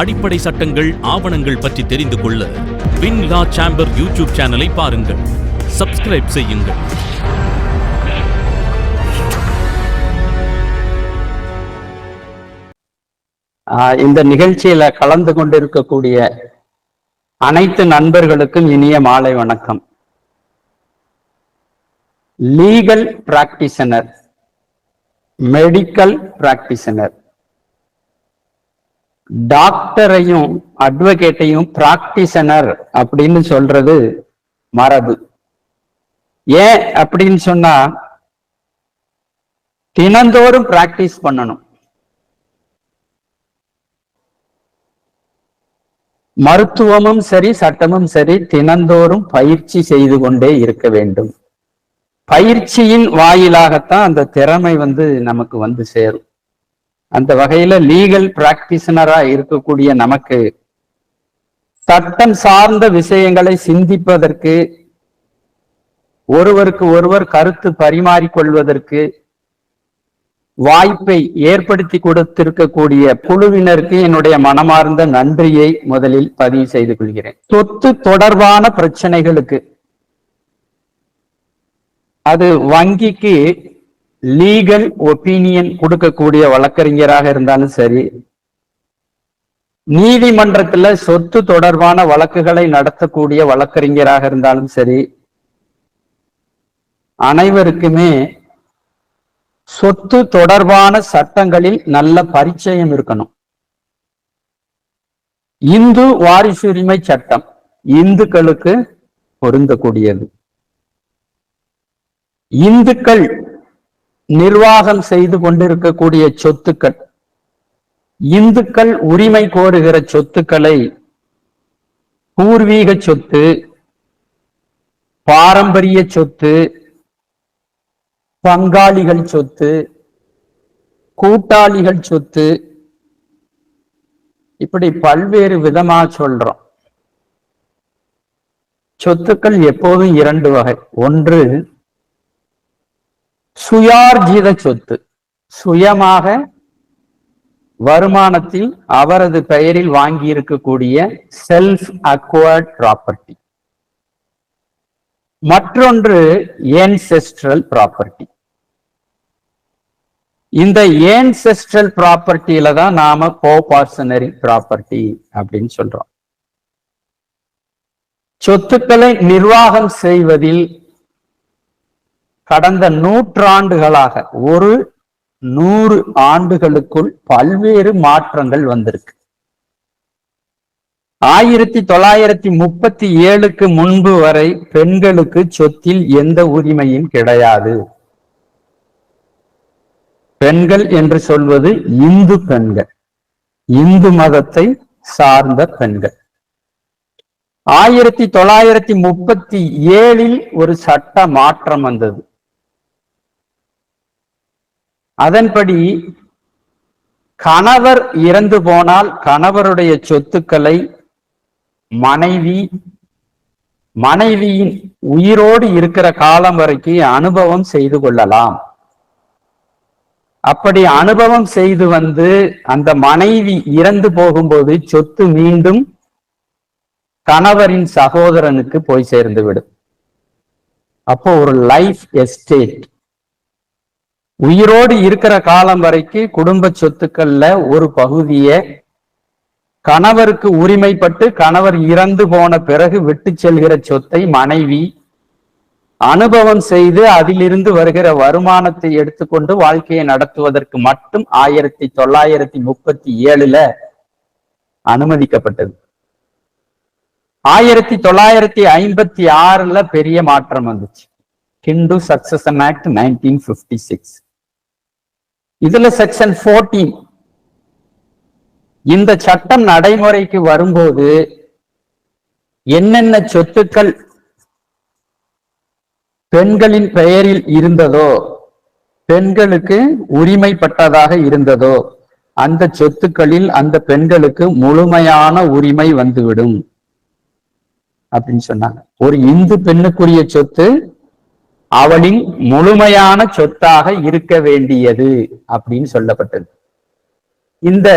அடிப்படை சட்டங்கள், ஆவணங்கள் பற்றி தெரிந்து கொள்ள வின் லா சேம்பர் யூடியூப் சேனலை பாருங்கள். சப்ஸ்கிரைப் செய்யுங்கள். இந்த நிகழ்ச்சியில கலந்து கொண்டிருக்கக்கூடிய அனைத்து நண்பர்களுக்கும் இனிய மாலை வணக்கம். லீகல் பிராக்டிஷனர், மெடிக்கல் பிராக்டிஷனர், டாக்டரையும் அட்வொகேட்டையும் பிராக்டிஷனர் அப்படின்னு சொல்றது மரபு. ஏன் அப்படின்னு சொன்னா, தினந்தோறும் பிராக்டிஸ் பண்ணணும். மருத்துவமும் சரி, சட்டமும் சரி, தினந்தோறும் பயிற்சி செய்து கொண்டே இருக்க வேண்டும். பயிற்சியின் வாயிலாகத்தான் அந்த திறமை நமக்கு சேரும். அந்த வகையில லீகல் பிராக்டிஷனரா இருக்கக்கூடிய நமக்கு சட்டம் சார்ந்த விஷயங்களை சிந்திப்பதற்கு, ஒருவருக்கு ஒருவர் கருத்து பரிமாறிக்கொள்வதற்கு வாய்ப்பை ஏற்படுத்தி கொடுத்திருக்கக்கூடிய குழுவினருக்கு என்னுடைய மனமார்ந்த நன்றியை முதலில் பதிவு செய்து கொள்கிறேன். சொத்து தொடர்பான பிரச்சனைகளுக்கு, அது வங்கிக்கு லீகல் ஒப்பீனியன் கொடுக்கக்கூடிய வழக்கறிஞராக இருந்தாலும் சரி, நீதிமன்றத்துல சொத்து தொடர்பான வழக்குகளை நடத்தக்கூடிய வழக்கறிஞராக இருந்தாலும் சரி, அனைவருக்குமே சொத்து தொடர்பான சட்டங்களில் நல்ல பரிச்சயம் இருக்கணும். இந்து வாரிசுரிமை சட்டம் இந்துக்களுக்கு பொருந்தக்கூடியது. இந்துக்கள் நிர்வாகம் செய்து கொண்டிருக்கக்கூடிய சொத்துக்கள், இந்துக்கள் உரிமை கோருகிற சொத்துக்களை பூர்வீக சொத்து, பாரம்பரிய சொத்து, பங்காளிகள் சொத்து, கூட்டாளிகள் சொத்து, இப்படி பல்வேறு விதமா சொல்றோம். சொத்துக்கள் எப்போதும் இரண்டு வகை. ஒன்று சுயார்ஜித சொத்து, சுயமாக வருமானத்தில் அவரது பெயரில் வாங்கி இருக்கக்கூடிய செல்ஃப் அக்வயர்ட் ப்ராப்பர்ட்டி. மற்றொன்று ஏன்செஸ்ட்ரல் ப்ராப்பர்ட்டி. இந்த ஏன்செஸ்ட்ரல் ப்ராப்பர்ட்டியில தான் நாம கோபார்சனரி ப்ராப்பர்ட்டி அப்படின்னு சொல்றோம். சொத்துக்களை நிர்வாகம் செய்வதில் கடந்த நூற்றாண்டுகளாக, ஒரு 100 ஆண்டுகளுக்குள் பல்வேறு மாற்றங்கள் வந்திருக்கு. 1937க்கு முன்பு வரை பெண்களுக்கு சொத்தில் எந்த உரிமையும் கிடையாது. பெண்கள் என்று சொல்வது இந்து பெண்கள், இந்து மதத்தை சார்ந்த பெண்கள். 1937இல் ஒரு சட்ட மாற்றம் வந்தது. அதன்படி கணவர் இறந்து போனால் கணவருடைய சொத்துக்களை மனைவியின் உயிரோடு இருக்கிற காலம் வரைக்கும் அனுபவம் செய்து கொள்ளலாம். அப்படி அனுபவம் செய்து அந்த மனைவி இறந்து போகும்போது சொத்து மீண்டும் கணவரின் சகோதரனுக்கு போய் சேர்ந்து விடும். அப்போ ஒரு லைஃப் எஸ்டேட். உயிரோடு இருக்கிற காலம் வரைக்கும் குடும்ப சொத்துக்கள்ல ஒரு பகுதியை கணவருக்கு உரிமைப்பட்டு, கணவர் இறந்து போன பிறகு விட்டு செல்கிற சொத்தை மனைவி அனுபவம் செய்து அதிலிருந்து வருகிற வருமானத்தை எடுத்துக்கொண்டு வாழ்க்கையை நடத்துவதற்கு மட்டும் 1937ல அனுமதிக்கப்பட்டது. 1956ல பெரிய மாற்றம் வந்துச்சு. Hindu succession act 1956. இதுல செக்ஷன் 14, இந்த சட்டம் நடைமுறைக்கு வரும்போது என்னென்ன சொத்துக்கள் பெண்களின் பெயரில் இருந்ததோ, பெண்களுக்கு உரிமைப்பட்டதாக இருந்ததோ, அந்த சொத்துக்களில் அந்த பெண்களுக்கு முழுமையான உரிமை வந்துவிடும் அப்படின்னு சொன்னாங்க. ஒரு இந்து பெண்ணுக்குரிய சொத்து அவளின் முழுமையான சொத்தாக இருக்க வேண்டியது அப்படின்னு சொல்லப்பட்டது. இந்த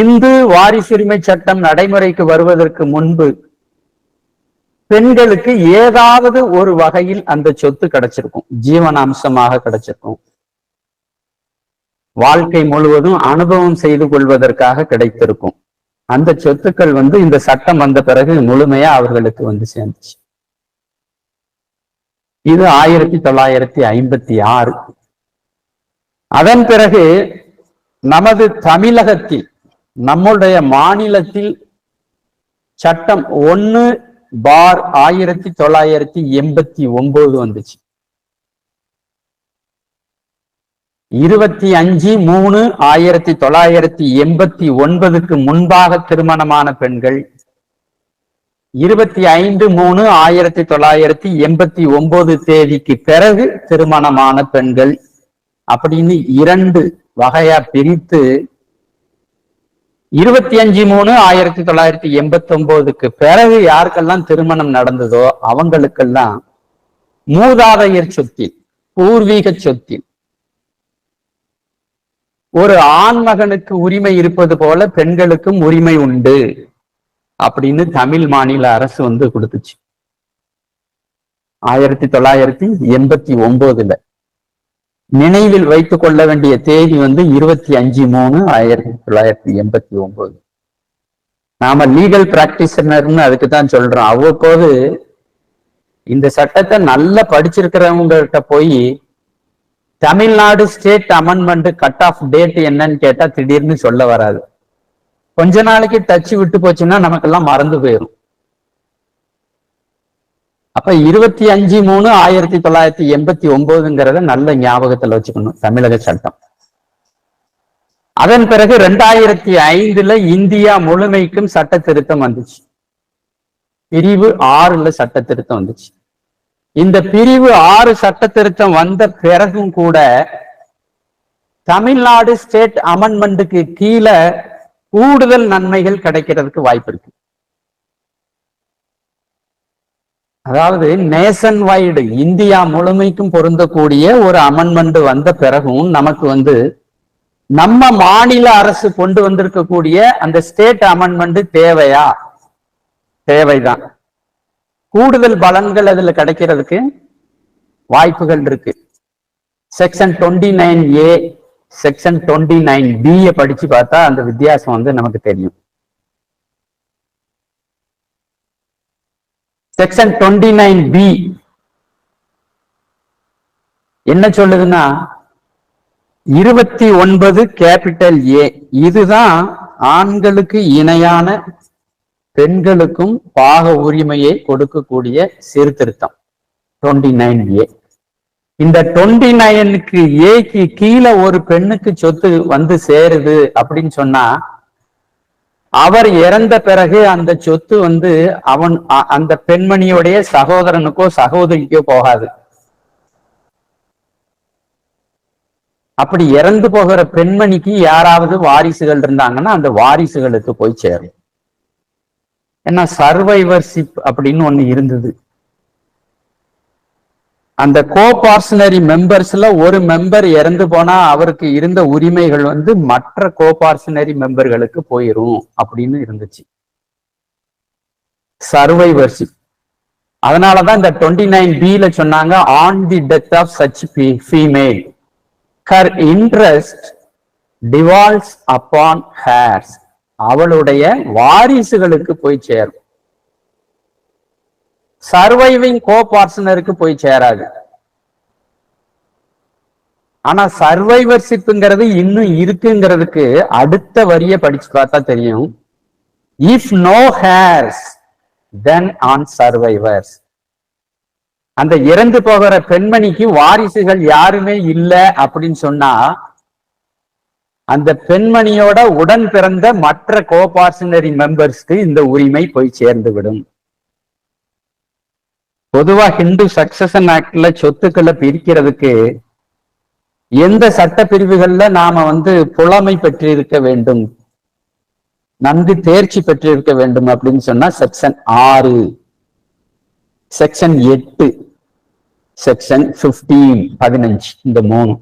இந்து வாரிசுரிமை சட்டம் நடைமுறைக்கு வருவதற்கு முன்பு பெண்களுக்கு ஏதாவது ஒரு வகையில் அந்த சொத்து கிடைச்சிருக்கும், ஜீவனாம்சமாக கிடைச்சிருக்கும், வாழ்க்கை முழுவதும் அனுபவம் செய்து கொள்வதற்காக கிடைத்திருக்கும். அந்த சொத்துக்கள் இந்த சட்டம் வந்த பிறகு முழுமையா அவர்களுக்கு சேர்ந்துச்சு. இது 1956. அதன் பிறகு நமது தமிழகத்தில், நம்முடைய மாநிலத்தில் சட்டம் 1/1989 வந்துச்சு. 25/3/1989க்கு முன்பாக திருமணமான பெண்கள், 25/3/1989 தேதிக்கு பிறகு திருமணமான பெண்கள் அப்படின்னு 2 வகையா பிரித்து 25/3/1989க்கு பிறகு யாருக்கெல்லாம் திருமணம் நடந்ததோ அவங்களுக்கெல்லாம் மூதாதையர் சொத்தில், பூர்வீக சொத்தில் ஒரு ஆண்மகனுக்கு உரிமை இருப்பது போல பெண்களுக்கும் உரிமை உண்டு அப்படின்னு தமிழ் மாநில அரசு கொடுத்துச்சு 1989. நினைவில் வைத்துக் கொள்ள வேண்டிய தேதி 25/3/1989. நாம லீகல் பிராக்டிஷனர்னு அதுக்கு தான் சொல்றோம். அவ்வப்போது இந்த சட்டத்தை நல்லா படிச்சிருக்கிறவங்ககிட்ட போய் Tamil Nadu state amendment cut off date என்னன்னு கேட்டா திடீர்னு சொல்ல வராது. கொஞ்ச நாளைக்கு டச்சு விட்டு போச்சுன்னா நமக்கெல்லாம் மறந்து போயிடும். அப்ப 25/3/1989 நல்ல ஞாபகத்துல வச்சுக்கணும் தமிழக சட்டம். அதன் பிறகு 2005 இந்தியா முழுமைக்கும் சட்ட திருத்தம் வந்துச்சு. பிரிவு 6 சட்ட திருத்தம் வந்துச்சு. இந்த பிரிவு 6 சட்ட திருத்தம் வந்த பிறகும் கூட தமிழ்நாடு ஸ்டேட் அமெண்ட்மெண்ட்டுக்கு கீழே கூடுதல் நன்மைகள் கிடைக்கிறதுக்கு வாய்ப்பு இருக்கு. அதாவது நேஷன் வைடு, இந்தியா முழுமைக்கும் பொருந்தக்கூடிய ஒரு அமெண்ட்மெண்ட் வந்த பிறகும் நமக்கு நம்ம மாநில அரசு கொண்டு வந்திருக்கக்கூடிய அந்த ஸ்டேட் அமெண்ட்மெண்ட் தேவையா? தேவைதான். கூடுதல் பலன்கள் அதுல கிடைக்கிறதுக்கு வாய்ப்புகள் இருக்கு. செக்ஷன் 29A, செக்ஷன் 29B படிச்சு பார்த்தா அந்த வித்தியாசம் நமக்கு தெரியும். செக்ஷன் 29B என்ன சொல்லுதுன்னா 29 கேபிட்டல் A இதுதான் ஆண்களுக்கு இணையான பெண்களுக்கும் பாக உரிமையை கொடுக்கக்கூடிய சீர்திருத்தம் 29A. இந்த 29க்கு ஏக்கு கீழே ஒரு பெண்ணுக்கு சொத்து சேருது அப்படின்னு சொன்னா அவர் இறந்த பிறகு அந்த சொத்து அந்த பெண்மணியுடைய சகோதரனுக்கோ சகோதரிக்கோ போகாது. அப்படி இறந்து போகிற பெண்மணிக்கு யாராவது வாரிசுகள் இருந்தாங்கன்னா அந்த வாரிசுகளுக்கு போய் சேரும். ஏன்னா சர்வைவர்ஷிப் அப்படின்னு ஒண்ணு இருந்தது. அந்த கோபார்சனரி மெம்பர்ஸ்ல ஒரு மெம்பர் இறந்து போனா அவருக்கு இருந்த உரிமைகள் மற்ற கோபார்சனரி மெம்பர்களுக்கு போயிரும் அப்படின்னு இருந்துச்சு சர்வைவர்ஷிப். அதனாலதான் இந்த 29B சொன்னாங்க, on the death of such female her interest devolves upon hers, அவளுடைய வாரிசுகளுக்கு போய் சேரும். சர்வைவிங் கோபார்சனருக்கு போய் சேராது. ஆனா சர்வைவர்ஷிப்ங்கிறது இன்னும் இருக்குங்கிறதுக்கு அடுத்த வரியை படிச்சு பார்த்தா தெரியும். If no heirs then on survivors. அந்த இறந்து போகிற பெண்மணிக்கு வாரிசுகள் யாருமே இல்லை அப்படின்னு சொன்னா அந்த பெண்மணியோட உடன் பிறந்த மற்ற கோபார்சனரி மெம்பர்ஸ்க்கு இந்த உரிமை போய் சேர்ந்து விடும். பொதுவா ஹிந்து சக்சஷன் ஆக்ட்ல சொத்துக்களை பிரிக்கிறதுக்கு எந்த சட்ட பிரிவுகள்ல நாம புலமை பெற்றிருக்க வேண்டும், நன்கு தேர்ச்சி பெற்றிருக்க வேண்டும் அப்படின்னு சொன்னா செக்ஷன் 6, செக்ஷன் 8, செக்ஷன் 15 இந்த 3.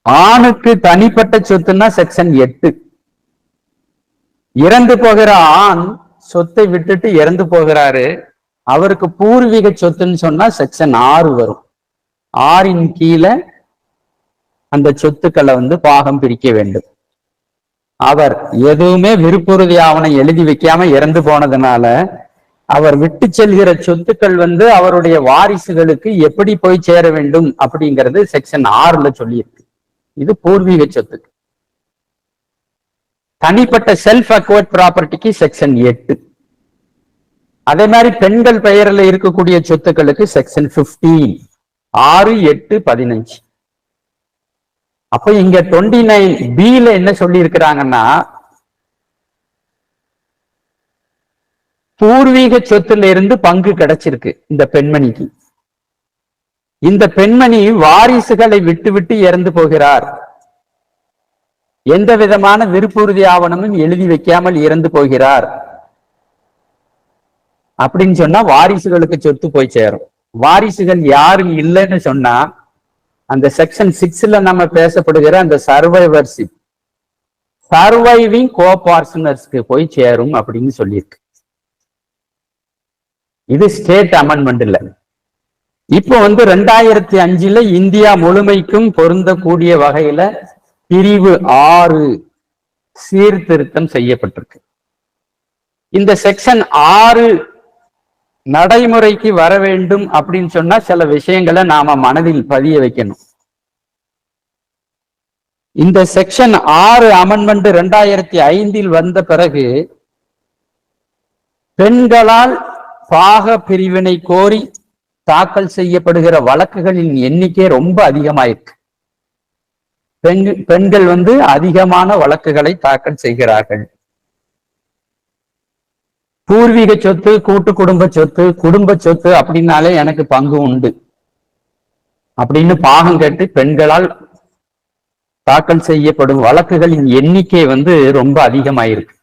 ஆணுக்கு தனிப்பட்ட சொத்துன்னா செக்ஷன் 8. இறந்து போகிற ஆண் சொத்தை விட்டுட்டு இறந்து போகிறாரு, அவருக்கு பூர்வீக சொத்துன்னு சொன்னா செக்ஷன் 6 வரும். 6 கீழே அந்த சொத்துக்களை பாகம் பிரிக்க வேண்டும். அவர் எதுவுமே விருப்புறுதி ஆவணம் எழுதி வைக்காம இறந்து போனதுனால அவர் விட்டு செல்கிற சொத்துக்கள் அவருடைய வாரிசுகளுக்கு எப்படி போய் சேர வேண்டும் அப்படிங்கிறது செக்ஷன் 6ல சொல்லியிருக்கு. இது பூர்வீக சொத்து. தனிப்பட்ட செல்ஃப் அக்வர்ட் ப்ராப்பர்ட்டிக்கு செக்ஷன் 8. அதே மாதிரி பெண்கள் பெயரில் இருக்கக்கூடிய சொத்துக்களுக்கு செக்ஷன் 15. 6, 8, 15. அப்ப இங்க 29B என்ன சொல்லி இருக்கிறாங்கன்னா, பூர்வீக சொத்துல இருந்து பங்கு கிடைச்சிருக்கு இந்த பெண்மணிக்கு. இந்த பெண்மணி வாரிசுகளை விட்டு விட்டு இறந்து போகிறார், எந்த விதமான விருப்புறுதி ஆவணமும் எழுதி வைக்காமல் இறந்து போகிறார் அப்படின்னு சொன்னா வாரிசுகளுக்கு சொத்து போய் சேரும். வாரிசுகள் யாரும் இல்லைன்னு சொன்னா அந்த செக்ஷன் 6ல நம்ம பேசப்படுகிற அந்த சர்வைவர்ஷிப், சர்வைவிங் கோபார்ட்னர்ஸ்க்கு போய் சேரும் அப்படின்னு சொல்லியிருக்கு. இது ஸ்டேட் அமெண்ட்மெண்ட்ல. இப்போ 2005ல இந்தியா முழுமைக்கும் பொருந்தக்கூடிய வகையில பிரிவு 6 சீர்திருத்தம் செய்யப்பட்டிருக்கு. இந்த செக்ஷன் 6 நடைமுறைக்கு வர வேண்டும் அப்படின்னு சொன்னா சில விஷயங்களை நாம மனதில் பதிய வைக்கணும். இந்த செக்ஷன் 6 அமெண்ட்மெண்ட் 2005ல் வந்த பிறகு பெண்களால் பாக பிரிவினை கோரி தாக்கல் செய்யப்படுகிற வழக்குகளின் எண்ணிக்கை ரொம்ப அதிகமாயிருக்கு. பெண்கள் அதிகமான வழக்குகளை தாக்கல் செய்கிறார்கள். பூர்வீக சொத்து, கூட்டு குடும்ப சொத்து, குடும்ப சொத்து அப்படின்னாலே எனக்கு பங்கு உண்டு அப்படின்னு பாகம் கேட்டு பெண்களால் தாக்கல் செய்யப்படும் வழக்குகளின் எண்ணிக்கை ரொம்ப அதிகமாயிருக்கு.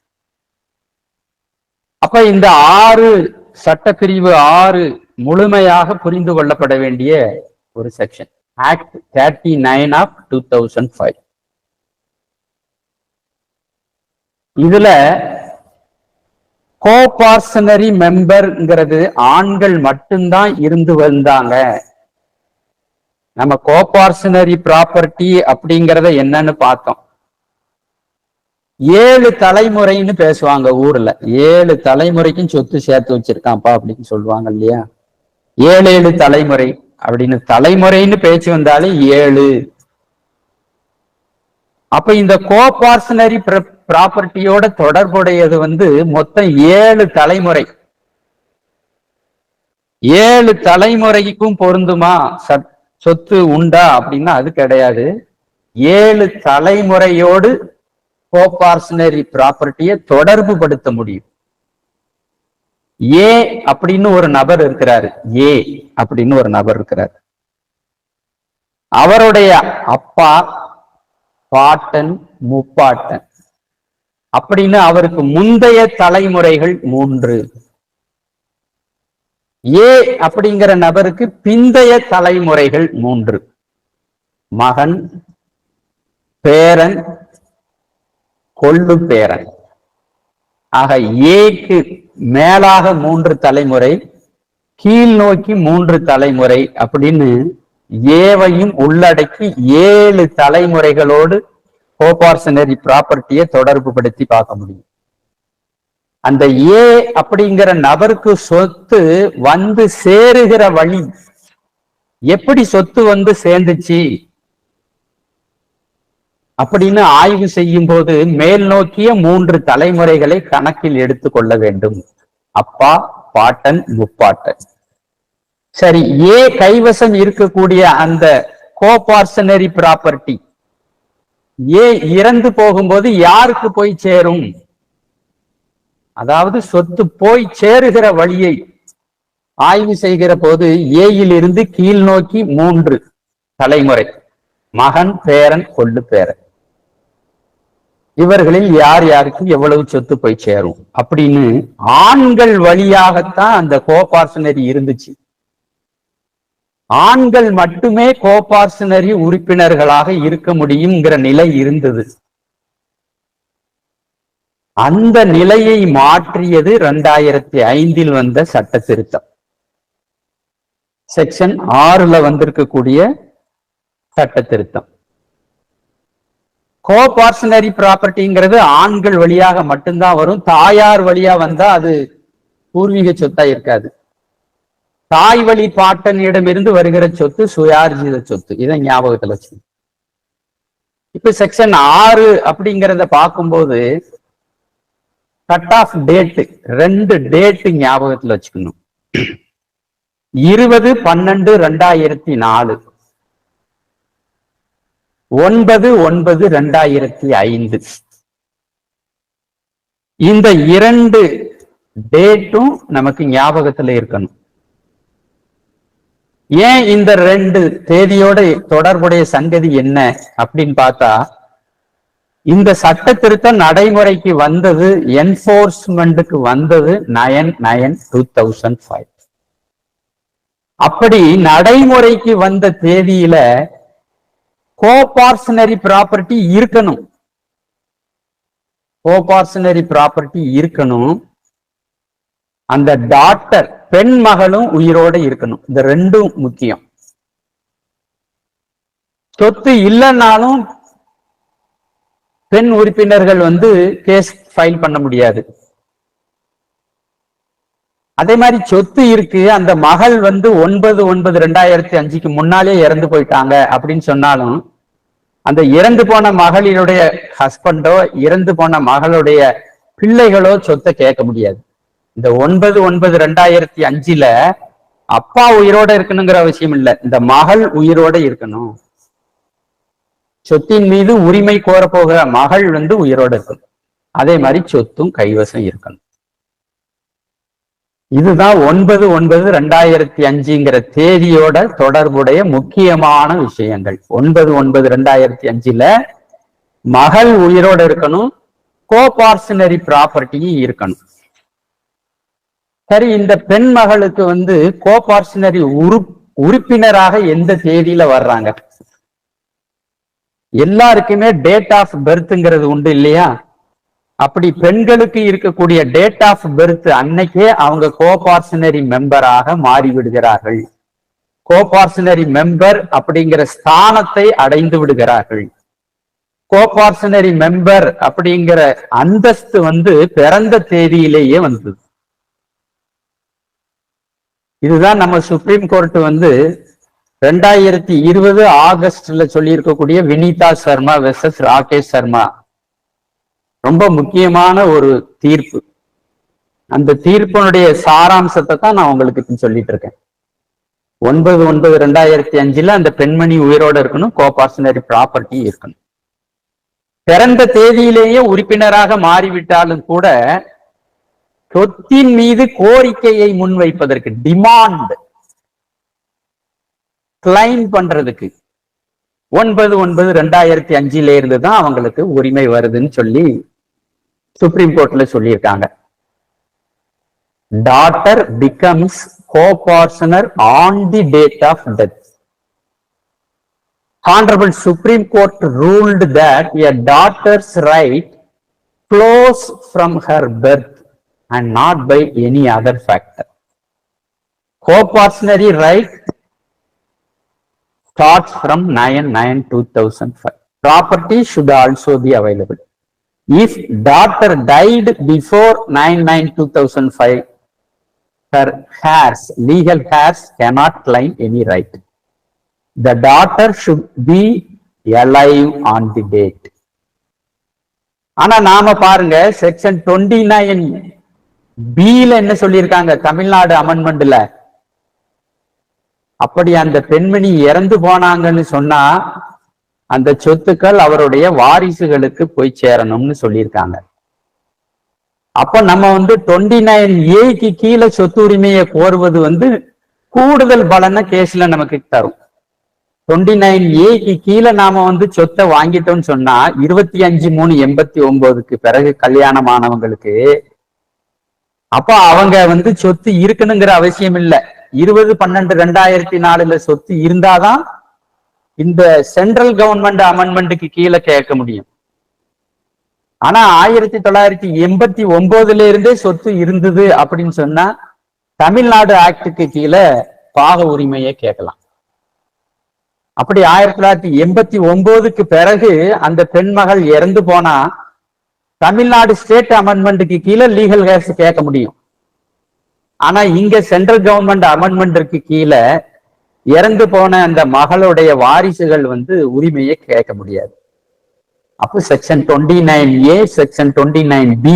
அப்ப இந்த 6 சட்டப்பிரிவு 6 முழுமையாக புரிந்து கொள்ளப்பட வேண்டிய ஒரு செக்ஷன். Act 39 of 2005. இதுல கோபார்சனரி மெம்பர்ங்கிறது ஆண்கள் மட்டும்தான் இருந்து வந்தாங்க. நம்ம கோபார்சனரி ப்ராப்பர்ட்டி அப்படிங்கறத என்னன்னு பார்த்தோம். 7 தலைமுறைன்னு பேசுவாங்க ஊர்ல. 7 தலைமுறைக்கும் சொத்து சேர்த்து வச்சிருக்கான்ப்பா அப்படின்னு சொல்லுவாங்க இல்லையா. 7 தலைமுறை அப்படின்னு தலைமுறைன்னு பேச்சு வந்தாலே 7. அப்ப இந்த கோபார்சனரி ப்ராப்பர்ட்டியோட தொடர்புடையது மொத்தம் 7 தலைமுறை. 7 தலைமுறைக்கும் பொருந்துமா சொத்து உண்டா அப்படின்னா அது கிடையாது. 7 தலைமுறையோடு கோபார்சனரி ப்ராப்பர்ட்டியை தொடர்பு படுத்த முடியும். ஏ அப்படின்னு ஒரு நபர் இருக்கிறாரு. ஏ அப்படின்னு ஒரு நபர் இருக்கிறார். அவருடைய அப்பா, பாட்டன், முப்பாட்டன் அப்படின்னு அவருக்கு முந்தைய தலைமுறைகள் 3. ஏ அப்படிங்கிற நபருக்கு பிந்தைய தலைமுறைகள் 3. மகன், பேரன், கொள்ளு பேரன். ஆக ஏக்கு மேலாக 3 தலைமுறை, கீழ் நோக்கி 3 தலைமுறை அப்படின்னு ஏவையும் உள்ளடக்கி 7 தலைமுறைகளோடு கோபார்சனரி ப்ராப்பர்ட்டியை தொடர்பு படுத்தி பார்க்க முடியும். அந்த ஏ அப்படிங்கிற நபருக்கு சொத்து சேருகிற வழி, எப்படி சொத்து சேர்ந்துச்சு அப்படின்னு ஆய்வு செய்யும் போது மேல் நோக்கிய 3 தலைமுறைகளை கணக்கில் எடுத்துக்கொள்ள வேண்டும். அப்பா, பாட்டன், முப்பாட்டன். சரி, ஏ கைவசம் இருக்கக்கூடிய அந்த கோபார்சனரி ப்ராப்பர்ட்டி ஏ இறந்து போகும்போது யாருக்கு போய் சேரும்? அதாவது சொத்து போய் சேருகிற வழியை ஆய்வு செய்கிற போது ஏயிலிருந்து கீழ் நோக்கி 3 தலைமுறை, மகன், பேரன், கொள்ளு பேரன், இவர்களில் யார் யாருக்கு எவ்வளவு சொத்து போய் சேரும் அப்படின்னு ஆண்கள் வழியாகத்தான் அந்த கோபார்சனரி இருந்துச்சு. ஆண்கள் மட்டுமே கோபார்ஷனரி உறுப்பினர்களாக இருக்க முடியுங்கிற நிலை இருந்தது. அந்த நிலையை மாற்றியது 2005 வந்த சட்ட திருத்தம். செக்ஷன் 6 வந்திருக்கக்கூடிய சட்ட திருத்தம். கோபார்ஷனரி ப்ராப்பர்ட்டிங்கிறது ஆண்கள் வழியாக மட்டும்தான் வரும். தாயார் வழியா வந்தா அது பூர்வீக சொத்தா இருக்காது. தாய் வழி பாட்டனிடமிருந்து வருகிற சொத்து சுயார்ஜித சொத்து. இதை ஞாபகத்துல வச்சு. இப்ப செக்ஷன் 6 அப்படிங்கிறத பார்க்கும்போது கட் ஆஃப் டேட் 2 டேட் ஞாபகத்துல வச்சுக்கணும். 20/12/2004, 9/9/2005. இந்த 2 டேட்டும் நமக்கு ஞாபகத்துல இருக்கணும். ஏன் இந்த 2 தேதியோட தொடர்புடைய சங்கதி என்ன அப்படின்னு பார்த்தா, இந்த சட்ட திருத்தம் நடைமுறைக்கு வந்தது, என்போர்ஸ்மெண்ட்டுக்கு வந்தது 9/9/2005. அப்படி நடைமுறைக்கு வந்த தேதியில கோபார்ஷனரி ப்ராப்பர்ட்டி இருக்கணும். கோபார்ஷனரி ப்ராப்பர்ட்டி இருக்கணும். அந்த டாட்டர் பெண் மகளும் உயிரோட இருக்கணும். இந்த 2ம் முக்கியம். சொத்து இல்லைன்னாலும் பெண் உறுப்பினர்கள் கேஸ் ஃபைல் பண்ண முடியாது. அதே மாதிரி சொத்து இருக்கு, அந்த மகள் 9/9/2005 முன்னாலே இறந்து போயிட்டாங்க அப்படின்னு சொன்னாலும் அந்த இறந்து போன மகளினுடைய ஹஸ்பண்டோ இறந்து போன மகளுடைய பிள்ளைகளோ சொத்தை கேட்க முடியாது. இந்த 9/9/2005 அப்பா உயிரோட இருக்கணுங்கிற அவசியம் இல்லை, இந்த மகள் உயிரோட இருக்கணும். சொத்தின் மீது உரிமை கோரப்போகிற மகள் உயிரோட இருக்கணும். அதே மாதிரி சொத்தும் கைவசம் இருக்கணும். இதுதான் 9/9/2005 தேதியோட தொடர்புடைய முக்கியமான விஷயங்கள். 9/9/2005 மகள் உயிரோட இருக்கணும், கோபார்ஷனரி ப்ராப்பர்ட்டியும் இருக்கணும். சரி, இந்த பெண் மகளுக்கு கோபார்ஷனரி உறுப்பினராக எந்த தேதியில வர்றாங்க? எல்லாருக்குமே டேட் ஆஃப் பர்த்ங்கிறது உண்டு இல்லையா? அப்படி பெண்களுக்கு இருக்கக்கூடிய டேட் ஆஃப் பர்த் அன்னைக்கே அவங்க கோபார்ஷனரி மெம்பராக மாறிவிடுகிறார்கள். கோபார்ஷனரி மெம்பர் அப்படிங்கிற ஸ்தானத்தை அடைந்து விடுகிறார்கள். கோபார்ஷனரி மெம்பர் அப்படிங்கிற அந்தஸ்து பிறந்த தேதியிலேயே வந்தது. இதுதான் நம்ம சுப்ரீம் கோர்ட் 2020 ஆகஸ்ட்ல சொல்லி இருக்கக்கூடிய வினிதா சர்மா வெர்சஸ் ராகேஷ் சர்மா ரொம்ப முக்கியமான ஒரு தீர்ப்பு. அந்த தீர்ப்பினுடைய சாராம்சத்தை தான் நான் உங்களுக்கு சொல்லிட்டு இருக்கேன். 9/9/2005 அந்த பெண்மணி உயிரோட இருக்கணும், கோபார்ஷனரி ப்ராப்பர்ட்டி இருக்கணும். பிறந்த தேதியிலேயே உறுப்பினராக மாறிவிட்டாலும் கூட சொத்தின் மீது கோரிக்கையை முன்வைப்பதற்கு, டிமாண்ட் கிளைம் பண்றதுக்கு 9/9/2005 இருந்து தான் அவங்களுக்கு உரிமை வருதுன்னு சொல்லி சுப்ரீம் கோர்ட்ல சொல்லியிருக்காங்க. daughter becomes co-partner on the date of death. Honorable Supreme Court ruled that a daughter's right flows from her birth and not by any other factor. Co-partner right starts from 9/9/2005. Property should also be available. If daughter died before 9/9/2005, her heirs, legal heirs cannot claim any right. The daughter should be alive on the date. ஆனா நாம பாருங்க, section 29B என்ன சொல்லியிருக்காங்க தமிழ்நாடு அமெண்ட்மெண்ட்ல, அப்படி அந்த பெண்மணி இறந்து போனாங்கன்னு சொன்னா அந்த சொத்துக்கள் அவருடைய வாரிசுகளுக்கு போய் சேரணும்னு சொல்லியிருக்காங்க. அப்ப நம்ம 29A கீழே சொத்து உரிமையை கோருவது கூடுதல் பலனை கேஸ்ல நமக்கு தரும். 29A கீழே நாம சொத்தை வாங்கிட்டோம்னு சொன்னா 25/3/89 பிறகு கல்யாணமானவங்களுக்கு அப்ப அவங்க சொத்து இருக்கணுங்கிற அவசியம் இல்லை. 20/12/2004 சொத்து இருந்தாதான் இந்த சென்ட்ரல் கவர்மெண்ட் அமெண்ட்மெண்ட்டுக்கு கீழே கேட்க முடியும். ஆனா 1989 இருந்தே சொத்து இருந்தது அப்படின்னு சொன்னா தமிழ்நாடு ஆக்டுக்கு கீழே பாக உரிமையை கேட்கலாம். அப்படி 1989க்கு பிறகு அந்த பெண்மகள் இறந்து போனா தமிழ்நாடு ஸ்டேட் அமெண்ட்மெண்ட்டுக்கு கீழே லீகல் கேஸ் கேட்க முடியும். ஆனா இங்க சென்ட்ரல் கவர்மெண்ட் அமெண்ட்மெண்ட்டுக்கு கீழே இறந்து போன அந்த மகளுடைய வாரிசுகள் உரிமையை கேட்க முடியாது. அப்போ section 29A section 29B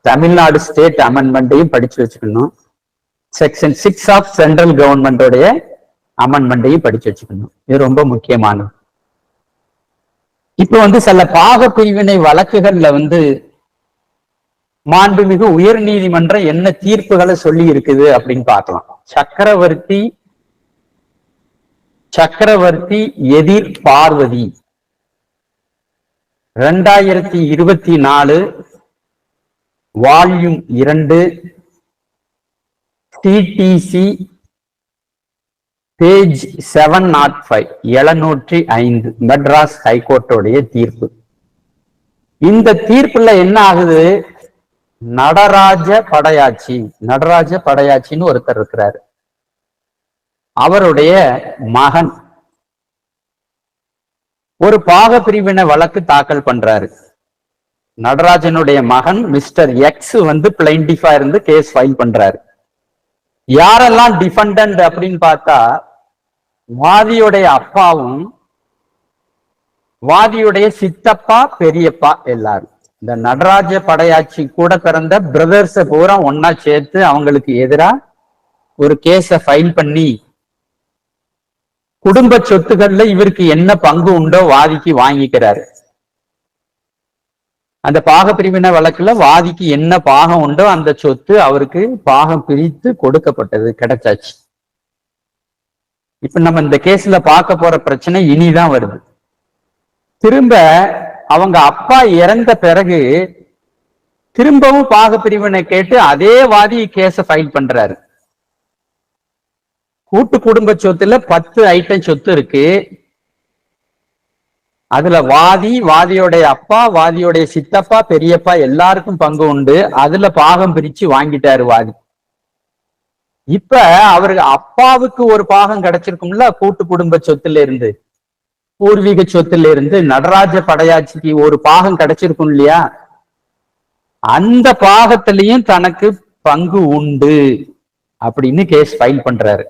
Tamil Nadu state அமெண்ட்மெண்ட்டையும் படிச்சு வச்சுக்கணும். செக்ஷன் 6 ஆஃப் சென்ட்ரல் கவர்மெண்டோடைய அமெண்ட்மெண்ட்டையும் படிச்சு வச்சுக்கணும். இது ரொம்ப முக்கியமானது. இப்போ சில பாக பிரிவினை வழக்குகள்ல மாண்புமிகு உயர் நீதிமன்றம் என்ன தீர்ப்புகளை சொல்லி இருக்குது அப்படின்னு பார்க்கலாம். சக்கரவர்த்தி எதிர் Parvathi 2024 volume 2 TTC page 705 705 Madras ஹைகோர்ட்டோடைய தீர்ப்பு. இந்த தீர்ப்புல என்ன ஆகுது? நடராஜ படையாச்சின்னு ஒருத்தர் இருக்கிறாரு. அவருடைய மகன் ஒரு பாக பிரிவினை வழக்கு தாக்கல் பண்றாரு. நடராஜனுடைய மகன் மிஸ்டர் எக்ஸ் பிளைண்டிஃபா இருந்து கேஸ் ஃபைல் பண்றாரு. யாரெல்லாம் டிஃபண்டன்ட் அப்படின்னு பார்த்தா வாதியுடைய அப்பாவும் வாதியுடைய சித்தப்பா பெரியப்பா எல்லாரும். இந்த நடராஜ படையாச்சி கூட பிறந்த பிரதர்ஸ பூரா ஒன்னா சேர்த்து அவங்களுக்கு எதிராக ஒரு கேஸ ஃபைல் பண்ணி குடும்ப சொத்துக்கள்ல இவருக்கு என்ன பங்கு உண்டோ வாதிக்கு வாங்கிக்கிறாரு. அந்த பாக பிரிவினை வழக்குல வாதிக்கு என்ன பாகம் உண்டோ அந்த சொத்து அவருக்கு பாகம் பிரித்து கொடுக்கப்பட்டது, கிடைச்சாச்சு. இப்ப நம்ம இந்த கேஸ்ல பார்க்க போற பிரச்சனை இனிதான் வருது. திரும்ப அவங்க அப்பா இறந்த பிறகு திரும்பவும் பாக பிரிவினை கேட்டு அதே வாதி கேஸ ஃபைல் பண்றாரு. கூட்டு குடும்ப சொத்துல 10 ஐட்டம் சொத்து இருக்கு. அதுல வாதியோடைய அப்பா, வாதியோடைய சித்தப்பா, பெரியப்பா எல்லாருக்கும் பங்கு உண்டு. அதுல பாகம் பிரிச்சு வாங்கிட்டாரு வாதி. இப்ப அவருக்கு அப்பாவுக்கு ஒரு பாகம் கிடைச்சிருக்கும்ல கூட்டு குடும்ப சொத்துல இருந்து, பூர்வீக சொத்துல இருந்து. நடராஜ படையாச்சிக்கு ஒரு பாகம் கிடைச்சிருக்கும் இல்லையா? அந்த பாகத்திலையும் தனக்கு பங்கு உண்டு அப்படின்னு கேஸ் ஃபைல் பண்றாரு.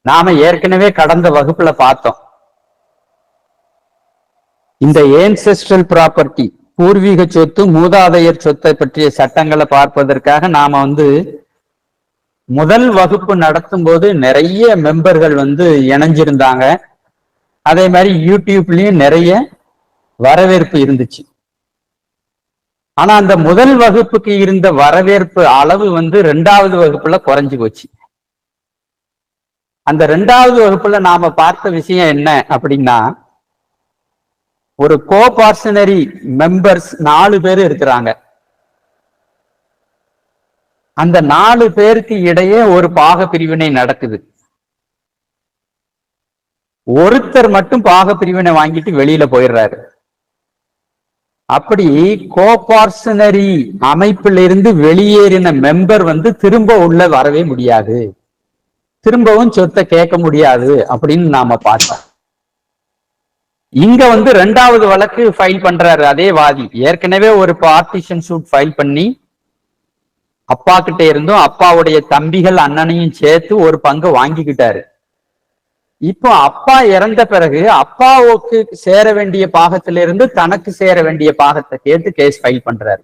நாம ஏற்கனவே கடந்த வகுப்புல பார்த்தோம். இந்த ஏன்செஸ்ட்ரல் ப்ராப்பர்ட்டி பூர்வீக சொத்து, மூதாதையர் சொத்தை பற்றிய சட்டங்களை பார்ப்பதற்காக நாம முதல் வகுப்பு நடத்தும் போது நிறைய மெம்பர்கள் இணைஞ்சிருந்தாங்க. அதே மாதிரி யூடியூப்லயும் நிறைய வரவேற்பு இருந்துச்சு. ஆனா அந்த முதல் வகுப்புக்கு இருந்த வரவேற்பு அளவு 2வது வகுப்புல குறைஞ்சு போச்சு. அந்த 2வது வகுப்புல நாம பார்த்த விஷயம் என்ன அப்படின்னா, ஒரு கோபார்சனரி மெம்பர்ஸ் 4 பேர் இருக்கிறாங்க. அந்த 4 பேருக்கு இடையே ஒரு பாக பிரிவினை நடக்குது. ஒருத்தர் மட்டும் பாக பிரிவினை வாங்கிட்டு வெளியில போயிடுறாரு. அப்படி கோபார்சனரி அமைப்பிலிருந்து வெளியேறின மெம்பர் திரும்ப உள்ள வரவே முடியாது, திரும்பவும் சொத்தை கேட்க முடியாது அப்படின்னு நாம பார்த்தோம். இங்க 2வது வழக்கு ஃபைல் பண்றாரு அதே வாதி. ஏற்கனவே ஒரு பார்ட்டிஷன் சூட் ஃபைல் பண்ணி அப்பா கிட்ட இருந்தும் அப்பாவுடைய தம்பிகள் அண்ணனையும் சேர்த்து ஒரு பங்கு வாங்கிக்கிட்டாரு. இப்போ அப்பா இறந்த பிறகு அப்பாவுக்கு சேர வேண்டிய பாகத்திலிருந்து தனக்கு சேர வேண்டிய பாகத்தை கேட்டு கேஸ் ஃபைல் பண்றாரு.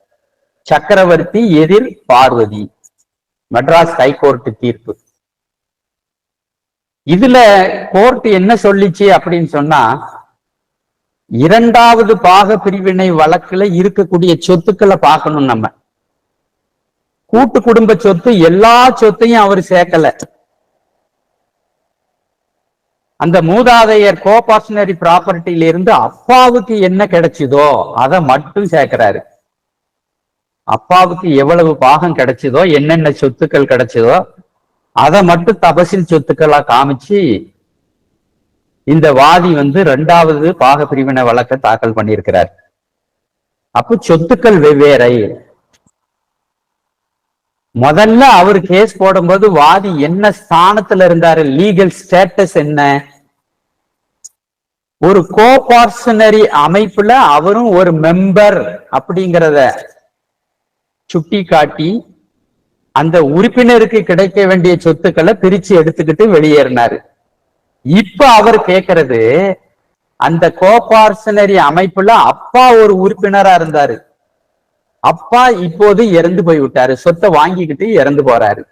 சக்கரவர்த்தி எதிர் பார்வதி, மெட்ராஸ் ஹைகோர்ட் தீர்ப்பு. இதுல கோர்ட் என்ன சொல்லிச்சு அப்படின்னு சொன்னா, 2வது பாக பிரிவினை வழக்குல இருக்கக்கூடிய சொத்துக்களை பார்க்கணும். நம்ம கூட்டு குடும்ப சொத்து எல்லா சொத்தையும் அவர் சேர்க்கல. அந்த மூதாதையர் கோபார்சனரி ப்ராப்பர்ட்டியில இருந்து அப்பாவுக்கு என்ன கிடைச்சதோ அதை மட்டும் சேர்க்கிறாரு. அப்பாவுக்கு எவ்வளவு பாகம் கிடைச்சதோ, என்னென்ன சொத்துக்கள் கிடைச்சதோ அதை மட்டும் தபசில் சொத்துக்களா காமிச்சு இந்த வாதி வந்து 2வது பாக பிரிவினை வழக்க தாக்கல் பண்ணியிருக்கிறார். அப்ப சொத்துக்கள் வெவ்வேறை. முதல்ல அவர் கேஸ் போடும்போது வாதி என்ன ஸ்தானத்துல இருந்தாரு, லீகல் ஸ்டேட்டஸ் என்ன, ஒரு கோபார்சனரி அமைப்புல அவரும் ஒரு மெம்பர் அப்படிங்கிறத சுட்டி காட்டி அந்த உறுப்பினருக்கு கிடைக்க வேண்டிய சொத்துக்களை பிரிச்சு எடுத்துக்கிட்டு வெளியேறினாரு. இப்ப அவர் கேட்கறது, அந்த கோபார்சனரி அமைப்புல அப்பா ஒரு உறுப்பினரா இருந்தாரு, அப்பா இப்போது இறந்து போய் விட்டாரு, சொத்தை வாங்கிக்கிட்டு இறந்து போறாரு,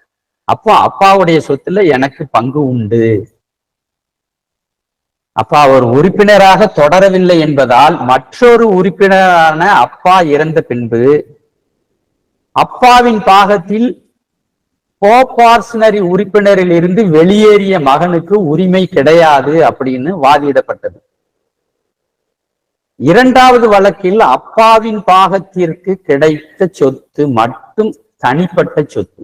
அப்போ அப்பாவுடைய சொத்துல எனக்கு பங்கு உண்டு. அப்ப அவர் உறுப்பினராக தொடரவில்லை என்பதால் மற்றொரு உறுப்பினரான அப்பா இறந்த பின்பு அப்பாவின் பாகத்தில் கோபார்சனரி உறுப்பினரில் இருந்து வெளியேறிய மகனுக்கு உரிமை கிடையாது அப்படின்னு வாதிடப்பட்டது. 2வது வழக்கில் அப்பாவின் பாகத்திற்கு கிடைத்த சொத்து மட்டும் தனிப்பட்ட சொத்து.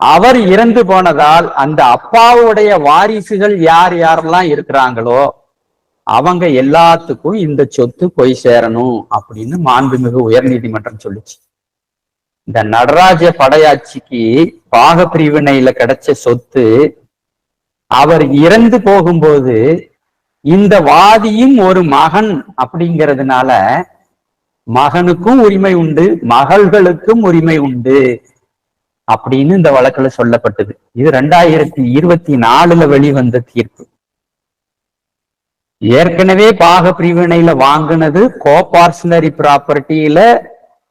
அவர் இறந்து போனதால் அந்த அப்பாவுடைய வாரிசுகள் யார் யாரெல்லாம் இருக்கிறாங்களோ அவங்க எல்லாத்துக்கும் இந்த சொத்து போய் சேரணும் அப்படின்னு மாண்புமிகு உயர்நீதிமன்றம் சொல்லுச்சு. இந்த நடராஜ படையாட்சிக்கு பாக பிரிவினையில கிடைச்ச சொத்து அவர் இறந்து போகும்போது இந்த வாதியும் ஒரு மகன் அப்படிங்கிறதுனால மகனுக்கும் உரிமை உண்டு, மகள்களுக்கும் உரிமை உண்டு அப்படின்னு இந்த வழக்குல சொல்லப்பட்டது. இது 2024 வெளிவந்த தீர்ப்பு. ஏற்கனவே பாக பிரிவினையில வாங்கினது கோபார்சனரி ப்ராப்பர்ட்டியில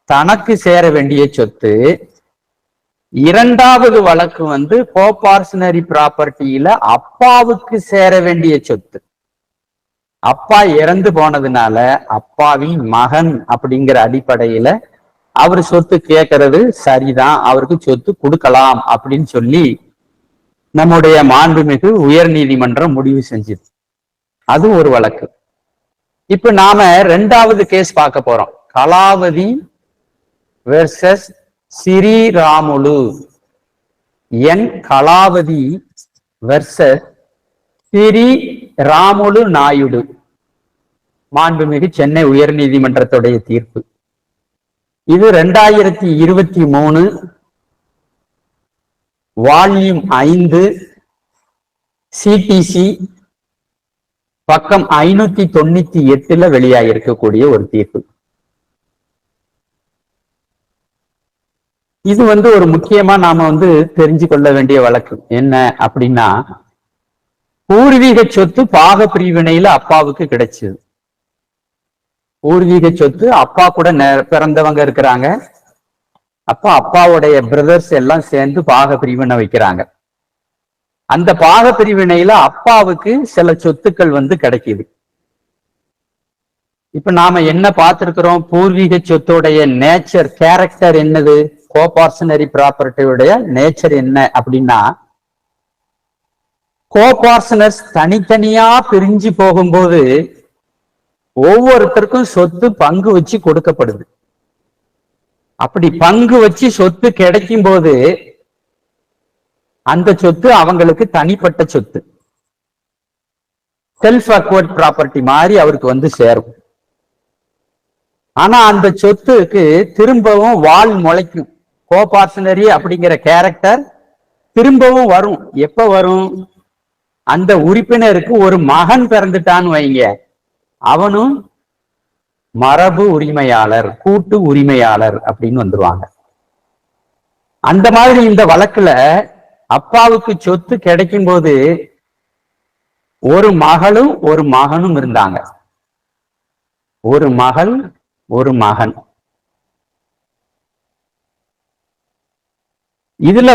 தனக்கு சேர வேண்டிய சொத்து. 2வது வழக்கு வந்து கோபார்சனரி ப்ராப்பர்ட்டியில அப்பாவுக்கு சேர வேண்டிய சொத்து. அப்பா இறந்து போனதுனால அப்பாவின் மகன் அப்படிங்கிற அடிப்படையில அவர் சொத்து கேட்கறது சரிதான், அவருக்கு சொத்து கொடுக்கலாம் அப்படின்னு சொல்லி நம்முடைய மாண்புமிகு உயர் நீதிமன்றம் முடிவு செஞ்சது. அது ஒரு வழக்கு. இப்ப நாம 2வது கேஸ் பார்க்க போறோம். கலாவதி வெர்சஸ் ஸ்ரீராமுலு. என் கலாவதி வெர்சஸ் ஸ்ரீராமுலு நாயுடு. மாண்புமிகு சென்னை உயர் நீதிமன்றத்துடைய தீர்ப்பு. இது 2023 வால்யூம் 5 சிடிசி பக்கம் 598 வெளியாகிருக்கக்கூடிய ஒரு தீர்ப்பு. இது வந்து ஒரு முக்கியமா நாம தெரிஞ்சு கொள்ள வேண்டிய வழக்கு என்ன அப்படின்னா, பூர்வீக சொத்து பாக பிரிவினையில அப்பாவுக்கு கிடைச்சது. பூர்வீக சொத்து அப்பா கூட பிறந்தவங்க இருக்கிறாங்க. அப்ப அப்பாவுடைய பிரதர்ஸ் எல்லாம் சேர்ந்து பாக பிரிவினை வைக்கிறாங்க. அந்த பாக பிரிவினையில அப்பாவுக்கு சில சொத்துக்கள் கிடைக்குது. இப்ப நாம என்ன பார்த்திருக்கிறோம், பூர்வீக சொத்துடைய நேச்சர், கேரக்டர் என்னது, கோபார்சனரி ப்ராப்பர்ட்டியுடைய நேச்சர் என்ன அப்படின்னா, கோபார்சனர்ஸ் தனித்தனியா பிரிஞ்சு போகும்போது ஒவ்வொருத்தருக்கும் சொத்து பங்கு வச்சு கொடுக்கப்படுது. அப்படி பங்கு வச்சு சொத்து கிடைக்கும் போது அந்த சொத்து அவங்களுக்கு தனிப்பட்ட சொத்து, செல்ஃப் அக்வர்ட் ப்ராப்பர்ட்டி மாதிரி அவருக்கு சேரும். ஆனா அந்த சொத்துக்கு திரும்பவும் வால் முளைக்கும். கோபார்சனரி அப்படிங்கிற கேரக்டர் திரும்பவும் வரும். எப்ப வரும், அந்த உறுப்பினருக்கு ஒரு மகன் பிறந்துட்டான்னு வைங்க, அவனும் மரபு உரிமையாளர், கூட்டு உரிமையாளர் அப்படின்னு வந்துருவாங்க. அந்த மாதிரி இந்த வழக்குல அப்பாவுக்கு சொத்து கிடைக்கும் போது ஒரு மகளும் ஒரு மகனும் இருந்தாங்க. ஒரு மகள் ஒரு மகன். இதுல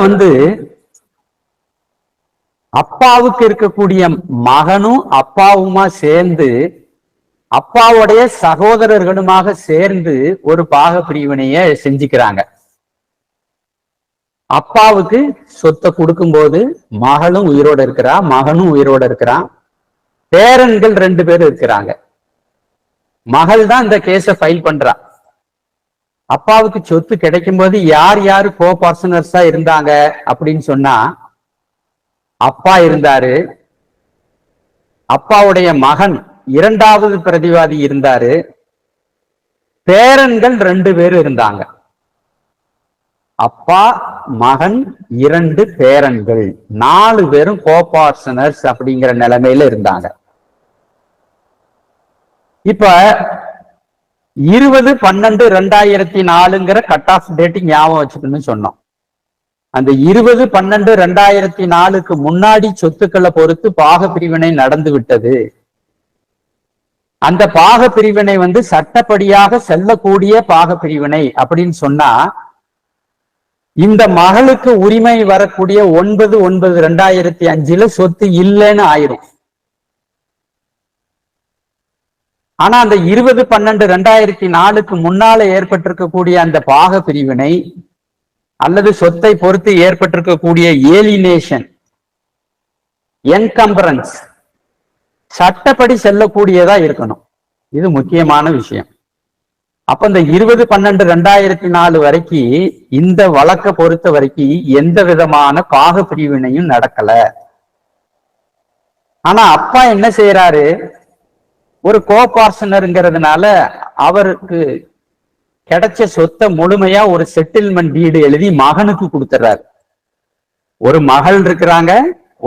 அப்பாவுக்கு இருக்கக்கூடிய மகனும் அப்பாவுமா சேர்ந்து அப்பாவுடைய சகோதரர்களுமாக சேர்ந்து ஒரு பாக பிரிவினைய செஞ்சுக்கிறாங்க. அப்பாவுக்கு சொத்தை கொடுக்கும்போது மகளும் உயிரோட இருக்கிறா, மகனும் உயிரோட இருக்கிறான், பேரன்கள் 2 பேரும் இருக்கிறாங்க. மகள் தான் இந்த கேஸ ஃபைல் பண்றா. அப்பாவுக்கு சொத்து கிடைக்கும் போது யார் யாரு கோ பார்ட்னர்ஸா இருந்தாங்க அப்படின்னு சொன்னா, அப்பா இருந்தாரு, அப்பாவுடைய மகன் இரண்டாவது பிரதிவாதி இருந்தாரு, பேரன்கள் 2 பேர் இருந்தாங்க. அப்பா, மகன், 2 பேரன்கள், 4 பேரும் கோபார்ட்னர்ஸ் அப்படிங்கிற நிலைமையில இருந்தாங்க. இப்ப 20/12/2004 கட் ஆஃப் டேட் ஞாபகம் வச்சுக்கணும்னு சொன்னோம். அந்த 20/12/2004 முன்னாடி சொத்துக்களை பொறுத்து பாக பிரிவினை நடந்து விட்டது. அந்த பாக பிரிவினை சட்டப்படியாக செல்லக்கூடிய பாக பிரிவினை அப்படின்னு சொன்னா, இந்த மகளுக்கு உரிமை வரக்கூடிய 9/9/2005 சொத்து இல்லைன்னு ஆயிரும். ஆனா அந்த 20/12/2004 முன்னால ஏற்பட்டிருக்கக்கூடிய அந்த பாக பிரிவினை அல்லது சொத்தை பொறுத்து ஏற்பட்டிருக்கக்கூடிய ஏலினேஷன், என்கம்பரன்ஸ் சட்டப்படி செல்லக்கூடியதா இருக்கணும். இது முக்கியமான விஷயம். அப்ப இந்த 20/12/2004 வரைக்கும் இந்த வழக்கை பொறுத்த வரைக்கும் எந்த விதமான பாக பிரிவினையும் நடக்கல. ஆனா அப்பா என்ன செய்யறாரு, ஒரு கோபார்ட்னருங்கிறதுனால அவருக்கு கிடைச்ச சொத்தை முழுமையா ஒரு செட்டில்மெண்ட் டீடு எழுதி மகனுக்கு கொடுத்துறாரு. ஒரு மகள் இருக்கிறாங்க,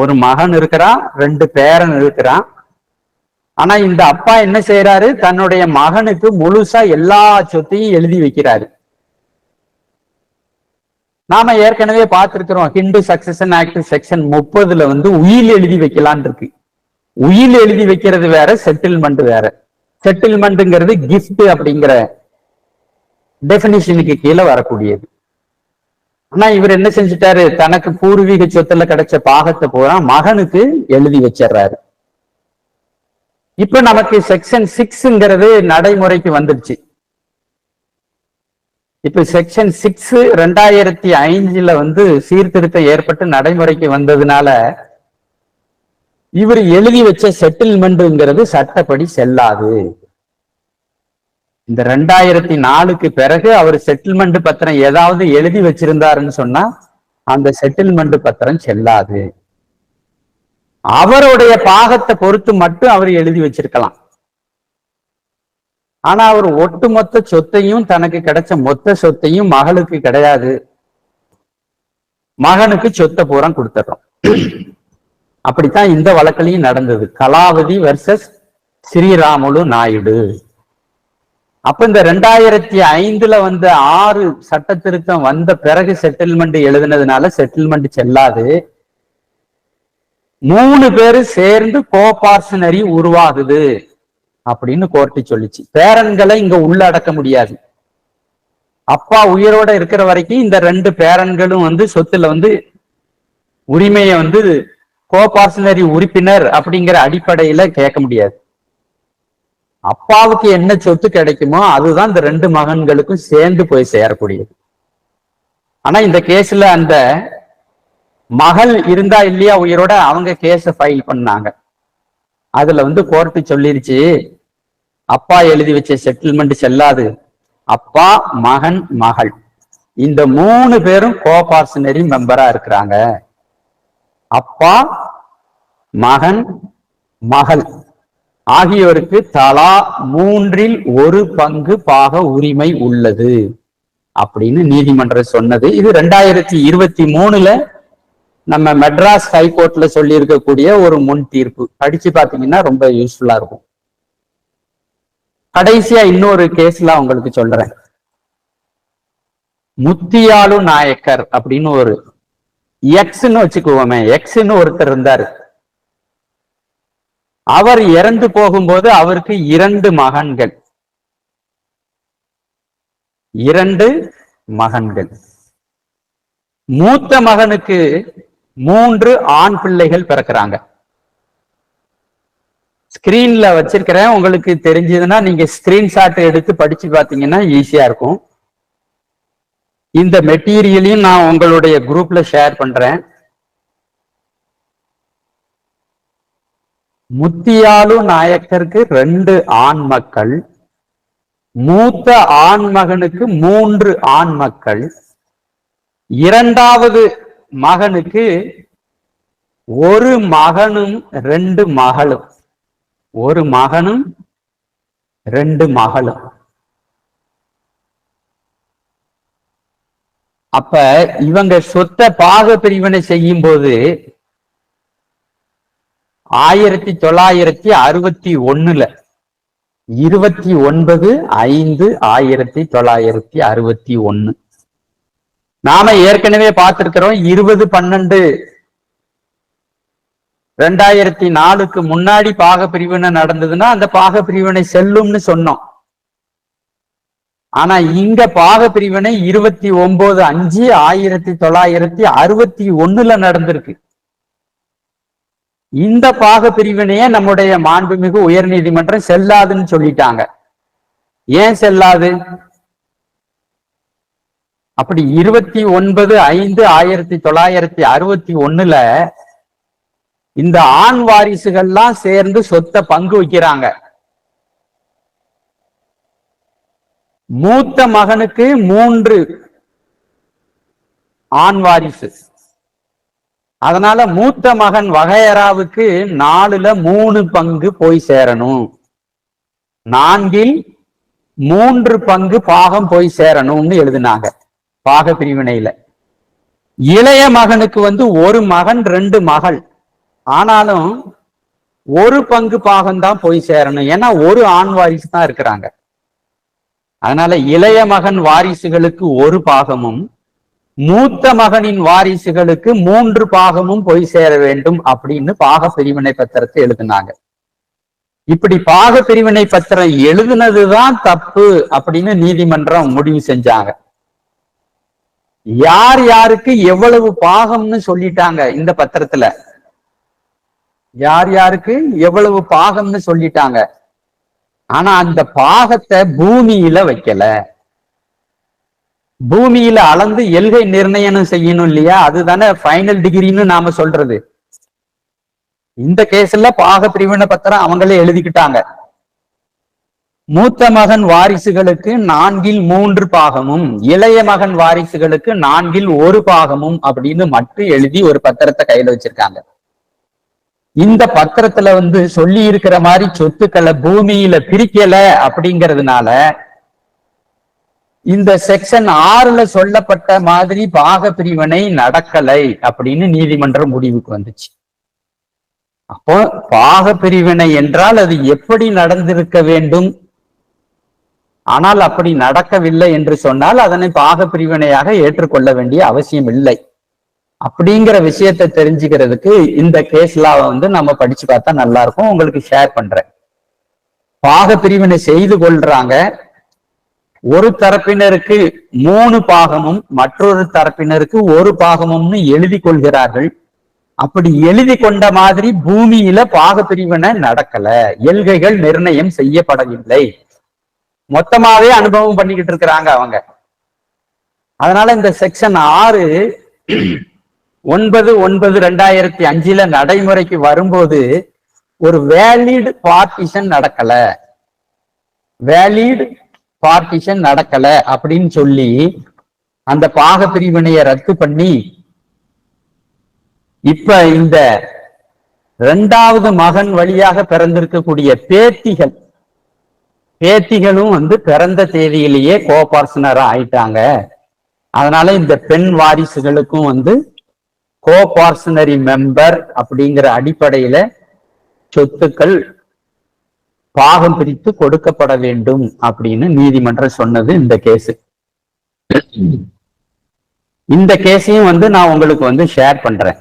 ஒரு மகன் இருக்கிறான், 2 பேரன் இருக்கிறான். ஆனா இந்த அப்பா என்ன செய்யறாரு, தன்னுடைய மகனுக்கு முழுசா எல்லா சொத்தையும் எழுதி வைக்கிறாரு. நாம ஏற்கனவே பார்த்திருக்கிறோம், ஹிந்து சக்சஷன் ஆக்ட் செக்ஷன் 30 உயில் எழுதி வைக்கலான் இருக்கு. உயில் எழுதி வைக்கிறது வேற, செட்டில்மெண்ட் வேற. செட்டில்மெண்ட்ங்கிறது கிஃப்ட் அப்படிங்கிற டெபினிஷனுக்கு கீழே வரக்கூடியது. ஆனா இவர் என்ன செஞ்சுட்டாரு, தனக்கு பூர்வீக சொத்துல கிடைச்ச பாகத்தை பூரா மகனுக்கு எழுதி வச்சிடறாரு. இப்ப நமக்கு செக்ஷன் 6ங்கிறது நடைமுறைக்கு வந்துருச்சு. இப்ப செக்ஷன் 6 2005 சீர்திருத்தம் ஏற்பட்டு நடைமுறைக்கு வந்ததுனால இவர் எழுதி வச்ச செட்டில்மெண்ட்ங்கிறது சட்டப்படி செல்லாது. இந்த 2004க்கு பிறகு அவர் செட்டில்மெண்ட் பத்திரம் ஏதாவது எழுதி வச்சிருந்தாருன்னு சொன்னா அந்த செட்டில்மெண்ட் பத்திரம் செல்லாது. அவருடைய பாகத்தை பொறுத்து மட்டும் அவர் எழுதி வச்சிருக்கலாம். ஆனா அவர் ஒட்டுமொத்த சொத்தையும், தனக்கு கிடைச்ச மொத்த சொத்தையும் மகளுக்கு கிடையாது, மகனுக்கு சொத்தை பூரா கொடுத்துறோம். அப்படித்தான் இந்த வழக்கிலையும் நடந்தது, கலாவதி வெர்சஸ் ஸ்ரீராமுலு நாயுடு. அப்ப இந்த 2005 6 சட்ட திருத்தம் வந்த பிறகு செட்டில்மெண்ட் எழுதுனதுனால செட்டில்மெண்ட் செல்லாது. 3 பேரு சேர்ந்து கோபார்ஷனரி உருவாகுது அப்படின்னு கோர்ட்டு சொல்லிச்சு. பேரன்களை இங்க உள்ள அடக்க முடியாது. அப்பா உயிரோட இருக்கிற வரைக்கும் இந்த 2 பேரன்களும் சொத்துல உரிமையை கோபார்ஷனரி உறுப்பினர் அப்படிங்கிற அடிப்படையில கேட்க முடியாது. அப்பாவுக்கு என்ன சொத்து கிடைக்குமோ அதுதான் இந்த 2 மகன்களுக்கும் சேர்ந்து போய் சேரக்கூடியது. ஆனா இந்த கேஸ்ல அந்த மகள் இருந்தா இல்லையா உயிரோட, அவங்க கேஸ ஃபைல் பண்ணாங்க. அதுல கோர்ட்டு சொல்லிருச்சு, அப்பா எழுதி வச்ச செட்டில்மெண்ட் செல்லாது, அப்பா, மகன், மகள் இந்த 3 பேரும் கோபார்ஷனரி மெம்பரா இருக்கிறாங்க. அப்பா, மகன், மகள் ஆகியோருக்கு தலா 1/3 பங்கு பாக உரிமை உள்ளது அப்படின்னு நீதிமன்றம் சொன்னது. இது 2023 நம்ம மெட்ராஸ் ஹைகோர்ட்ல சொல்லி இருக்கக்கூடிய ஒரு முன் தீர்ப்பு. படிச்சு பாத்தீங்கன்னா ரொம்ப யூஸ்ஃபுல்லா இருக்கும். கடைசியா இன்னொரு கேஸ்ல உங்களுக்கு சொல்றேன். முத்தியாலு நாயக்கர் அப்படின்னு ஒரு எக்ஸ்ன்னு வச்சுக்குவோமே, எக்ஸ்ன்னு ஒருத்தர் இருந்தாரு. அவர் இறந்து போகும்போது அவருக்கு 2 மகன்கள். 2 மகன்கள். மூத்த மகனுக்கு 3 ஆண் பிள்ளைகள் பிறக்கிறாங்க. ஸ்கிரீன்ல வச்சிருக்கிறேன், உங்களுக்கு தெரிஞ்சதுன்னா நீங்க ஸ்கிரீன்ஷாட் எடுத்து படிச்சு பாத்தீங்கன்னா ஈஸியா இருக்கும். இந்த மெட்டீரியலையும் நான் உங்களுடைய குரூப்ல ஷேர் பண்றேன். முத்தியாலு நாயக்கருக்கு 2 ஆண் மக்கள், மூத்த ஆண் மகனுக்கு 3 ஆண் மக்கள், இரண்டாவது மகனுக்கு 1 மகனும் 2 மகளும். 1 மகனும் 2 மகளும். அப்ப இவங்க சொத்தை பாக பிரிவினை செய்யும் போது 1961 29/5/1961 நாம ஏற்கனவே பார்த்திருக்கிறோம். 20/12/2004 முன்னாடி பாக பிரிவினை நடந்ததுன்னா அந்த பாக பிரிவினை செல்லும்னு சொன்னோம். ஆனா இங்க பாக பிரிவினை 29/5/1961 நடந்திருக்கு. இந்த பாக பிரிவினையே நம்முடைய மாண்புமிகு உயர் நீதிமன்றம் செல்லாதுன்னு சொல்லிட்டாங்க. ஏன் செல்லாது? அப்படி 29/5/1961 இந்த ஆண் வாரிசுகள்லாம் சேர்ந்து சொத்தை பங்கு வைக்கிறாங்க. மூத்த மகனுக்கு 3 ஆண் வாரிசு. அதனால மூத்த மகன் வகையறாவுக்கு 4/3 பங்கு போய் சேரணும். 4/3 பங்கு பாகம் போய் சேரணும்னு எழுதினாங்க பாக பிரிவினையில. இளைய மகனுக்கு 1 மகன் 2 மகள். ஆனாலும் 1 பங்கு பாகம் தான் போய் சேரணும். ஏன்னா 1 ஆண் வாரிசு தான் இருக்கிறாங்க. அதனால இளைய மகன் வாரிசுகளுக்கு 1 பாகமும் மூத்த மகனின் வாரிசுகளுக்கு 3 பாகமும் போய் சேர வேண்டும் அப்படின்னு பாக பிரிவினை பத்திரத்தை எழுதினாங்க. இப்படி பாக பிரிவினை பத்திரம் எழுதுனதுதான் தப்பு அப்படின்னு நீதிமன்றம் முடிவு செஞ்சாங்க. யார் யாருக்கு எவ்வளவு பாகம்னு சொல்லிட்டாங்க. இந்த பத்திரத்துல யார் யாருக்கு எவ்வளவு பாகம்னு சொல்லிட்டாங்க. ஆனா அந்த பாகத்தை பூமியில வைக்கல. பூமியில அளந்து எல்கை நிர்ணயம் செய்யணும் இல்லையா? அதுதானே ஃபைனல் டிகிரின்னு நாம சொல்றது. இந்த கேஸ்ல பாக பிரிவினை பத்திரம் அவங்களே எழுதிக்கிட்டாங்க. மூத்த மகன் வாரிசுகளுக்கு 4/3 பாகமும் இளைய மகன் வாரிசுகளுக்கு 4/1 பாகமும் அப்படின்னு மட்டும் எழுதி ஒரு பத்திரத்தை கையில வச்சிருக்காங்க. இந்த பத்திரத்துல சொல்லி இருக்கிற மாதிரி சொத்துக்களை பூமியில பிரிக்கல அப்படிங்கிறதுனால இந்த செக்ஷன் 6ல சொல்லப்பட்ட மாதிரி பாக பிரிவினை நடக்கலை அப்படின்னு நீதிமன்றம் முடிவுக்கு வந்துச்சு. அப்போ பாக பிரிவினை என்றால் அது எப்படி நடந்திருக்க வேண்டும், ஆனால் அப்படி நடக்கவில்லை என்று சொன்னால் அதனை பாக பிரிவினையாக ஏற்றுக்கொள்ள வேண்டிய அவசியம் இல்லை. அப்படிங்கிற விஷயத்தை தெரிஞ்சுக்கிறதுக்கு இந்த கேஸ்லாவை நம்ம படிச்சு பார்த்தா நல்லா இருக்கும். உங்களுக்கு ஷேர் பண்றேன். பாக பிரிவினை செய்து கொள்றாங்க. ஒரு தரப்பினருக்கு 3 பாகமும் மற்றொரு தரப்பினருக்கு 1 பாகமும்னு எழுதி கொள்கிறார்கள். அப்படி எழுதி கொண்ட மாதிரி பூமியில பாக பிரிவினை நடக்கல, எல்கைகள் நிர்ணயம் செய்யப்படவில்லை, மொத்தமாவே அனுபவம் பண்ணிக்கிட்டு இருக்கிறாங்க அவங்க. அதனால இந்த செக்ஷன் 6 9/9/2005 நடைமுறைக்கு வரும்போது ஒரு வேலிட் பார்ட்டிஷன் நடக்கல, வேலிட் பார்ட்டிஷன் நடக்கல அப்படின்னு சொல்லி அந்த பாக பிரிவினையை ரத்து பண்ணி இப்ப இந்த 2வது மகன் வழியாக பிறந்திருக்கக்கூடிய பேத்திகளும் பிறந்த தேதியிலேயே கோபார்சனரா ஆயிட்டாங்க. அதனால இந்த பெண் வாரிசுகளுக்கும் கோபார்சனரி மெம்பர் அப்படிங்கிற அடிப்படையில சொத்துக்கள் பாகம் பிரித்து கொடுக்கப்பட வேண்டும் அப்படின்னு நீதிமன்றம் சொன்னது இந்த கேஸ். இந்த கேஸையும் நான் உங்களுக்கு ஷேர் பண்றேன்.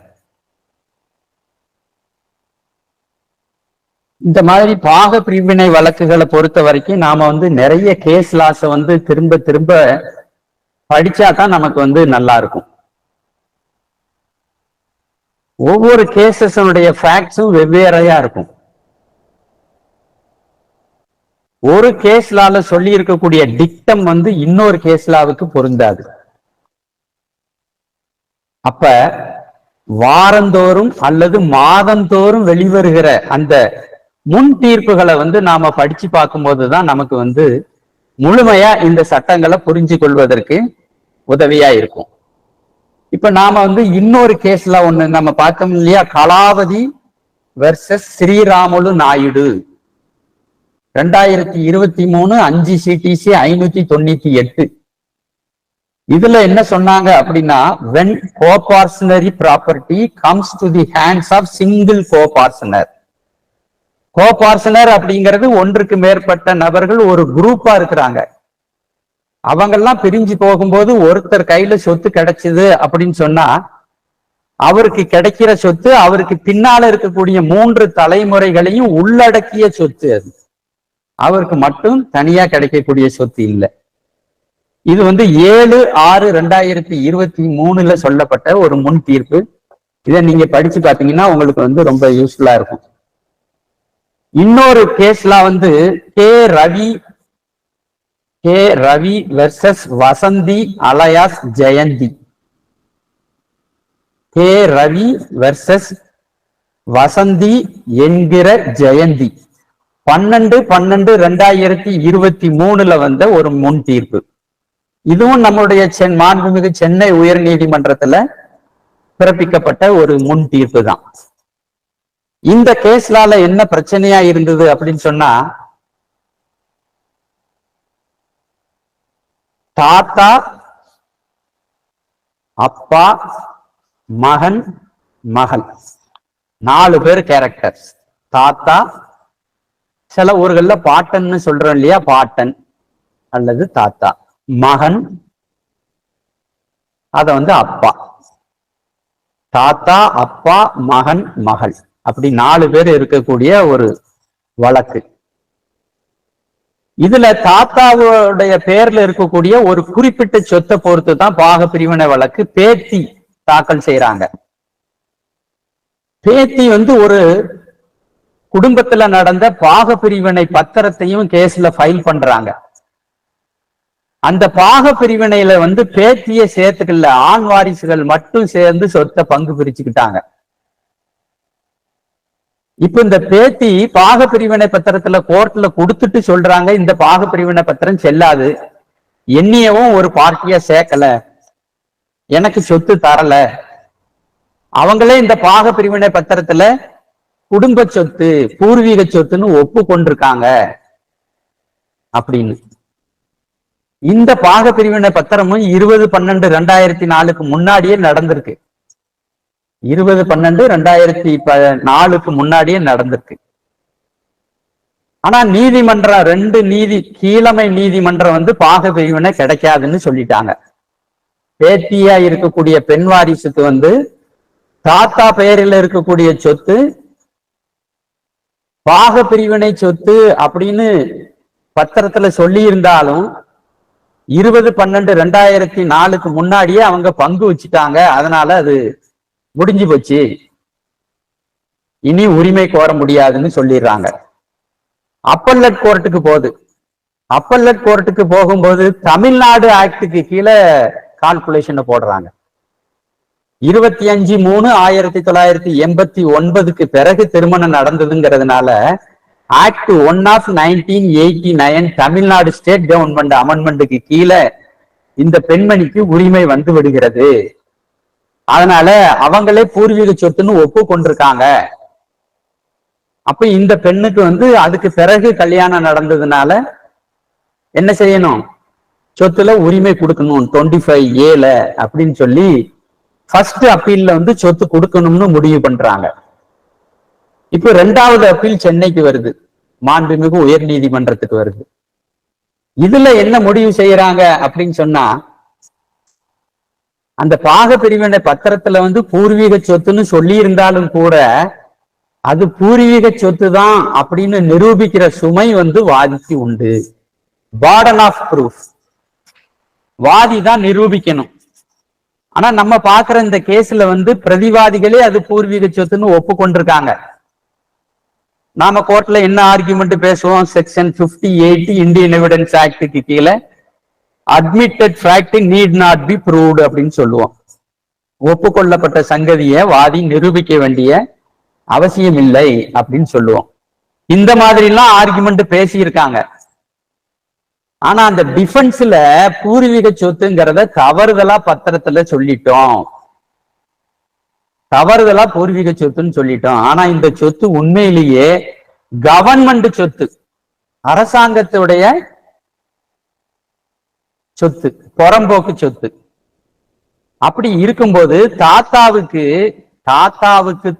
இந்த மாதிரி பாக பிரிவினை வழக்குகளை பொறுத்த வரைக்கும் நாம நிறைய கேஸ் லாஸ திரும்ப திரும்ப படிச்சாதான் நமக்கு நல்லா இருக்கும். ஒவ்வொரு கேசஸனுடைய ஃபேக்ட்ஸும் வெவ்வேறையா இருக்கும். ஒரு கேஸ்லால சொல்லி இருக்கக்கூடிய டிக்டம் இன்னொரு கேஸ்லாவுக்கு பொருந்தாது. அப்ப வாரந்தோறும் அல்லது மாதந்தோறும் வெளிவருகிற அந்த முன் தீர்ப்புகளை நாம படிச்சு பார்க்கும் போதுதான் நமக்கு முழுமையா இந்த சட்டங்களை புரிஞ்சு கொள்வதற்கு உதவியா இருக்கும். இப்ப நாம வந்து இன்னொரு கேஸ்ல ஒண்ணு நம்ம பார்த்தோம் இல்லையா, கலாவதி வெர்சஸ் ஸ்ரீராமுலு நாயுடு 2023 5 சிடிசி 598. இதுல என்ன சொன்னாங்க அப்படின்னா, when co-parcenary property comes to the hands of single co-parcener. co-parcener அப்படிங்கிறது ஒன்றுக்கு மேற்பட்ட நபர்கள் ஒரு குரூப்பா இருக்கிறாங்க. அவங்கெல்லாம் பிரிஞ்சு போகும்போது ஒருத்தர் கையில சொத்து கிடைச்சது அப்படின்னு சொன்னா, அவருக்கு கிடைக்கிற சொத்து அவருக்கு பின்னால இருக்கக்கூடிய 3 தலைமுறைகளையும் உள்ளடக்கிய சொத்து. அது அவருக்கு மட்டும் தனியா கிடைக்கக்கூடிய சொத்து இல்லை. இது வந்து 7/6/2023 சொல்லப்பட்ட ஒரு முன் தீர்ப்பு. இதை நீங்க படிச்சு பாத்தீங்கன்னா உங்களுக்கு வந்து ரொம்ப யூஸ்ஃபுல்லா இருக்கும். இன்னொரு கேஸ்ல வந்து K Ravi versus Vasanthi alias Jayanthi. K Ravi versus Vasanthi என்கிற ஜெயந்தி 12/12/2023 வந்த ஒரு முன் தீர்ப்பு. இதுவும் நம்முடைய மாண்புமிகு சென்னை உயர் நீதிமன்றத்துல பிறப்பிக்கப்பட்ட ஒரு முன் தீர்ப்பு தான். இந்த கேஸ்லால என்ன பிரச்சனையா இருந்தது அப்படின்னு சொன்னா, தாத்தா, அப்பா, மகன், மகள் 4 பேர் கேரக்டர்ஸ். தாத்தா, சில ஊர்கள்ல பாட்டன்னு சொல்றோம் இல்லையா, பாட்டன் அல்லது தாத்தா. மகன், அத வந்து அப்பா. தாத்தா, அப்பா, மகன், மகள், அப்படி 4 பேர் இருக்கக்கூடிய ஒரு வழக்கு. இதுல தாத்தாவுடைய பேர்ல இருக்கக்கூடிய ஒரு குறிப்பிட்ட சொத்தை பொறுத்து தான் பாக பிரிவினை வழக்கு பேத்தி தாக்கல் செய்யறாங்க. பேத்தி வந்து ஒரு குடும்பத்துல நடந்த பாக பிரிவினை பத்திரத்தையும் கேஸ்ல ஃபைல் பண்றாங்க. அந்த பாக பிரிவினையில வந்து பேத்திய சேர்த்துக்கல, ஆண் வாரிசுகள் மட்டும் சேர்ந்து சொத்தை பங்கு பிரிச்சுக்கிட்டாங்க. இப்ப இந்த பேத்தி பாக பிரிவினை பத்திரத்துல கோர்ட்ல கொடுத்துட்டு சொல்றாங்க, இந்த பாக பிரிவினை பத்திரம் செல்லாது, என்னையவும் ஒரு பார்ட்டியா சேர்க்கல, எனக்கு சொத்து தரல. அவங்களே இந்த பாக பிரிவினை பத்திரத்துல குடும்ப சொத்து, பூர்வீக சொத்துன்னு ஒப்பு கொண்டிருக்காங்க அப்படின்னு. இந்த பாக பிரிவினை பத்திரமும் 20/12/2004 முன்னாடியே நடந்திருக்கு. 20/12/2004 முன்னாடியே நடந்திருக்கு. ஆனா நீதிமன்றம் 2 கீழமை நீதிமன்றம் வந்து பாக பிரிவினை கிடைக்காதுன்னு சொல்லிட்டாங்க. பேத்தியா இருக்கக்கூடிய பெண் வாரிசுக்கு வந்து தாத்தா பெயரில் இருக்கக்கூடிய சொத்து பாக பிரிவினை சொத்து அப்படின்னு பத்திரத்துல சொல்லி இருந்தாலும் 20/12/2004 முன்னாடியே அவங்க பங்கு வச்சுட்டாங்க. அதனால அது முடிஞ்சு போச்சு, இனி உரிமை கோர முடியாதுன்னு சொல்லிடுறாங்க. அப்பல்லட் கோர்ட்டுக்கு போகுது. அப்பல்லட் கோர்ட்டுக்கு போகும்போது தமிழ்நாடு ஆக்டுக்கு கீழே கால்குலேஷன் போடுறாங்க. 25/3/1989 பிறகு திருமணம் நடந்ததுங்கிறதுனால act 1 of 1989 Tamil Nadu state government அமெண்ட்மெண்ட்டுக்கு கீழே இந்த பெண்மணிக்கு உரிமை வந்து விடுகிறது. அதனால அவங்களே பூர்வீக சொத்துன்னு ஒப்பு கொண்டிருக்காங்க. அப்ப இந்த பெண்ணுக்கு வந்து அதுக்கு பிறகு கல்யாணம் நடந்ததுனால என்ன செய்யணும், சொத்துல உரிமை கொடுக்கணும் 25A அப்படின்னு சொல்லி ஃபர்ஸ்ட் அப்பீல்ல வந்து சொத்து கொடுக்கணும்னு முடிவு பண்றாங்க. இப்ப 2வது அப்பீல் சென்னைக்கு வருது, மாண்புமிகு உயர் நீதிமன்றத்துக்கு வருது. இதுல என்ன முடிவு செய்யறாங்க அப்படின்னு சொன்னா, அந்த பாக பிரிவினை பத்திரத்துல வந்து பூர்வீக சொத்துன்னு சொல்லி இருந்தாலும் கூட அது பூர்வீக சொத்து தான் அப்படின்னு நிரூபிக்கிற சுமை வந்து வாதிக்கு உண்டு. பார்டன் ஆஃப் ப்ரூஃப், வாதி தான் நிரூபிக்கணும். ஆனா நம்ம பாக்குற இந்த கேஸ்ல வந்து பிரதிவாதிகளே அது பூர்வீக சொத்துன்னு ஒப்புக்கொண்டிருக்காங்க. நாம கோர்ட்ல என்ன ஆர்குமெண்ட் பேசுவோம், செக்ஷன் 58 இந்தியன் எவிடன்ஸ் ஆக்டுக்கு கீழே admitted fact need not be proved அப்படின்னு சொல்லுவோம். ஒப்புக்கொள்ளப்பட்ட சங்கதியை வாதி நிரூபிக்க வேண்டிய அவசியம் இல்லை அப்படின்னு சொல்லுவோம். இந்த மாதிரி எல்லாம் ஆர்குமெண்ட் பேசியிருக்காங்க. ஆனா அந்த டிஃபென்ஸ்ல பூர்வீக சொத்துங்கிறத தவறுதலா பத்திரத்துல சொல்லிட்டோம், தவறுதலா பூர்வீக சொத்துன்னு சொல்லிட்டோம். ஆனா இந்த சொத்து உண்மையிலேயே கவர்மெண்ட் சொத்து, அரசாங்கத்துடைய சொத்து, புறம்போக்கு சொத்து. அப்படி இருக்கும்போது தாத்தாவுக்கு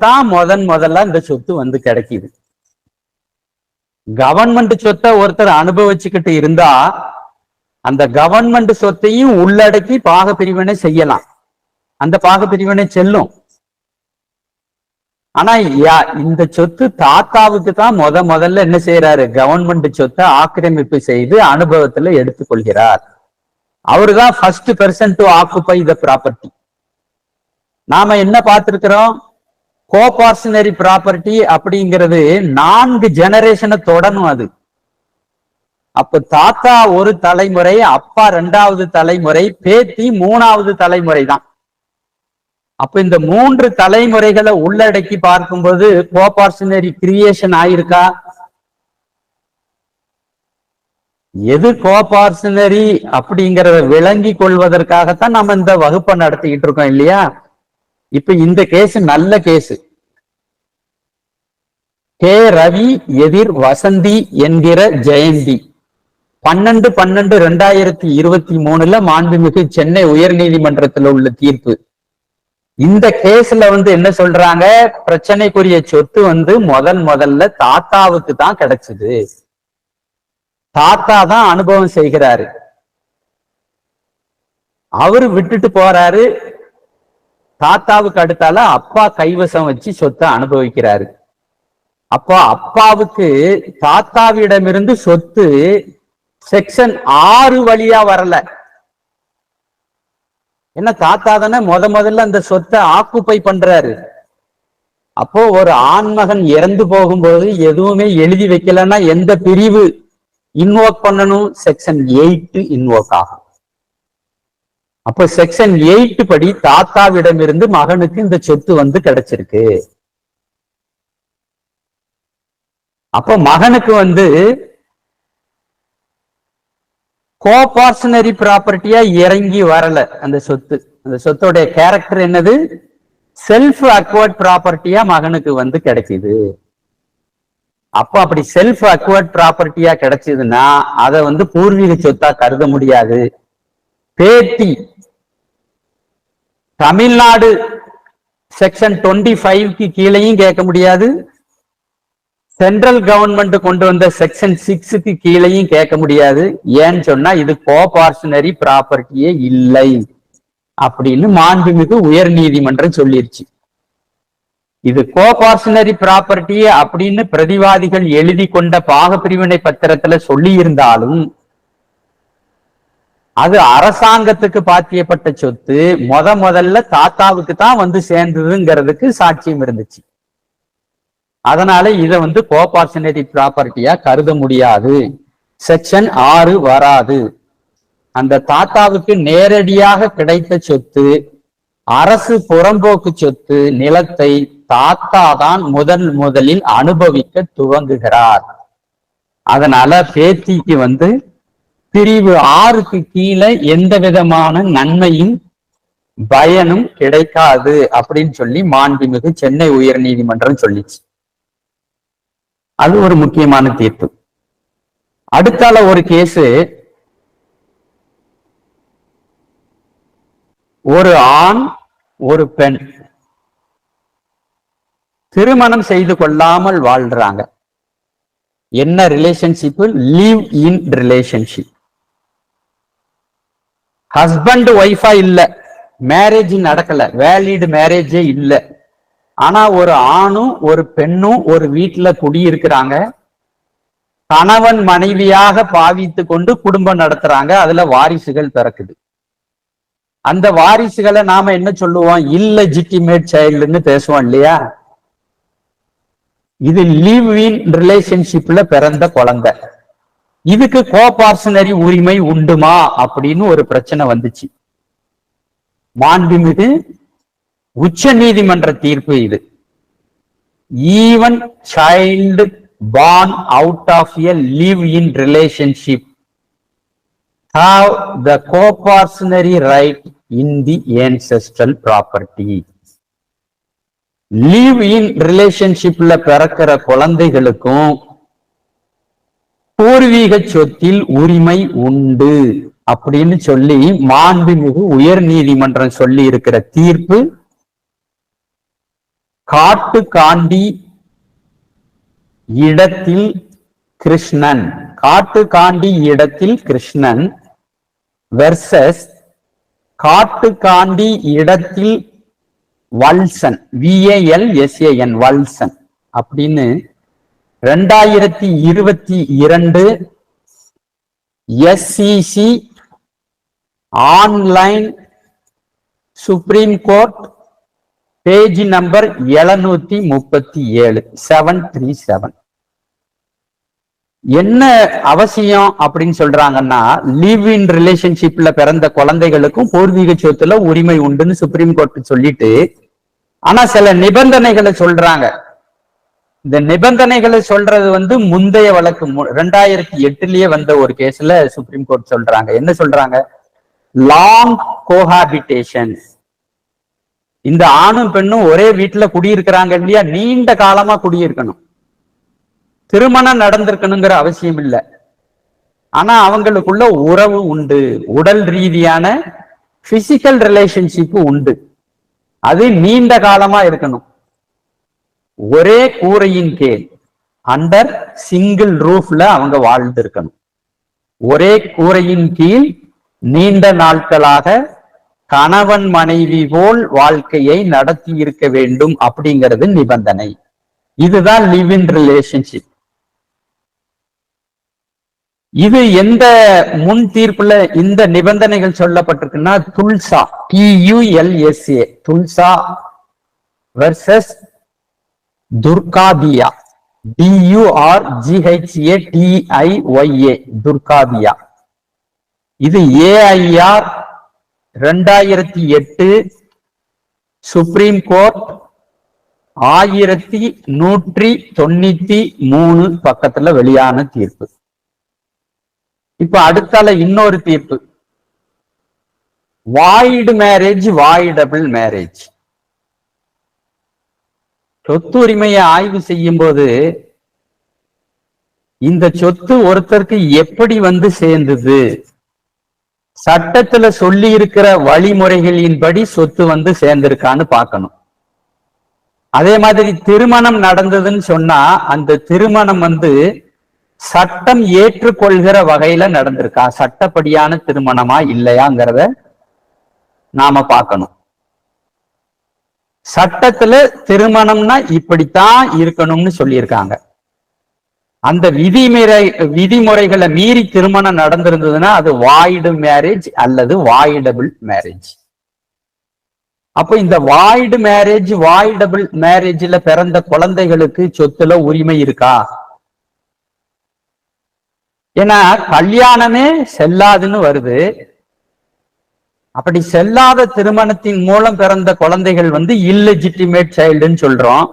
தான் முதல்ல இந்த சொத்து வந்து கிடைக்குது. கவர்மெண்ட் சொத்தை ஒருத்தர் அனுபவிச்சுக்கிட்டு இருந்தா அந்த கவர்மெண்ட் சொத்தையும் உள்ளடக்கி பாக பிரிவினை செய்யலாம், அந்த பாக பிரிவினை செல்லும். ஆனா இந்த சொத்து தாத்தாவுக்கு தான் முதல்ல என்ன செய்யறாரு, கவர்மெண்ட் சொத்தை ஆக்கிரமிப்பு செய்து அனுபவத்துல எடுத்துக்கொள்கிறார். அவருதான் first person to occupy the property. நாம என்ன பார்த்திருக்கிறோம், கோபார்ஷனரி ப்ராப்பர்ட்டி அப்படிங்கிறது 4 ஜெனரேஷனை தொடரும். அது அப்ப தாத்தா ஒரு தலைமுறை, அப்பா 2வது தலைமுறை, பேத்தி 3வது தலைமுறை தான். அப்ப இந்த 3 தலைமுறைகளை உள்ளடக்கி பார்க்கும்போது கோபார்ஷனரி கிரியேஷன் ஆயிருக்கா? எது கோபார்ஷனரி அப்படிங்கிறத விளங்கி கொள்வதற்காகத்தான் நம்ம இந்த வகுப்பை நடத்திக்கிட்டு இருக்கோம் இல்லையா? இப்ப இந்த கேஸ் நல்ல கேஸ். கே ரவி எதிர் வசந்தி என்கிற ஜெயந்தி 12/12/2023 மாண்புமிகு சென்னை உயர் நீதிமன்றத்தில் உள்ள தீர்ப்பு. இந்த கேஸ்ல வந்து என்ன சொல்றாங்க, பிரச்சனைக்குரிய சொத்து வந்து முதல்ல தாத்தாவுக்கு தான் கிடைச்சது, தாத்தா தான் அனுபவம் செய்கிறாரு, அவரு விட்டுட்டு போறாரு, தாத்தாவுக்கு அடுத்தால அப்பா கைவசம் வச்சு சொத்தை அனுபவிக்கிறாரு. அப்போ அப்பாவுக்கு தாத்தாவிடமிருந்து சொத்து செக்ஷன் 6 வழியா வரல. என்ன, தாத்தா தானே முதல்ல அந்த சொத்தை ஆக்குப்பை பண்றாரு. அப்போ ஒரு ஆண்மகன் இறந்து போகும்போது எதுவுமே எழுதி வைக்கலன்னா எந்த பிரிவு இன்வோக் பண்ணணும்? செக்ஷன் 8 இன்வோக் ஆகும். அப்போ செக்ஷன் 8 படி தாத்தாவிடமிருந்து மகனுக்கு இந்த சொத்து வந்து கிடைச்சிருக்கு. அப்போ மகனுக்கு வந்து கோபார்ஷனரி ப்ராப்பர்ட்டியா இறங்கி வரல அந்த சொத்து. அந்த சொத்தோடைய கேரக்டர் என்னது? செல்ஃப் அக்வர்ட் ப்ராப்பர்ட்டியா மகனுக்கு வந்து கிடைக்குது. அப்போ அப்படி செல்ஃப் அக்வர்ட் ப்ராப்பர்ட்டியா கிடைச்சதுன்னா அதை வந்து பூர்வீக சொத்தா கருத முடியாது. பேத்தி தமிழ்நாடு செக்ஷன் 25க்கு கீழையும் கேட்க முடியாது, சென்ட்ரல் கவர்மெண்ட் கொண்டு வந்த செக்ஷன் 6க்கு கீழையும் கேட்க முடியாது. ஏன்னு சொன்னா இது கோபார்ஷனரி ப்ராப்பர்ட்டியே இல்லை அப்படின்னு மாண்புமிகு உயர் நீதிமன்றம் சொல்லிருச்சு. இது கோபார்ஷனரி ப்ராப்பர்ட்டி அப்படின்னு பிரதிவாதிகள் எழுதி கொண்ட பாகப்பிரிவினை பத்திரத்துல சொல்லி இருந்தாலும் அது அரசாங்கத்துக்கு பாத்தியப்பட்ட சொத்து, முதல்ல தாத்தாவுக்கு தான் வந்து சேர்ந்ததுங்கிறதுக்கு சாட்சியம் இருந்துச்சு. அதனால இதை வந்து கோபார்ஷனரி ப்ராப்பர்ட்டியா கருத முடியாது, செக்ஷன் 6 வராது. அந்த தாத்தாவுக்கு நேரடியாக கிடைத்த சொத்து, அரசு புறம்போக்கு சொத்து, நிலத்தை தாத்தா தான் முதலில் அனுபவிக்க துவங்குகிறார். அதனால பேத்திக்கு வந்து பிரிவு 6க்கு கீழே எந்த விதமான நன்மையும் பயனும் கிடைக்காது அப்படின்னு சொல்லி மாண்புமிகு சென்னை உயர் நீதிமன்றம் சொல்லிச்சு. அது ஒரு முக்கியமான தீர்ப்பு. அடுத்தால ஒரு கேஸ், ஒரு ஆண் ஒரு பெண் திருமணம் செய்து கொள்ளாமல் வாழ்றாங்க. என்ன relationship? Live in relationship. Husband ஒய்ஃபா இல்ல, மேரேஜ் நடக்கல, வேலிட் மேரேஜே இல்ல. ஆனா ஒரு ஆணும் ஒரு பெண்ணும் ஒரு வீட்டுல குடியிருக்கிறாங்க, கணவன் மனைவியாக பாவித்து கொண்டு குடும்பம் நடத்துறாங்க, அதுல வாரிசுகள் பிறக்குது. அந்த வாரிசுகளை நாம என்ன சொல்லுவோம்? இல்லெஜிட்டிமேட் சைல்டுன்னு பேசுவோம் இல்லையா? இது லிவ் இன் ரிலேஷன்ஷிப்ல பிறந்த குழந்தை. இதுக்கு கோபார்ஷனரி உரிமை உண்டுமா அப்படின்னு ஒரு பிரச்சனை வந்துச்சு. மாண்புமிகு உச்ச நீதிமன்ற தீர்ப்பு இது. Even child born out of a live in relationship have the co-portionary right in the ancestral property. live in ரிலேஷன்ஷிப்ல பிறக்கிற குழந்தைகளுக்கும் பூர்வீக சொத்தில் உரிமை உண்டு அப்படின்னு சொல்லி மாண்புமிகு உயர் நீதிமன்றம் சொல்லி இருக்கிற தீர்ப்பு காட்டு காண்டி இடத்தில் கிருஷ்ணன், காட்டு காண்டி இடத்தில் கிருஷ்ணன் வெர்சஸ் காட்டு காண்டி இடத்தில் வல்சன், VALSAN வல்சன் அப்படின்னு 2022 SCC online supreme court page number 737 737. என்ன அவசியம் அப்படின்னு சொல்றாங்கன்னா, லிவ் இன் ரிலேஷன்ஷிப்ல பிறந்த குழந்தைகளுக்கும் பூர்வீக சொத்துல உரிமை உண்டுன்னு சுப்ரீம் கோர்ட் சொல்லிட்டு, ஆனா சில நிபந்தனைகளை சொல்றாங்க. இந்த நிபந்தனைகளை சொல்றது முந்தைய வழக்கு 2008லயே வந்த ஒரு கேஸ்ல சுப்ரீம் கோர்ட் சொல்றாங்க. என்ன சொல்றாங்க? லாங் கோஹாபிட்டேஷன், இந்த ஆணும் பெண்ணும் ஒரே வீட்டுல குடியிருக்கிறாங்க இல்லையா, நீண்ட காலமா குடியிருக்கணும், திருமணம் நடந்திருக்கணுங்கிற அவசியம் இல்லை, ஆனா அவங்களுக்குள்ள உறவு உண்டு, உடல் ரீதியான பிசிக்கல் ரிலேஷன்ஷிப் உண்டு, அது நீண்ட காலமா இருக்கணும், ஒரே கூரையின் கீழ் அண்டர் சிங்கிள் ரூஃப்ல அவங்க வாழ்ந்து இருக்கணும், ஒரே கூரையின் கீழ் நீண்ட நாட்களாக கணவன் மனைவி போல் வாழ்க்கையை நடத்தி இருக்க வேண்டும் அப்படிங்கிறது நிபந்தனை. இதுதான் லிவ் இன் ரிலேஷன்ஷிப். இது எந்த முன் தீர்ப்புல இந்த நிபந்தனைகள் சொல்லப்பட்டிருக்குன்னா, Tulsa TULSA Tulsa versus துர்காதியா DURGHATIYA துர்காதியா. இது AIR 2008 சுப்ரீம் கோர்ட் 1193 பக்கத்துல வெளியான தீர்ப்பு. இப்ப அடுத்தால இன்னொரு தீர்ப்பு, வாய்டு மேரேஜ் வாய்டபிள் மேரேஜ். சொத்து உரிமையை ஆய்வு செய்யும் போது இந்த சொத்து ஒருத்தருக்கு எப்படி சேர்ந்தது, சட்டத்துல சொல்லி இருக்கிற வழிமுறைகளின்படி சொத்து சேர்ந்திருக்கான்னு பார்க்கணும். அதே மாதிரி திருமணம் நடந்ததுன்னு சொன்னா அந்த திருமணம் சட்டம் ஏற்றுக்கொள்கிற வகையில நடந்திருக்கா, சட்டப்படியான திருமணமா இல்லையாங்கிறத நாம பார்க்கணும். சட்டத்துல திருமணம்னா இப்படித்தான் இருக்கணும்னு சொல்லியிருக்காங்க. அந்த விதிமுறைகளை மீறி திருமணம் நடந்திருந்ததுன்னா அது வாய்டு மேரேஜ் அல்லது வாய்டபிள் மேரேஜ். அப்ப இந்த வாய்டு மேரேஜ் வாய்டபிள் மேரேஜ்ல பிறந்த குழந்தைகளுக்கு சொத்துல உரிமை இருக்கா? ஏன்னா கல்யாணமே செல்லாதுன்னு வருது. அப்படி செல்லாத திருமணத்தின் மூலம் பிறந்த குழந்தைகள் இல்லெஜிட்டிமேட் சைல்டுன்னு சொல்றோம்.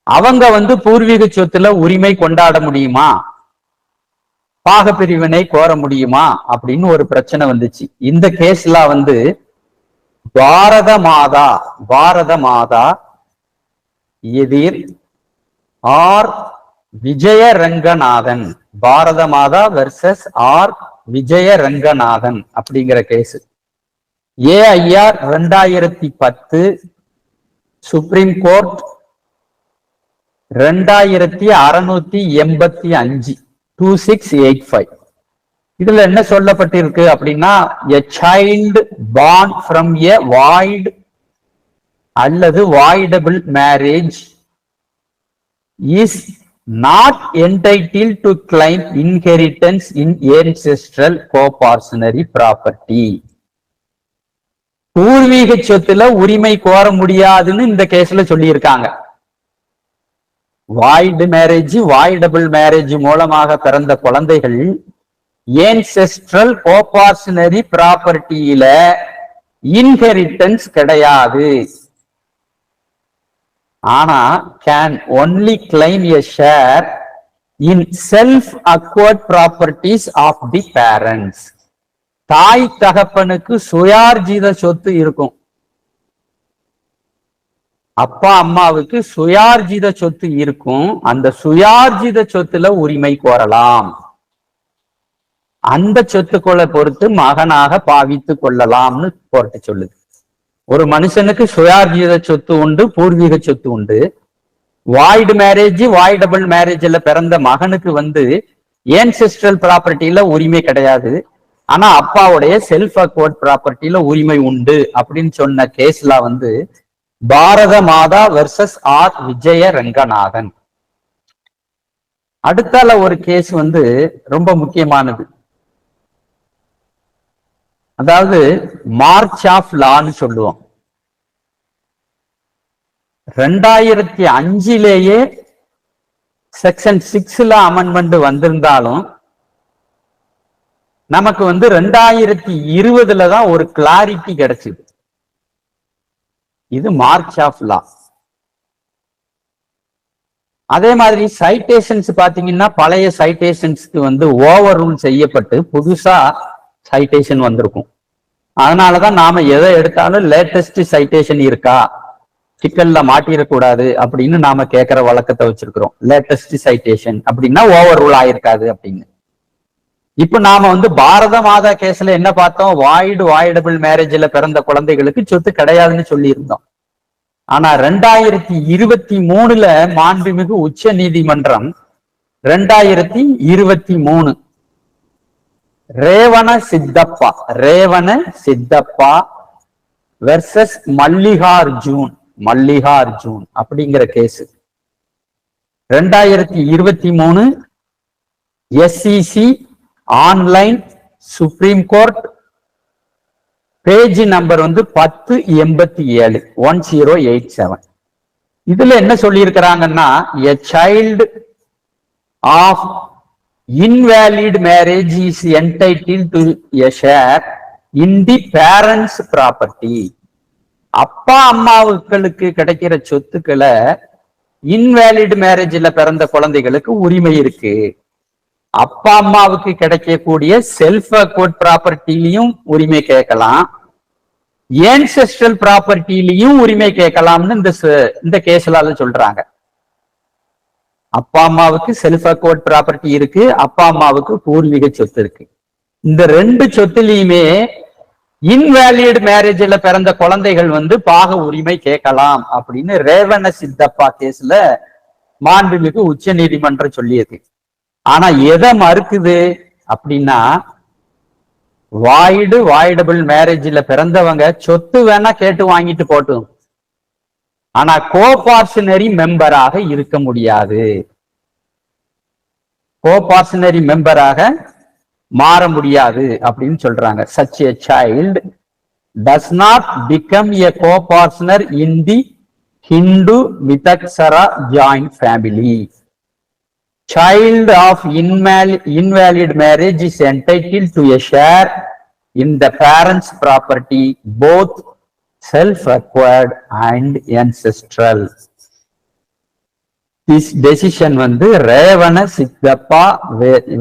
அவங்க பூர்வீக சொத்துல உரிமை கொண்டாட முடியுமா, பாகப்பிரிவினை கோர முடியுமா அப்படின்னு ஒரு பிரச்சனை வந்துச்சு. இந்த கேஸ்ல பாரத மாதா எதிர் ஆர் விஜயரங்கநாதன், பாரத மாதா வெர்சஸ் ஆர் விஜயரங்கநாதன் அப்படிங்கிற கேஸ் AIR 2010 சுப்ரீம் கோர்ட் 2685 2685. இதுல என்ன சொல்லப்பட்டிருக்கு அப்படின்னா, a child born from a void அல்லது voidable marriage is not entitled to claim inheritance in ancestral co-portionary property. பூர்வீக சொத்துல உரிமை கோர முடியாதுன்னு இந்த கேஸ்ல சொல்லி இருக்காங்க. வாய்டு மேரேஜ் வாய்டபிள் மேரேஜ் மூலமாக பிறந்த குழந்தைகள் ஏன்செஸ்ட்ரல் கோபார்ஷனரி ப்ராப்பர்ட்டியில இன்ஹெரிட்டன்ஸ் கிடையாது. ஆனா can only claim a share in self acquired properties of the parents. தாய் தகப்பனுக்கு சுயார்ஜித சொத்து இருக்கும். அப்பா அம்மாவுக்கு சுயார்ஜித சொத்து இருக்கும். அந்த சுயார்ஜித சொத்துல உரிமை கோரலாம். அந்த சொத்துக்களை பொறுத்து மகனாக பாவித்து கொள்ளலாம்னு கோர்ட்டு சொல்லுது. ஒரு மனுஷனுக்கு சுயார்ஜித சொத்து உண்டு, பூர்வீக சொத்து உண்டு. வாய்டு மேரேஜ், வாய்டபிள் மேரேஜ்ல பிறந்த மகனுக்கு ஏன்செஸ்ட்ரல் ப்ராப்பர்ட்டியில உரிமை கிடையாது. ஆனா அப்பாவுடைய செல்ஃப் அக்வர்ட் ப்ராப்பர்ட்டியில உரிமை உண்டு அப்படின்னு சொன்ன கேஸ்ல பாரத மாதா வெர்சஸ் ஆர் விஜய ரங்கநாதன். அடுத்தால ஒரு கேஸ் ரொம்ப முக்கியமானது. அதாவது மார்ச் ஆஃப் லான்னு சொல்லுவோம். 2005 செக்ஷன் 6 அமெண்ட்மெண்ட் வந்திருந்தாலும் நமக்கு 2020 தான் ஒரு கிளாரிட்டி கிடைச்சது. இது மார்ச் ஆஃப் லா. அதே மாதிரி சைட்டேஷன்ஸ் பாத்தீங்கன்னா பழைய சைட்டேஷன்ஸ்க்கு ஓவர் ரூல் செய்யப்பட்டு புதுசா சைட்டேஷன் வந்திருக்கும். அதனாலதான் நாம எதை எடுத்தாலும் லேட்டஸ்ட் சைட்டேஷன் இருக்கா, சிக்கல்ல மாட்டிடக்கூடாது அப்படின்னு நாம கேட்கிற வழக்கத்தை வச்சிருக்கிறோம். லேட்டஸ்ட் சைட்டேஷன் அப்படின்னா ஓவர் ரூல் ஆயிருக்காது அப்படின்னு. இப்ப நாம பாரத மாதா கேஸ்ல என்ன பார்த்தோம்? வாய்டபிள் மேரேஜ்ல பிறந்த குழந்தைகளுக்கு சொத்து கிடையாதுன்னு சொல்லி இருந்தோம். ஆனா 2023 மாண்புமிகு உச்ச நீதிமன்றம் 2023 ரேவண சித்தப்பா வெர்சஸ் மல்லிகார்ஜூன் அப்படிங்கிற case 2023 SEC online supreme court page number 1087. இதுல என்ன சொல்லி இருக்கிறாங்கன்னா, a child of invalid marriage is entitled to a share in the parents property. அப்பா அம்மாவுக்களுக்கு கிடைக்கிற சொத்துக்களை இன்வேலிட் மேரேஜ்ல பிறந்த குழந்தைகளுக்கு உரிமை இருக்கு. அப்பா அம்மாவுக்கு கிடைக்கக்கூடிய செல்ஃப் அக்வர்ட் ப்ராப்பர்ட்டிலையும் உரிமை கேட்கலாம், ஏன்செஸ்ட்ரல் ப்ராப்பர்ட்டிலையும் உரிமை கேட்கலாம்னு இந்த கேஸ்ல சொல்றாங்க. அப்பா அம்மாவுக்கு செல்ஃப் அக்வர்ட் ப்ராப்பர்ட்டி இருக்கு, அப்பா அம்மாவுக்கு பூர்வீக சொத்து இருக்கு. இந்த ரெண்டு சொத்துலையுமே இன்வேலிட் மேரேஜ்ல பிறந்த குழந்தைகள் பாக உரிமை கேட்கலாம் அப்படின்னு ரேவண சித்தப்பா கேஸ்ல மாண்புமிகு உச்ச நீதிமன்றம் சொல்லியது. ஆனா எதை மறுக்குது அப்படின்னா, வாய்டபிள் மேரேஜ்ல பிறந்தவங்க சொத்து வேணா கேட்டு வாங்கிட்டு போட்டும், ஆனா கோபார்ஷனரி மெம்பராக இருக்க முடியாது, கோபார்ஷனரி மெம்பராக மாற முடியாது அப்படின்னு சொல்றாங்க. such a child does not become a co-partner in the Hindu Mitaksara joint family. Child of invalid marriage is entitled to a share in the parents' property, both self-acquired and ancestral. This decision ரேவண சித்தப்பா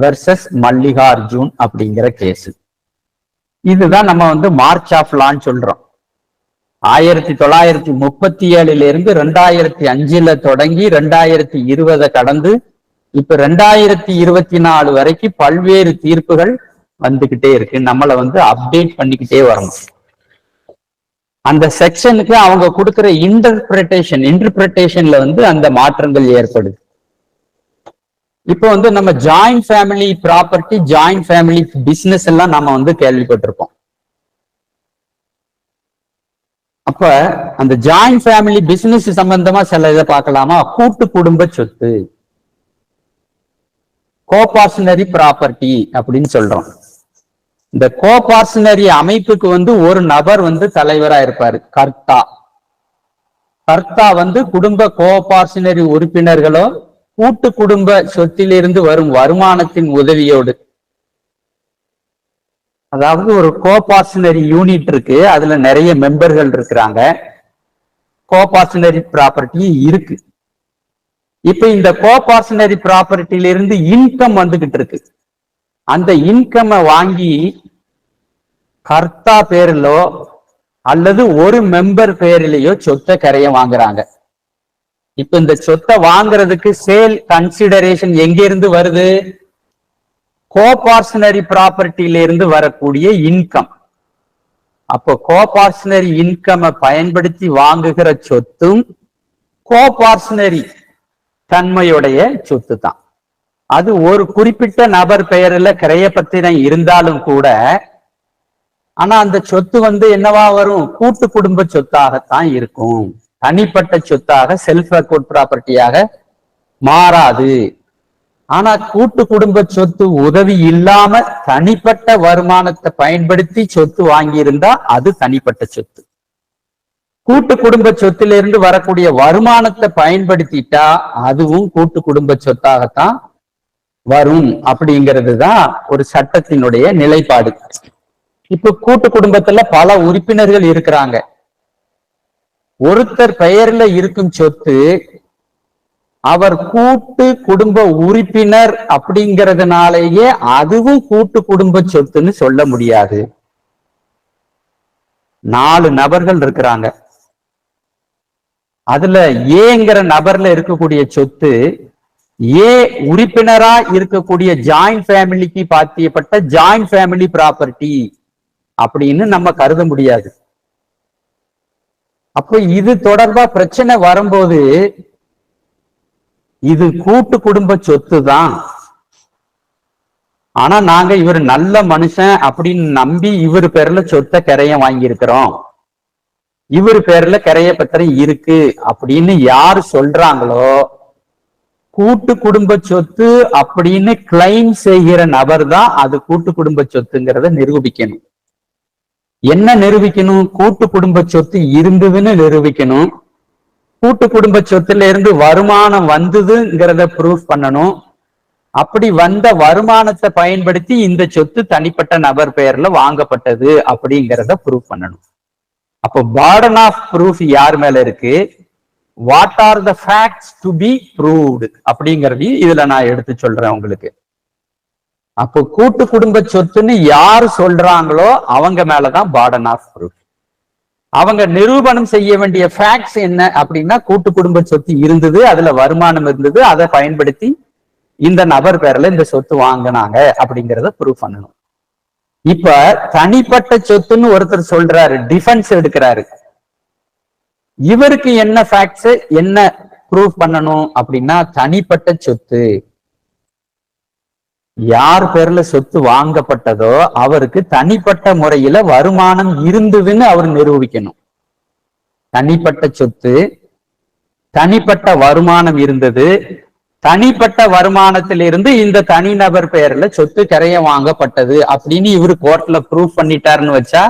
versus Mallikarjun அப்படிங்கிற case. இதுதான் நம்ம March of லான்னு சொல்றோம். 1937 2005 தொடங்கி 2020 கடந்து இப்ப 2024 வரைக்கும் பல்வேறு தீர்ப்புகள் வந்துகிட்டே இருக்கு. நம்மள அப்டேட் பண்ணிக்கிட்டே வரணும். அந்த செக்ஷனுக்கு அவங்க கொடுக்கிற இன்டர்பிரேஷன்ல அந்த மாற்றங்கள் ஏற்படுது. இப்போ நம்ம joint family property, joint family business எல்லாம் நம்ம கேள்விப்பட்டிருப்போம். அப்ப அந்த ஜாயிண்ட் ஃபேமிலி பிசினஸ் சம்பந்தமா சில இதை பார்க்கலாமா? கூட்டு குடும்ப சொத்து, கோபார்ஷனரி ப்ராப்பர்ட்டி அப்படின்னு சொல்றோம். இந்த கோபார்ஷனரி அமைப்புக்கு ஒரு நபர் தலைவரா இருப்பாரு, கர்த்தா. குடும்ப கோபார்ஷனரி உறுப்பினர்களோ கூட்டு குடும்ப சொத்திலிருந்து வரும் வருமானத்தின் உதவியோடு, அதாவது ஒரு கோபார்ஷனரி யூனிட் இருக்கு, அதுல நிறைய மெம்பர்கள் இருக்கிறாங்க, கோபார்ஷனரி ப்ராப்பர்ட்டி இருக்கு. இப்ப இந்த கோபார்ஷனரி ப்ராப்பர்ட்டியில இருந்து இன்கம் வந்துகிட்டு இருக்கு. அந்த இன்கம் வாங்கி கர்த்தா பேரிலோ அல்லது ஒரு மெம்பர் பேரிலேயோ சொத்தை கரைய வாங்குறாங்க. இப்ப இந்த சொத்தை வாங்குறதுக்கு சேல் கன்சிடரேஷன் எங்க இருந்து வருது? கோபார்ஷனரி ப்ராப்பர்ட்டியில இருந்து வரக்கூடிய இன்கம். அப்போ கோபார்ஷனரி இன்கம் பயன்படுத்தி வாங்குகிற சொத்தும் கோபார்ஷனரி தன்மையுடைய சொத்து தான். அது ஒரு குறிப்பிட்ட நபர் பெயர்ல கிரையப்பத்திரம் இருந்தாலும் கூட, ஆனா அந்த சொத்து என்னவா வரும்? கூட்டு குடும்ப சொத்தாகத்தான் இருக்கும். தனிப்பட்ட சொத்தாக செல்ஃப் அக்வர்ட் ப்ராப்பர்ட்டியாக மாறாது. ஆனா கூட்டு குடும்ப சொத்து உதவி இல்லாம தனிப்பட்ட வருமானத்தை பயன்படுத்தி சொத்து வாங்கியிருந்தா அது தனிப்பட்ட சொத்து. கூட்டு குடும்ப சொத்திலிருந்து வரக்கூடிய வருமானத்தை பயன்படுத்திட்டா அதுவும் கூட்டு குடும்ப சொத்தாகத்தான் வரும். அப்படிங்கிறது தான் ஒரு சட்டத்தினுடைய நிலைப்பாடு. இப்ப கூட்டு குடும்பத்துல பல உறுப்பினர்கள் இருக்கிறாங்க. ஒருத்தர் பெயர்ல இருக்கும் சொத்து அவர் கூட்டு குடும்ப உறுப்பினர் அப்படிங்கிறதுனாலேயே அதுவும் கூட்டு குடும்ப சொத்துன்னு சொல்ல முடியாது. 4 நபர்கள் இருக்கிறாங்க. அதுல ஏங்கிற நபர்ல இருக்கக்கூடிய சொத்து ஏ உறுப்பினரா இருக்கக்கூடிய ஜாயிண்ட் ஃபேமிலிக்கு பாத்தியப்பட்ட ஜாயிண்ட் ஃபேமிலி ப்ராப்பர்ட்டி அப்படின்னு நம்ம கருத முடியாது. அப்போ இது தொடர்பா பிரச்சனை வரும்போது இது கூட்டு குடும்ப சொத்து தான், ஆனா நாங்க இவர் நல்ல மனுஷன் அப்படின்னு நம்பி இவர் பேர்ல சொத்தை கரைய வாங்கியிருக்கிறோம், இவர் பேர்ல கரைய பத்திரம் இருக்கு அப்படின்னு யாரு சொல்றாங்களோ கூட்டு குடும்ப சொத்து அப்படின்னு கிளைம் செய்கிற நபர் தான் அது கூட்டு குடும்ப சொத்துங்கிறத நிரூபிக்கணும். என்ன நிரூபிக்கணும்? கூட்டு குடும்ப சொத்து இருந்ததுன்னு நிரூபிக்கணும். கூட்டு குடும்ப சொத்துல இருந்து வருமானம் வந்ததுங்கிறத ப்ரூஃப் பண்ணணும். அப்படி வந்த வருமானத்தை பயன்படுத்தி இந்த சொத்து தனிப்பட்ட நபர் பெயர்ல வாங்கப்பட்டது அப்படிங்கிறத ப்ரூஃப் பண்ணணும். அப்போ பார்டன் ஆஃப் ப்ரூஃப் யார் மேல இருக்கு? What are the facts to be proved அப்படிங்கிறதையும் இதுல நான் எடுத்து சொல்றேன் உங்களுக்கு. அப்போ கூட்டு குடும்ப சொத்துன்னு யார் சொல்றாங்களோ அவங்க மேலதான் பார்டன் ஆஃப் ப்ரூஃப். அவங்க நிரூபணம் செய்ய வேண்டிய ஃபேக்ட்ஸ் என்ன அப்படின்னா, கூட்டு குடும்ப சொத்து இருந்தது, அதுல வருமானம் இருந்தது, அதை பயன்படுத்தி இந்த நபர் பேர்ல இந்த சொத்து வாங்கினாங்க அப்படிங்கிறத ப்ரூவ் பண்ணணும். இப்ப தனிப்பட்ட சொத்துன்னு ஒருத்தர் சொல்றாரு, டிஃபென்ஸ் எடுக்கிறாரு. இவருக்கு என்ன ஃபேக்ட்ஸ், என்ன ப்ரூவ் பண்ணணும் அப்படின்னா, தனிப்பட்ட சொத்து யார் பேர்ல சொத்து வாங்கப்பட்டதோ அவருக்கு தனிப்பட்ட முறையில வருமானம் இருந்ததுன்னு அவர் நிரூபிக்கணும். தனிப்பட்ட சொத்து, தனிப்பட்ட வருமானம் இருந்தது, தனிப்பட்ட வருமானத்திலிருந்து இந்த தனிநபர் பெயர்ல சொத்து கரைய வாங்கப்பட்டது அப்படின்னு இவரு கோர்ட்ல ப்ரூவ் பண்ணிட்டாருன்னு வச்சா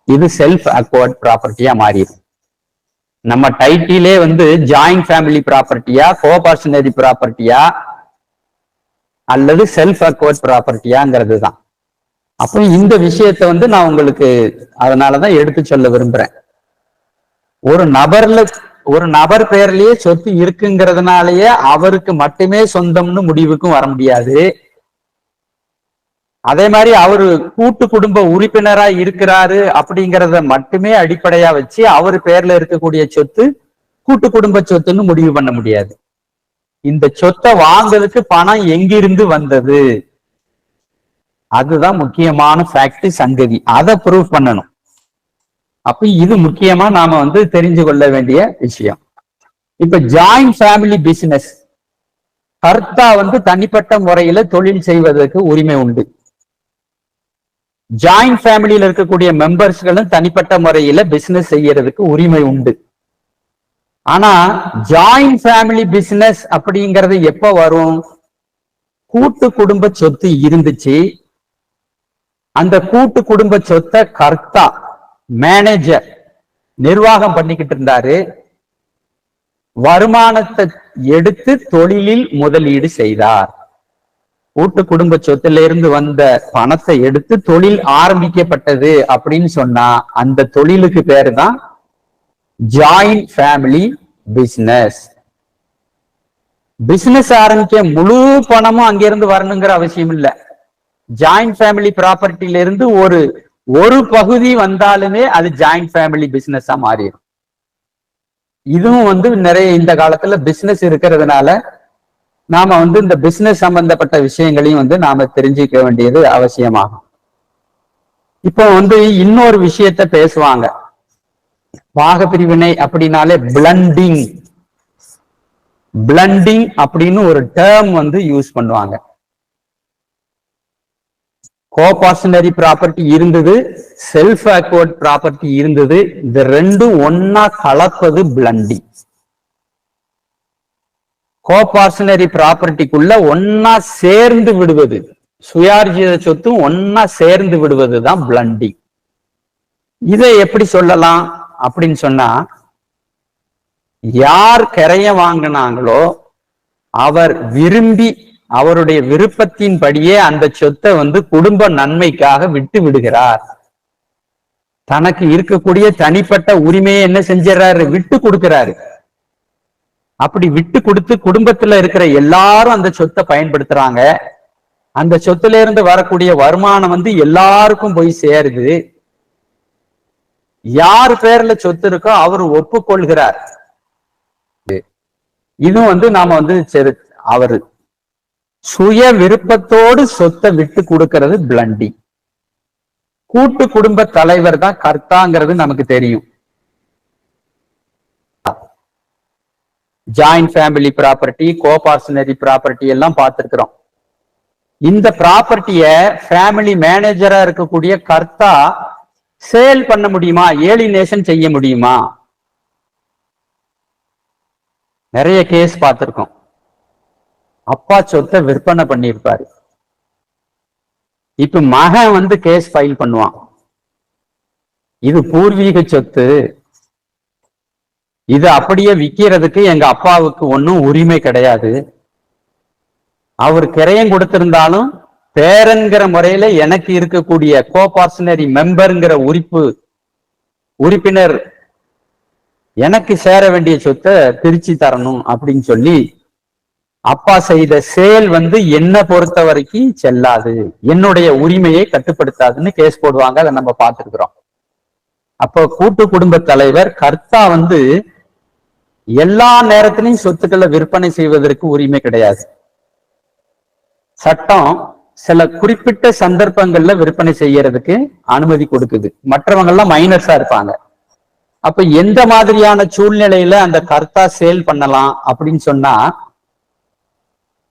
இது செல்ஃப் அக்வர்ட் ப்ராப்பர்ட்டியா மாறிடும். நம்ம டைட்டிலே ஜாயிண்ட் ஃபேமிலி ப்ராப்பர்ட்டியா, கோபார்ஷனரி ப்ராப்பர்ட்டியா அல்லது செல்ஃப் அக்வர்ட் ப்ராப்பர்ட்டியாங்கிறது தான். அப்போ இந்த விஷயத்தை நான் உங்களுக்கு அதனாலதான் எடுத்து சொல்ல விரும்புறேன். ஒரு நபர் பெயர்லயே சொத்து இருக்குங்கிறதுனாலயே அவருக்கு மட்டுமே சொந்தம்னு முடிவுக்கும் வர முடியாது. அதே மாதிரி அவரு கூட்டு குடும்ப உறுப்பினரா இருக்கிறாரு அப்படிங்கிறத மட்டுமே அடிப்படையா வச்சு அவர் பேர்ல இருக்கக்கூடிய சொத்து கூட்டு குடும்ப சொத்துன்னு முடிவு பண்ண முடியாது. இந்த சொத்தை வாங்குறதுக்கு பணம் எங்கிருந்து வந்தது, அதுதான் முக்கியமான ஃபேக்ட், சங்கதி. அதை ப்ரூவ் பண்ணணும். அப்ப இது முக்கியமா நாம தெரிஞ்சு கொள்ள வேண்டிய விஷயம். இப்ப ஜாயிண்ட் ஃபேமிலி பிசினஸ், கர்த்தா தனிப்பட்ட முறையில தொழில் செய்வதற்கு உரிமை உண்டு. ஜாயிண்ட் ஃபேமிலியில இருக்கக்கூடிய மெம்பர்ஸ்களும் தனிப்பட்ட முறையில பிசினஸ் செய்யறதுக்கு உரிமை உண்டு. ஆனா ஜாயிண்ட் ஃபேமிலி பிசினஸ் அப்படிங்கிறது எப்ப வரும்? கூட்டு குடும்ப சொத்து இருந்துச்சு, அந்த கூட்டு குடும்ப சொத்தை கர்த்தா மேனேஜர் நிர்வாகம் பண்ணிக்கிட்டு இருந்தாரு, வருமானத்தை எடுத்து தொழிலில் முதலீடு செய்தார். கூட்டு குடும்ப சொத்துல இருந்து வந்த பணத்தை எடுத்து தொழில் ஆரம்பிக்கப்பட்டது அப்படின்னு சொன்னா அந்த தொழிலுக்கு பேரு தான் ஜாயிண்ட் ஃபேமிலி பிசினஸ். பிசினஸ் ஆரம்பிக்க முழு பணமும் அங்கிருந்து வரணுங்கிற அவசியம் இல்லை. ஜாயிண்ட் ஃபேமிலி ப்ராப்பர்ட்டில இருந்து ஒரு ஒரு பகுதி வந்தாலுமே அது ஜாயிண்ட் ஃபேமிலி பிசினஸா மாறிடும். இதுவும் நிறைய இந்த காலத்துல பிசினஸ் இருக்கிறதுனால நாம இந்த பிசினஸ் சம்பந்தப்பட்ட விஷயங்களையும் நாம தெரிஞ்சுக்க வேண்டியது அவசியமாகும். இப்போ இன்னொரு விஷயத்த பேசுவாங்க. பாகப்பிரிவினை அப்படின்னாலே பிளண்டிங் அப்படின்னு ஒரு டேர்ம் யூஸ் பண்ணுவாங்க. கோபார்ஷனரி ப்ராப்பர்ட்டி இருந்தது, செல்ஃப் அக்வர்ட் ப்ராப்பர்ட்டி இருந்தது. இந்த ரெண்டும் ஒன்னா கலப்பது பிளண்டிங். கோபார்ஷனரி ப்ராப்பர்ட்டிக்குள்ள ஒன்னா சேர்ந்து விடுவது, சுயார்ஜித சொத்தும் ஒன்னா சேர்ந்து விடுவதுதான் பிளண்டிங். இதை எப்படி சொல்லலாம் அப்படின்னு சொன்னா, யார் கரைய வாங்கினாங்களோ அவர் விரும்பி அவருடைய விருப்பத்தின்படியே அந்த சொத்தை குடும்ப நன்மைக்காக விட்டு விடுகிறார். தனக்கு இருக்கக்கூடிய தனிப்பட்ட உரிமையை என்ன செஞ்சாரு, விட்டு கொடுக்கிறாரு. அப்படி விட்டு கொடுத்து குடும்பத்துல இருக்கிற எல்லாரும் அந்த சொத்தை பயன்படுத்துறாங்க. அந்த சொத்துல இருந்து வரக்கூடிய வருமானம் எல்லாருக்கும் போய் சேருது. யார் பேர்ல சொத்து இருக்கோ அவர் ஒப்புக்கொள்கிறார். இதுவும் நாம அவரு சுய விருப்பத்தோடு சொத்தை விட்டு கொடுக்கிறது பிளண்டிங். கூட்டு குடும்ப தலைவர் தான் கர்த்தாங்கிறது நமக்கு தெரியும். ஜாயிண்ட் ஃபேமிலி ப்ராப்பர்ட்டி, கோபார்ஷனரி ப்ராப்பர்ட்டி எல்லாம் பார்த்திருக்கிறோம். இந்த ப்ராப்பர்ட்டிய ஃபேமிலி மேனேஜரா இருக்கக்கூடிய கர்த்தா சேல் பண்ண முடியுமா, ஏலினேஷன் செய்ய முடியுமா? நிறைய கேஸ் பார்த்திருக்கோம். அப்பா சொத்தை விற்பனை பண்ணியிருப்பாரு. இப்ப மகன் கேஸ் ஃபைல் பண்ணுவான். இது பூர்வீக சொத்து, இது அப்படியே விக்கிறதுக்கு எங்க அப்பாவுக்கு ஒன்னும் உரிமை கிடையாது. அவர் கிரயம் கொடுத்திருந்தாலும் பேரன்கிற முறையில எனக்கு இருக்கக்கூடிய கோபார்ஷனரி மெம்பர்ங்கிற உறுப்பினர் எனக்கு சேர வேண்டிய சொத்தை பிரிச்சு தரணும் அப்படின்னு சொல்லி அப்பா செய்த சேல் என்ன பொறுத்த வரைக்கும் செல்லாது, என்னுடைய உரிமையை கட்டுப்படுத்தாதுன்னு கேஸ் போடுவாங்க. அதை நம்ம பார்த்திருக்கிறோம். அப்போ கூட்டு குடும்ப தலைவர் கர்த்தா எல்லா நேரத்திலையும் சொத்துக்களை விற்பனை செய்வதற்கு உரிமை கிடையாது. சட்டம் சில குறிப்பிட்ட சந்தர்ப்பங்கள்ல விற்பனை செய்யறதுக்கு அனுமதி கொடுக்குது. மற்றவங்க எல்லாம் மைனர்ஸா இருப்பாங்க. அப்ப எந்த மாதிரியான சூழ்நிலையில அந்த கர்த்தா சேல் பண்ணலாம் அப்படின்னு சொன்னா,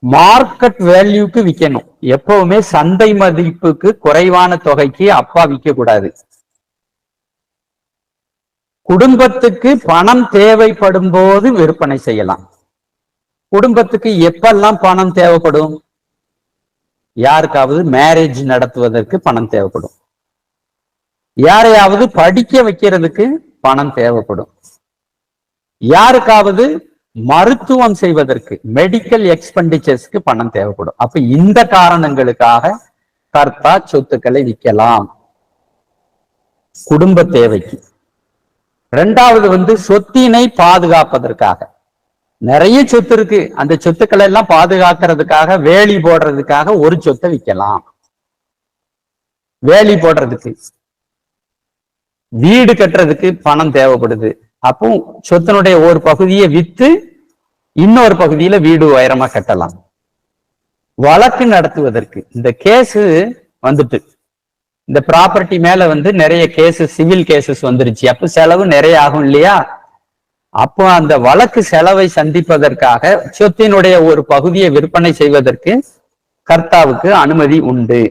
மார்க்கெட் வேல்யூக்கு விற்கணும். எப்பவுமே சந்தை மதிப்புக்கு குறைவான தொகைக்கு அப்பா விற்க கூடாது. குடும்பத்துக்கு பணம் தேவைப்படும் போது விற்பனை செய்யலாம். குடும்பத்துக்கு எப்பெல்லாம் பணம் தேவைப்படும்? யாருக்காவது மேரேஜ் நடத்துவதற்கு பணம் தேவைப்படும், யாரையாவது படிக்க வைக்கிறதுக்கு பணம் தேவைப்படும், யாருக்காவது மருத்துவம் செய்வதற்கு மெடிக்கல் எக்ஸ்பெண்டிச்சர்ஸ்க்கு பணம் தேவைப்படும். அப்ப இந்த காரணங்களுக்காக கர்த்தா சொத்துக்களை விற்கலாம் குடும்ப தேவைக்கு. இரண்டாவது சொத்தினை பாதுகாப்பதற்காக. நிறைய சொத்து இருக்கு, அந்த சொத்துக்களை எல்லாம் பாதுகாக்கிறதுக்காக வேலி போடுறதுக்காக ஒரு சொத்தை விற்கலாம். வேலி போடுறதுக்கு, வீடு கட்டுறதுக்கு பணம் தேவைப்படுது. அப்போ சொத்தினுடைய ஒரு பகுதியை வித்து இன்னொரு பகுதியில வீடு உயரமா கட்டலாம். வழக்கு நடத்துவதற்கு இந்த கேஸ் இந்த ப்ராப்பர்ட்டி மேல நிறைய கேசஸ், சிவில் கேசஸ் வந்துருச்சு. அப்ப செலவு நிறைய ஆகும் இல்லையா? அப்போ அந்த வழக்கு செலவை சந்திப்பதற்காக சொத்தினுடைய ஒரு பகுதியை விற்பனை செய்வதற்கு கர்த்தாவுக்கு அனுமதி உண்டு.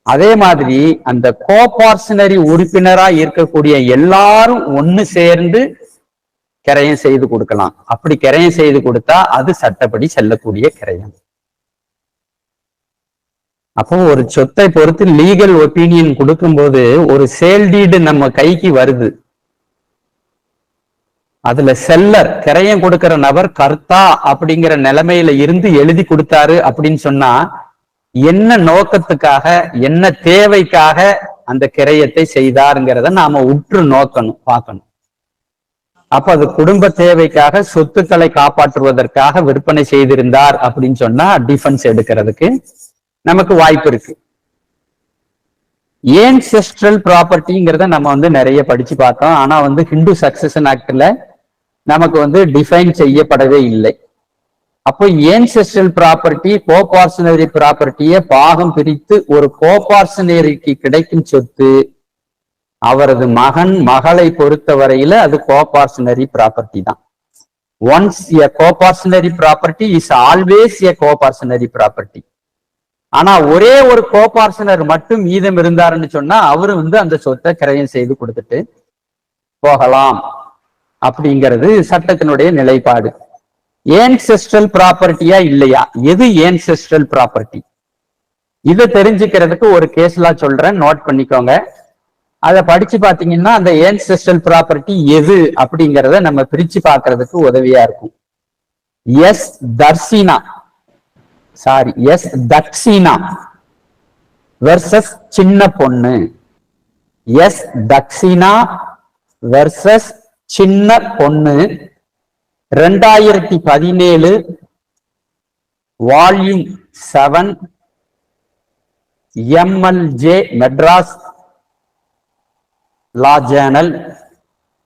அதே மாதிரி அந்த கோபார்ஷனரி உறுப்பினரா இருக்கக்கூடிய எல்லாரும் ஒண்ணு சேர்ந்து கிரயம் செய்து கொடுக்கலாம். அப்படி கிரயம் செய்து கொடுத்தா அது சட்டப்படி செல்லக்கூடிய கிரயம். அப்போ ஒரு சொத்தை பொறுத்து லீகல் ஒப்பீனியன் கொடுக்கும்போது ஒரு சேல் டீடு நம்ம கைக்கு வருது. அதுல செல்லர், கிரயம் கொடுக்கிற நபர் கர்த்தா அப்படிங்கிற நிலைமையில இருந்து எழுதி கொடுத்தாரு அப்படின்னு சொன்னா, என்ன நோக்கத்துக்காக, என்ன தேவைக்காக அந்த கிரயத்தை செய்தாருங்கிறத நாம உற்று நோக்கணும், பார்க்கணும். அப்ப அது குடும்ப தேவைக்காக, சொத்துக்களை காப்பாற்றுவதற்காக விற்பனை செய்திருந்தார் அப்படின்னு சொன்னா டிஃபென்ஸ் எடுக்கிறதுக்கு நமக்கு வாய்ப்பு இருக்கு. ஏன்செஸ்ட்ரல் ப்ராப்பர்ட்டிங்கிறத நம்ம வந்து நிறைய படிச்சு பார்த்தோம். ஆனா வந்து ஹிந்து சக்சஷன் ஆக்ட்ல நமக்கு வந்து டிஃபைன் செய்யப்படவே இல்லை. அப்போ ஏன்செஸ்ட்ரல் ப்ராப்பர்ட்டி கோபார்சனரி ப்ராப்பர்ட்டியை பாகம் பிரித்து ஒரு கோபார்சனரிக்கு கிடைக்கும் சொத்து அவரது மகன் மகளை பொறுத்த வரையில அது கோபார்சனரி ப்ராப்பர்ட்டி தான். Once a coparcenary property is always a coparcenary property. ஆனா ஒரே ஒரு கோபார்சனர் மட்டும் மீதம் இருந்தாருன்னு சொன்னா அவரு வந்து அந்த சொத்தை கிரயம் செய்து கொடுத்துட்டு போகலாம் அப்படிங்கிறது சட்டத்தினுடைய நிலைப்பாடு. ஏன்செஸ்ட்ரல் ப்ராப்பர்ட்டியா இல்லையா? எது ஏன்செஸ்ட்ரல் ப்ராப்பர்ட்டி? இதை தெரிஞ்சுக்கிறதுக்கு ஒரு கேஸ்லா சொல்றேன், நோட் பண்ணிக்கோங்க. அதை படிச்சு பாத்தீங்கன்னா அந்த ஏன்செஸ்ட்ரல் ப்ராப்பர்ட்டி எது அப்படிங்கிறத நம்ம பிரிச்சு பார்க்கிறதுக்கு உதவியா இருக்கும். எஸ் தர்சினா எஸ் தக்ஷினா வெர்சஸ் சின்ன பொண்ணு. எஸ் தக்ஷினா வெர்சஸ் சின்ன பொண்ணு 2017 வால்யூம் 7 MLJ மெட்ராஸ் லா ஜேர்னல்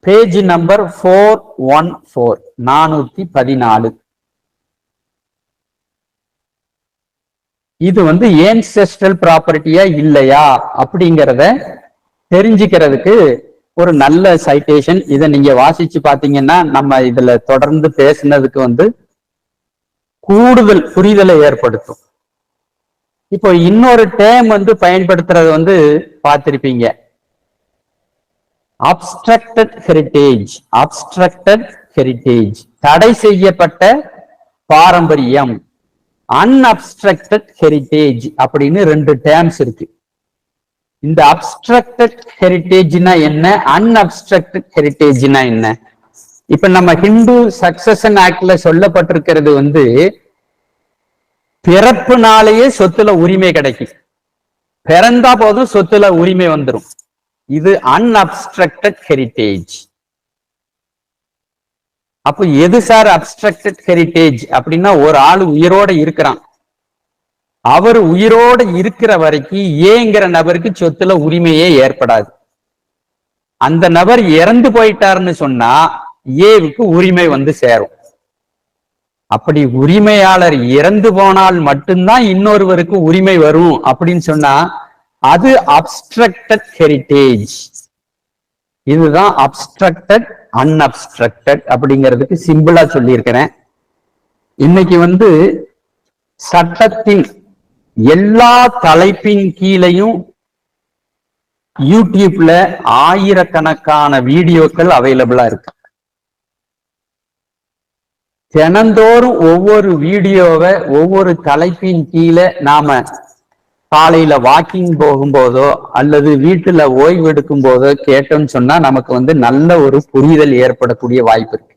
பேஜ் நம்பர் 414 414. இது வந்து ஏன்செஸ்ட்ரல் ப்ராப்பர்ட்டியா இல்லையா அப்படிங்கிறத தெரிஞ்சுக்கிறதுக்கு ஒரு நல்ல சைட்டேஷன். இதை நீங்க வாசிச்சு பாத்தீங்கன்னா நம்ம இதுல தொடர்ந்து பேசுனதுக்கு வந்து கூடுதல் புரிதலை ஏற்படுத்தும். இப்போ இன்னொரு டேர்ம் வந்து பயன்படுத்துறது வந்து பார்த்திருப்பீங்க, அப்ஸ்ட்ரக்டட் ஹெரிட்டேஜ். அப்ஸ்ட்ரக்டட் ஹெரிட்டேஜ் தடை செய்யப்பட்ட பாரம்பரியம். அன்அப்ஸ்ட்ரக்டட் ஹெரிட்டேஜ் அப்படின்னு 2 டேர்ம்ஸ் இருக்கு. இந்த அப்ஸ்ட்ரக்டட் ஹெரிட்டேஜ்னா என்ன, அன்அப்ஸ்ட்ரக்டட் ஹெரிட்டேஜ்னா என்ன? இப்ப நம்ம ஹிந்து சக்சஷன் ஆக்ட்ல சொல்லப்பட்டிருக்கிறது வந்து பிறப்புனாலேயே சொத்துல உரிமை கிடைக்கும், பிறந்தா போதும் சொத்துல உரிமை வந்துடும். இது அன்அப்ஸ்ட்ரக்டட் ஹெரிட்டேஜ். அப்போ எது சார் அப்ஸ்ட்ரக்டட் ஹெரிட்டேஜ் அப்படின்னா, ஒரு ஆளு உயிரோட இருக்கிறான், அவர் உயிரோட இருக்கிற வரைக்கும் ஏங்கிற நபருக்கு சொத்துல உரிமையே ஏற்படாது. அந்த நபர் இறந்து போயிட்டாருன்னு சொன்னா ஏவுக்கு உரிமை வந்து சேரும். அப்படி உரிமையாளர் இறந்து போனால் மட்டும்தான் இன்னொருவருக்கு உரிமை வரும் அப்படின்னு சொன்னா அது அப்ஸ்ட்ரக்டட் ஹெரிட்டேஜ். இதுதான் அப்ஸ்ட்ரக்டட் அன்அப்ஸ்ட்ரக்டட் அப்படிங்கிறதுக்கு சிம்பிளா சொல்லியிருக்கிறேன். இன்னைக்கு வந்து சட்டத்தின் எல்லா தலைப்பின் கீழையும் யூடியூப்ல ஆயிரக்கணக்கான வீடியோக்கள் அவைலபிளா இருக்கு. தினந்தோறும் ஒவ்வொரு வீடியோவை ஒவ்வொரு தலைப்பின் கீழே நாம காலையில வாக்கிங் போகும்போதோ அல்லது வீட்டுல ஓய்வு எடுக்கும் போதோ கேட்டோம்னு சொன்னா நமக்கு வந்து நல்ல ஒரு புரிதல் ஏற்படக்கூடிய வாய்ப்பு இருக்கு.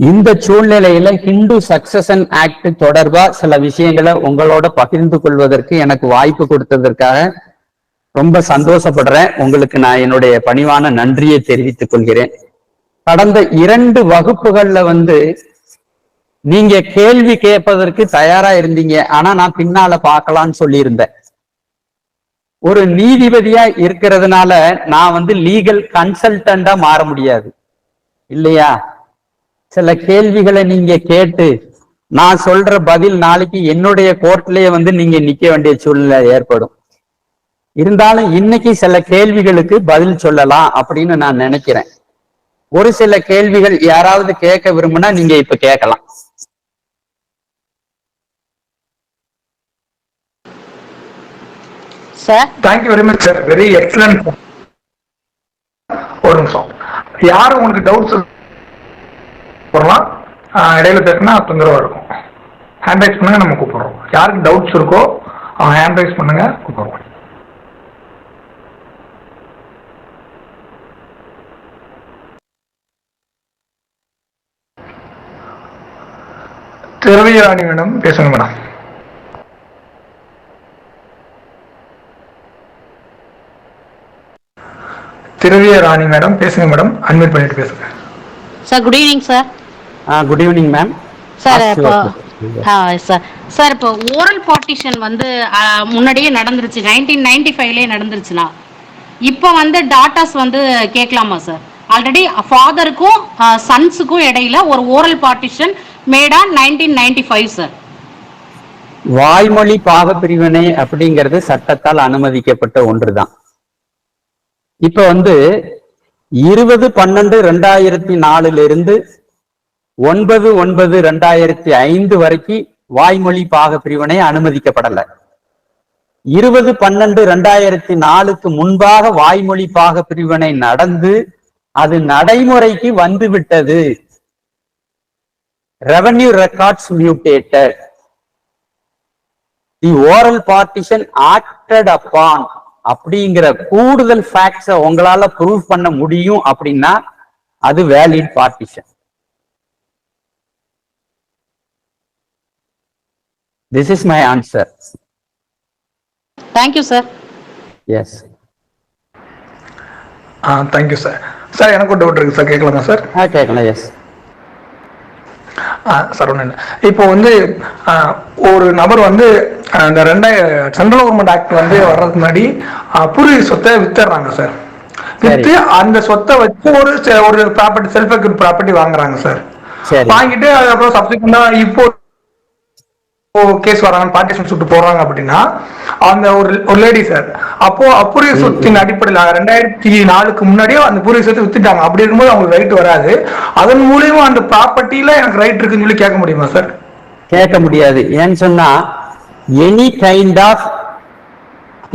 இந்த சூழ்நிலையில ஹிந்து சக்சஷன் ஆக்ட் தொடர்பா சில விஷயங்களை உங்களோட பகிர்ந்து கொள்வதற்கு எனக்கு வாய்ப்பு கொடுத்ததற்காக ரொம்ப சந்தோஷப்படுறேன். உங்களுக்கு நான் என்னுடைய பணிவான நன்றியை தெரிவித்துக் கொள்கிறேன். கடந்த 2 வகுப்புகள்ல வந்து நீங்க கேள்வி கேட்பதற்கு தயாரா இருந்தீங்க, ஆனா நான் பின்னால பார்க்கலான்னு சொல்லியிருந்தேன். ஒரு நீதிபதியா இருக்கிறதுனால நான் வந்து லீகல் கன்சல்டண்டா மாற முடியாது இல்லையா? சில கேள்விகளை நீங்க கேட்டு நான் சொல்ற பதில் நாளைக்கு என்னுடைய கோர்ட்லயே வந்து நீங்க நிக்க வேண்டிய சூழ்நிலை ஏற்படும். இருந்தாலும் இன்னைக்கு சில கேள்விகளுக்கு பதில் சொல்லலாம் அப்படின்னு நான் நினைக்கிறேன். ஒரு சில கேள்விகள் யாராவது கேட்க விரும்புனா நீங்க இப்ப கேட்கலாம். Sir, thank you very much sir, very excellent. ஒரு நிமிஷம், யாரும் உங்களுக்கு டவுட்ஸ் போடலாம், இடையில பேசினா தொந்தரவா இருக்கும். ஹேண்ட் ரைஸ் பண்ணுங்க, நம்ம கூப்பிடுறோம். யாருக்கு டவுட்ஸ் இருக்கோ அவங்க ஹேண்ட் ரைஸ் பண்ணுங்க, கூப்பிடுறோம். திரவியராணி மேடம் பேசுங்க மேடம். திரவியராணி மேடம் பேசுங்க மேடம், அன்மியூட் பண்ணிட்டு பேசுங்க. Sir good evening sir. Good evening ma'am. Sir இப்போ சார் சார் இப்போ ஓரல் பார்ட்டிஷன் வந்து முன்னாடியே நடந்துருச்சு, 1995லேயே நடந்துருச்சுன்னா இப்போ வந்து டாட்டாஸ் வந்து கேட்கலாமா சார்? ஆல்ரெடி ஃபாதருக்கும் சன்ஸுக்கும் இடையில ஒரு oral partition made on 1995 sir. வாய்மொழி பாகப்பிரிவினை அப்படிங்கிறது சட்டத்தால் அனுமதிக்கப்பட்ட ஒன்றுதான். இப்ப வந்து 20/12/2004 இருந்து 9/9/2005 வரைக்கும் வாய்மொழி பாகப்பிரிவினை அனுமதிக்கப்படல. 20/12/2004 முன்பாக வாய்மொழி பாகப்பிரிவினை நடந்து அது நடைமுறைக்கு வந்து விட்டது. Revenue records mutated, the oral partition acted upon அப்படிங்கிற கூடுதல் ஃபேக்ட்ஸை உங்களால ப்ரூவ் பண்ண முடியும் அப்படின்னா அது valid partition. This is my answer. Thank you sir. Yes. Thank you sir. Sir எனக்கு ஒரு டவுட் இருக்கு சார், கேட்கலாமா சார்? கேட்கலாம். Yes sir. ஒன்றும் இல்லை, இப்போ வந்து ஒரு நபர் வந்து இந்த சென்ட்ரல் கவர்மெண்ட் ஆக்ட் வந்து வர்றதுக்கு முன்னாடி பூர்வீக சொத்தை வித்துறாங்க சார். வித்து அந்த சொத்தை வச்சு ஒரு ப்ராப்பர்ட்டி, செல்ஃப் செக்யூர்ட் ப்ராப்பர்ட்டி வாங்குறாங்க சார். வாங்கிட்டு அதுக்கப்புறம் சப்சிக்வெண்டா இப்போ கேஸ் வராங்க, பார்ட்டிஷன் சுட்டு போடுறாங்க அப்படின்னா அந்த ஒரு லேடி சார் அப்போ பூர்வீக சொத்தின் அடிப்படையில் 2004க்கு முன்னாடியே அந்த பூர்வீக சொத்தை வித்துட்டாங்க. அப்படி இருக்கும்போது அவங்களுக்கு ரைட் வராது. அதன் மூலியமா அந்த ப்ராப்பர்ட்டியில எனக்கு ரைட் இருக்குன்னு சொல்லி கேட்க முடியுமா சார்? கேட்க முடியாது. ஏன்னு சொன்னா எனி கைண்ட் ஆஃப்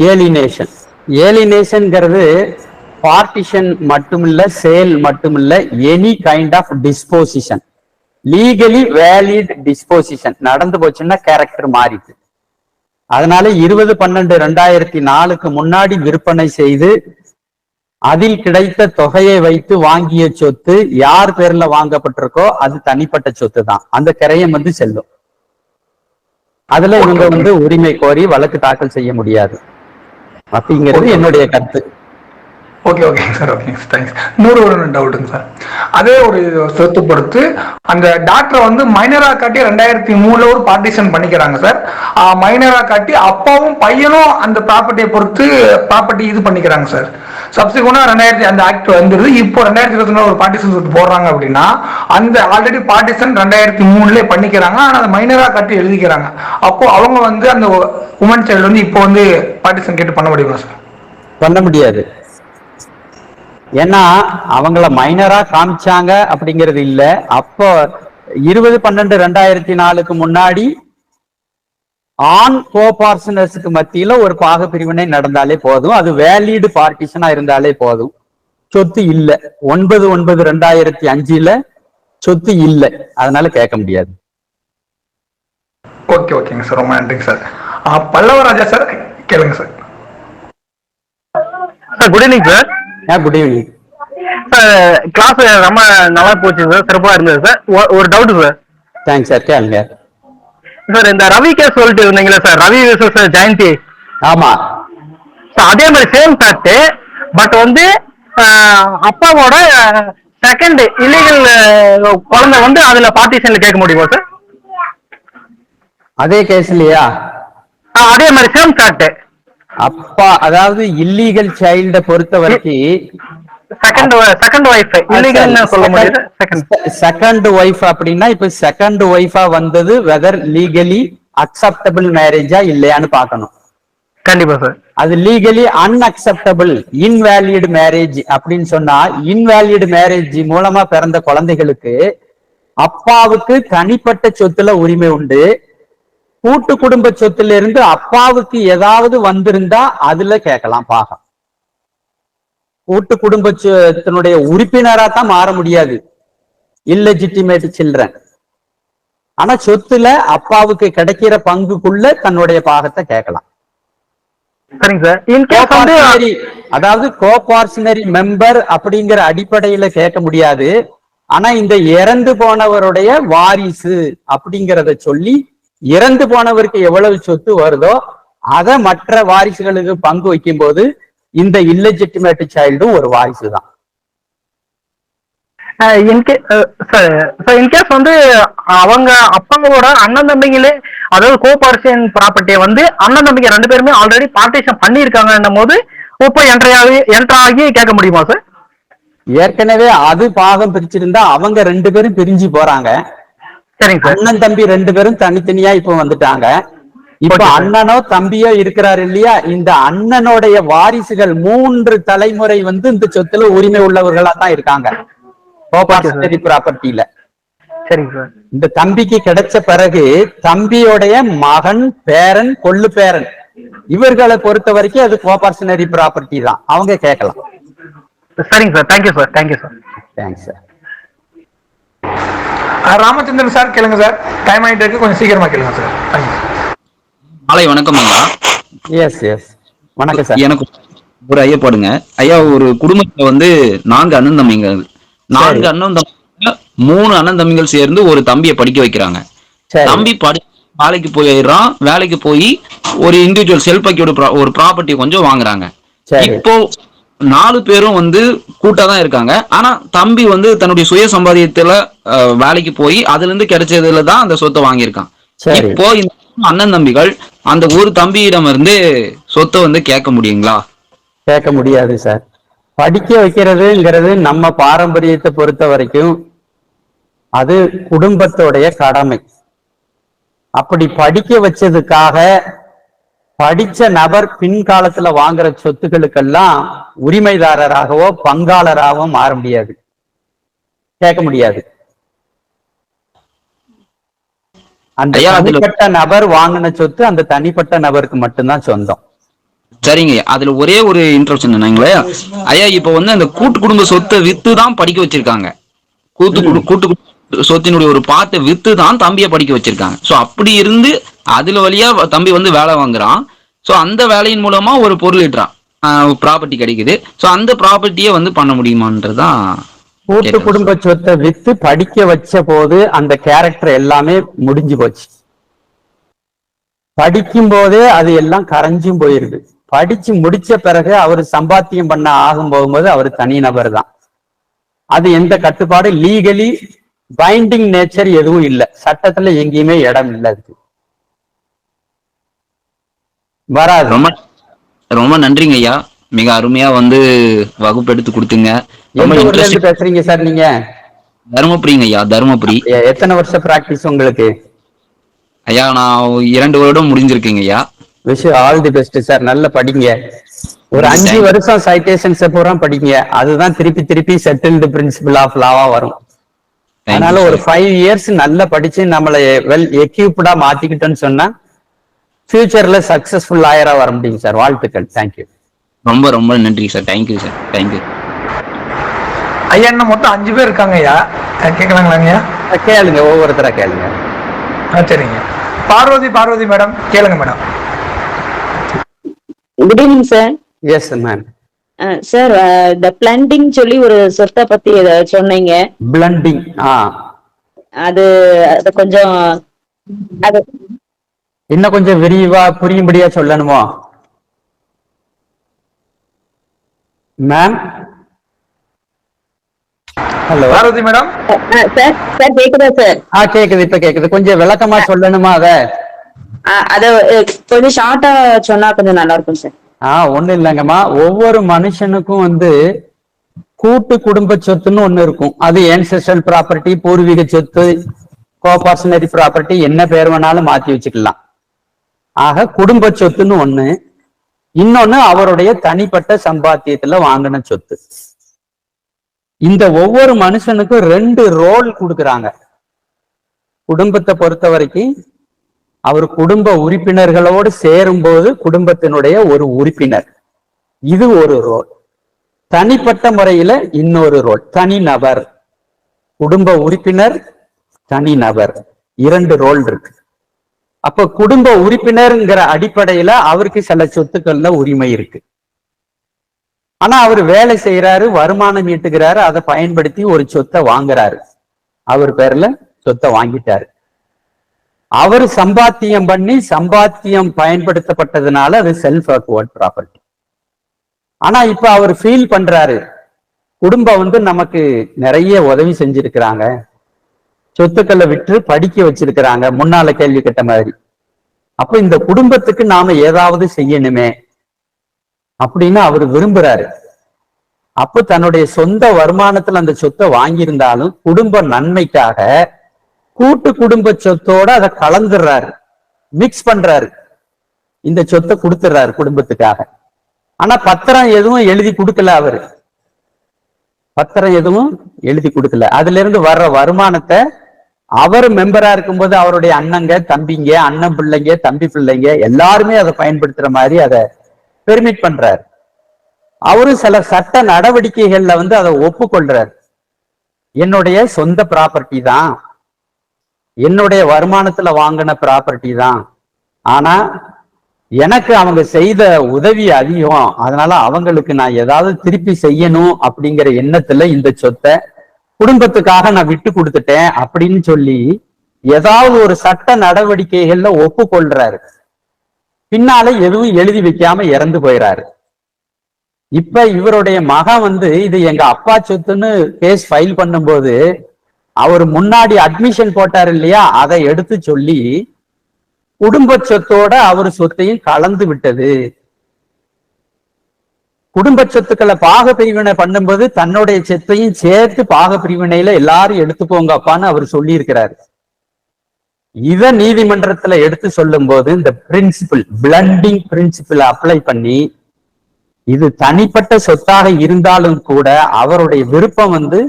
ஏலினேஷன், ஏலினேஷன்ங்கிறது பார்ட்டிஷன் மட்டுமில்ல, சேல் மட்டுமில்ல, any kind of disposition, legally valid disposition நடந்து போச்சுன்னா கேரக்டர் மாறிட்டு. அதனால 20/12/2004 முன்னாடி விற்பனை செய்து அதில் கிடைத்த தொகையை வைத்து வாங்கிய சொத்து யார் பேர்ல வாங்கப்பட்டிருக்கோ அது தனிப்பட்ட சொத்து தான். அந்த கிரயம் வந்து செல்லும். அதுல இவங்க வந்து உரிமை கோரி வழக்கு தாக்கல் செய்ய முடியாது அப்படிங்கிறது என்னுடைய கருத்து. ஓகே ஓகேங்க சார். ஓகேங்க சார், தேங்க்ஸ். இன்னொரு டவுட்டுங்க சார். அதே ஒரு சொத்து பொறுத்து அந்த டாக்டரை வந்து மைனரா காட்டி 2003 ஒரு பார்ட்டிஷன் பண்ணிக்கிறாங்க சார். மைனரா காட்டி அப்பாவும் பையனும் அந்த ப்ராப்பர்ட்டியை பொறுத்து ப்ராப்பர்ட்டி இது பண்ணிக்கிறாங்க சார். சப்சிக்வெண்டா 2000 அந்த ஆக்ட் வந்துருது. இப்போ 2021 ஒரு பார்ட்டிஷன் சொத்து போடுறாங்க அப்படின்னா அந்த ஆல்ரெடி பார்ட்டிஷன் 2003 பண்ணிக்கிறாங்க. ஆனா அந்த மைனரா காட்டி எழுதிக்கிறாங்க. அப்போ அவங்க வந்து அந்த உமன் சைல்டு வந்து இப்போ வந்து பார்ட்டிஷன் கேட்டு பண்ண முடியுமா சார்? பண்ண முடியாது. ஏன்னா அவங்கள மைனரா காமிச்சாங்க அப்படிங்கிறது இல்ல. அப்போ 20/12/2004 முன்னாடி ஆண் கோபார்சனர்ஸுக்கு மத்தியில ஒரு பாக பிரிவினை நடந்தாலே போதும், அது வேலிடு பார்ட்டிஷனா இருந்தாலே போதும். சொத்து இல்ல. 9/9/2005 சொத்து இல்ல, அதனால கேட்க முடியாது. ஓகே ஓகேங்க சார், ரொம்ப நன்றிங்க சார். பல்லவராஜா சார் கேளுங்க sir. Good evening sir. Good evening sir. Class ரொம்ப நல்லா போச்சு சார், சிறப்பா இருந்தது சார். ஒரு டவுட் சார். தேங்க்ஸ் சார், கேளுங்க சார். இந்த ரவி கேஸ் சொல்லிட்டு இருந்தீங்களா சார், ரவி விசஸ் ஜெயந்தி? ஆமா சார், அதே மாதிரி சேம் ஃபேக்ட். பட் வந்து அப்பாவோட செகண்ட் இல்லீகல் குழந்தை வந்து அதுல பார்ட்டிஷன்ல கேட்க முடியுமா சார்? அதே கேஸ்லயா? அதே மாதிரி சேம் ஃபேக்ட். அப்பா, அதாவது இல்லீகல் சைல்ட பொறுத்த வரைக்கும் செகண்ட் வைஃப் இல்லீகல்னு சொல்ல முடியாது. செகண்ட் வைஃப் அப்படின்னா இப்ப செகண்ட் வைஃபா வந்தது வெதர் லீகலி அக்செப்டபிள் மேரேஜா இல்லையான்னு பார்க்கணும். கண்டிப்பா சார். அது லீகலி அன்அக்செப்டபிள் இன்வேலிட் மேரேஜ் அப்படின்னு சொன்னா, இன்வேலிட் மேரேஜ் மூலமா பிறந்த குழந்தைகளுக்கு அப்பாவுக்கு தனிப்பட்ட சொத்துல உரிமை உண்டு. கூட்டு குடும்ப சொத்துல இருந்து அப்பாவுக்கு ஏதாவது வந்திருந்தா அதுல கேட்கலாம் பாகம். கூட்டு குடும்பத்தினுடைய உறுப்பினரா தான் மாற முடியாது இல்லெஜிட்டிமேட் சில்ட்ரன். ஆனா சொத்துல அப்பாவுக்கு கிடைக்கிற பங்குக்குள்ள தன்னுடைய பாகத்தை கேட்கலாம். சரிங்க சார். அதாவது கோபார்ஷனரி மெம்பர் அப்படிங்கிற அடிப்படையில கேட்க முடியாது. ஆனா இந்த இறந்து போனவருடைய வாரிசு அப்படிங்கிறத சொல்லி இறந்து போனவருக்கு எவ்வளவு சொத்து வருதோ அதை மற்ற வாரிசுகளுக்கு பங்கு வைக்கும் போது இந்த இல்லெஜிட்டிமேட் சைல்டும் ஒரு வாரிசு தான். இன்கேஸ் வந்து அவங்க அப்பாவோட அண்ணன் தம்பிங்களே, அதாவது கோபார்ஷன் ப்ராப்பர்ட்டியை வந்து அண்ணன் தம்பிங்க 2 பேருமே ஆல்ரெடி பார்ட்டிஷன் பண்ணியிருக்காங்கன்னும் போது இப்போ என்ட்ராகி கேட்க முடியுமா சார்? ஏற்கனவே அது பாகம் பிரிச்சிருந்தா அவங்க 2 பேரும் பிரிஞ்சு போறாங்க. சரிங்க சார். அண்ணன் தம்பி 2 பேரும் தனித்தனியா இப்ப வந்துட்டாங்க. இப்ப Okay, sir. அண்ணனோ தம்பியோ இருக்கிறாரு இல்லையா, இந்த அண்ணனுடைய வாரிசுகள் 3 தலைமுறை வந்து இந்த சொத்துல உரிமை உள்ளவர்களா தான் இருக்காங்க கோபார்ஷனரி ப்ராப்பர்ட்டியில. சரிங்க சார். இந்த தம்பிக்கு கிடைச்ச பிறகு தம்பியோடைய மகன், பேரன், கொள்ளு பேரன் இவர்களை பொறுத்த வரைக்கும் அது கோபார்ஷனரி ப்ராப்பர்ட்டி தான், அவங்க கேட்கலாம். சரிங்க sir. Thank you sir. Thank you sir. Thanks sir. Ramachandran sir கேளுங்க சார். டைம் ஆயிட்டு இருக்கு, கொஞ்சம் சீக்கிரமா கேளுங்க சார். தேங்க்யூ. மாலை வணக்கம் ஐயா. எஸ் எஸ் வணக்கம் சார். எனக்கு ஒரு ஐயப்பாடுங்க ஐயா. ஒரு குடும்பத்துல வந்து 4 அண்ணன் தம்பிகள், 4 அண்ணன் தம்பிங்க, 3 அண்ணன் தம்பிகள் சேர்ந்து ஒரு தம்பியை படிக்க வைக்கிறாங்க. தம்பி வேலைக்கு போயிடுறான். வேலைக்கு போய் ஒரு இண்டிவிஜுவல் செல்ஃபைக்கோட ஒரு ப்ராப்பர்ட்டி கொஞ்சம் வாங்குறாங்க. இப்போ 4 பேரும் வந்து கூட்டா தான் இருக்காங்க. ஆனா தம்பி வந்து தன்னுடைய சுய சம்பாதியத்துல வேலைக்கு போய் அதுல இருந்து கிடைச்சதுல தான் அந்த சொத்தை வாங்கியிருக்கான். இப்போ இந்த அண்ணன் தம்பிகள் அந்த ஒரு தம்பியிடம் இருந்து சொத்தை வந்து கேட்க முடியுங்களா? கேட்க முடியாது சார். படிக்க வைக்கிறதுங்கிறது நம்ம பாரம்பரியத்தை பொறுத்த வரைக்கும் அது குடும்பத்தோடைய கடமை. அப்படி படிக்க வச்சதுக்காக படிச்ச நபர் பின்காலத்துல வாங்குற சொத்துக்களுக்கெல்லாம் உரிமைதாரராகவோ பங்காளராகவோ மாற முடியாது, கேட்க முடியாது. அந்த தனிப்பட்ட நபர் வாங்கின சொத்து அந்த தனிப்பட்ட நபருக்கு மட்டும்தான் சொந்தம். சரிங்க. அதுல ஒரே ஒரு இன்ட்ரப்ஷன் என்னங்களே ஐயா, இப்ப வந்து அந்த கூட்டு குடும்ப சொத்தை வித்து தான் படிக்க வச்சிருக்காங்க. கூட்டு சொத்தினுடைய ஒரு பார்ட்டை வித்து தான் தம்பியை படிக்க வச்சிருக்காங்க. சோ அப்படி இருந்து அதுல வழியா தம்பி வந்து வேலை வாங்குறான். சோ அந்த வேலையின் மூலமா ஒரு பொருள் ஈட்டுறான், ப்ராப்பர்ட்டி கிடைக்குது. சோ அந்த ப்ராப்பர்ட்டியை வந்து பண்ண முடியுமான்றதுதான். கூட்டு குடும்ப சொத்தை வித்து படிக்க வச்ச போது அந்த கேரக்டர் எல்லாமே முடிஞ்சு போச்சு. படிக்கும் போதே அது எல்லாம் கரைஞ்சும் போயிருது. படிச்சு முடிச்ச பிறகு அவர் சம்பாத்தியம் பண்ண ஆகும் போகும்போது அவர் தனி நபர் தான். அது எந்த கட்டுப்பாடு, லீகலி பைண்டிங் நேச்சர் எதுவும் இல்லை, சட்டத்துல எங்கேயுமே இடம் இல்லை, அதுக்கு வராது. ரொம்ப ரொம்ப நன்றிங்க ஐயா. மிக அருமையா வந்து வகுப்பு எடுத்து கொடுத்தீங்க. ரொம்ப இன்ட்ரெஸ்டிங். பேசுறீங்க சார் நீங்க? தருமபுரிங்க ஐயா, தருமபுரி. எத்தனை வருஷம் பிராக்டிஸ் உங்களுக்கு? ஐயா நான் 2 வருடம் முடிஞ்சிருக்கீங்க ஐயா. Wish all the best sir. நல்ல படிங்க. ஒரு 5 வருஷம் சைட்டேஷன்ஸ் பூரா படிங்க. அதுதான் திருப்பி திருப்பி செட்டில்டு பிரின்சிபல் ஆஃப் லாவா வரும். அதனால ஒரு 5 இயர்ஸ் நல்லா படிச்சு நம்மளை வெல் எக்யூப்டா மாத்திக்கிட்டோன்னு சொன்னா ஃபியூச்சர்ல சக்சஸ்ஃபுல் லாயரா வர முடியும் சார். வாழ்த்துக்கள். தேங்க்யூ. ரொம்ப ரொம்ப நன்றி சார். Thank you sir. தேங்க்யூ ஐயா. என்ன மொத்தம் 5 பேர் இருக்காங்க ஐயா, கேட்கலாங்களா ஐயா? கேளுங்க, ஒவ்வொருத்தரா கேளுங்க. சரிங்க. பார்வதி மேடம் கேளுங்க madam. Good evening sir. Yes ma'am. Sir இந்த பிளண்டிங் சொல்லி ஒரு சொத்தை பத்தி சொன்னீங்க. பிளண்டிங். அது கொஞ்சம் அது இன்னும் கொஞ்சம் விரிவா புரியும்படியா சொல்லணுமோ ma'am? Hello Parvathi madam. Sir sir கேக்குதா சார்? கேக்குது, இப்ப கேக்குது. கொஞ்சம் விளக்கமா சொல்லணுமா அத கொஞ்சம் ஷார்ட்டா சொன்னா கொஞ்சம் நல்லா இருக்கும் சார். ஒண்ணு இல்லைங்கம்மா. ஒவ்வொரு மனுஷனுக்கும் வந்து கூட்டு குடும்ப சொத்துன்னு ஒண்ணு இருக்கும். அது ஏன்செஸ்ட்ரல் ப்ராப்பர்ட்டி, பூர்வீக சொத்து, கோபார்ஷனரி ப்ராப்பர்ட்டி, என்ன பேர் வேணாலும் மாத்தி வச்சுக்கலாம். ஆக குடும்ப சொத்துன்னு ஒண்ணு, இன்னொன்னு அவருடைய தனிப்பட்ட சம்பாத்தியத்துல வாங்கின சொத்து. இந்த ஒவ்வொரு மனுஷனுக்கும் 2 ரோல் கொடுக்குறாங்க. குடும்பத்தை பொறுத்த வரைக்கும் அவர் குடும்ப உறுப்பினர்களோடு சேரும்போது குடும்பத்தினுடைய ஒரு உறுப்பினர், இது ஒரு ரோல். தனிப்பட்ட முறையில இன்னொரு ரோல், தனி நபர். குடும்ப உறுப்பினர், தனி நபர், 2 ரோல் இருக்கு. அப்ப குடும்ப உறுப்பினர்ங்கிற அடிப்படையில அவருக்கு சில சொத்துக்கள்ல உரிமை இருக்கு. ஆனா அவர் வேலை செய்யறாரு, வருமானம் ஈட்டுகிறாரு, அதை பயன்படுத்தி ஒரு சொத்தை வாங்குறாரு. அவர் பேர்ல சொத்தை வாங்கிட்டாரு. அவர் சம்பாத்தியம் பண்ணி சம்பாத்தியம் பயன்படுத்தப்பட்டதுனால அது செல்ஃப் அக்வர்ட் ப்ராப்பர்ட்டி. ஆனா இப்ப அவர் ஃபீல் பண்றாரு, குடும்பம் வந்து நமக்கு நிறைய உதவி செஞ்சிருக்கிறாங்க, சொத்துக்களை விற்று படிக்க வச்சிருக்கிறாங்க, முன்னால கேள்வி கேட்ட மாதிரி. அப்ப இந்த குடும்பத்துக்கு நாம ஏதாவது செய்யணுமே அப்படின்னு அவர் விரும்புறாரு. அப்ப தன்னுடைய சொந்த வருமானத்துல அந்த சொத்தை வாங்கியிருந்தாலும் குடும்ப நன்மைக்காக கூட்டு குடும்ப சொத்தோட அதை கலந்துடுறாரு, மிக்ஸ் பண்றாரு, இந்த சொத்தை கொடுத்துடுறாரு குடும்பத்துக்காக. ஆனா பத்திரம் எதுவும் எழுதி கொடுக்கல, அவரு பத்திரம் எதுவும் எழுதி கொடுக்கல. அதுல இருந்து வர்ற வருமானத்தை அவர் மெம்பரா இருக்கும்போது அவருடைய அண்ணங்க தம்பிங்க, அண்ணன் பிள்ளைங்க தம்பி பிள்ளைங்க எல்லாருமே அதை பயன்படுத்துற மாதிரி அதை பெர்மிட் பண்றாரு. அவரும் சில சட்ட நடவடிக்கைகள்ல வந்து அதை ஒப்புக்கொள்றாரு. என்னுடைய சொந்த ப்ராப்பர்ட்டி தான், என்னுடைய வருமானத்துல வாங்கின ப்ராப்பர்ட்டி தான், ஆனா எனக்கு அவங்க செய்த உதவி அதிகம், அதனால அவங்களுக்கு நான் ஏதாவது திருப்பி செய்யணும் அப்படிங்கிற எண்ணத்துல இந்த சொத்தை குடும்பத்துக்காக நான் விட்டு கொடுத்துட்டேன் அப்படின்னு சொல்லி ஏதாவது ஒரு சட்ட நடவடிக்கைகள்ல ஒப்புக்கொள்றாரு. பின்னால எதுவும் எழுதி வைக்காம இறந்து போயிறாரு. இப்ப இவருடைய மகன் வந்து இது எங்க அப்பா சொத்துன்னு கேஸ் ஃபைல் பண்ணும்போது அவர் முன்னாடி அட்மிஷன் போட்டார் இல்லையா, அதை எடுத்து சொல்லி குடும்ப சொத்தோட அவர் சொத்தையும் கலந்து விட்டது. குடும்ப சொத்துக்களை பாக பிரிவினை பண்ணும்போது தன்னுடைய சொத்தையும் சேர்த்து பாக பிரிவினையில எல்லாரும் எடுத்துக்கோங்க அப்பான்னு அவர் சொல்லி இருக்கிறாரு. இத நீதிமன்றத்துல எடுத்து சொல்லும் போது இந்த பிரின்சிபிள், பிளண்டிங் பிரின்சிபிள் அப்ளை பண்ணி இது தனிப்பட்ட சொத்தாக இருந்தாலும் கூட அவருடைய விருப்பம் வந்து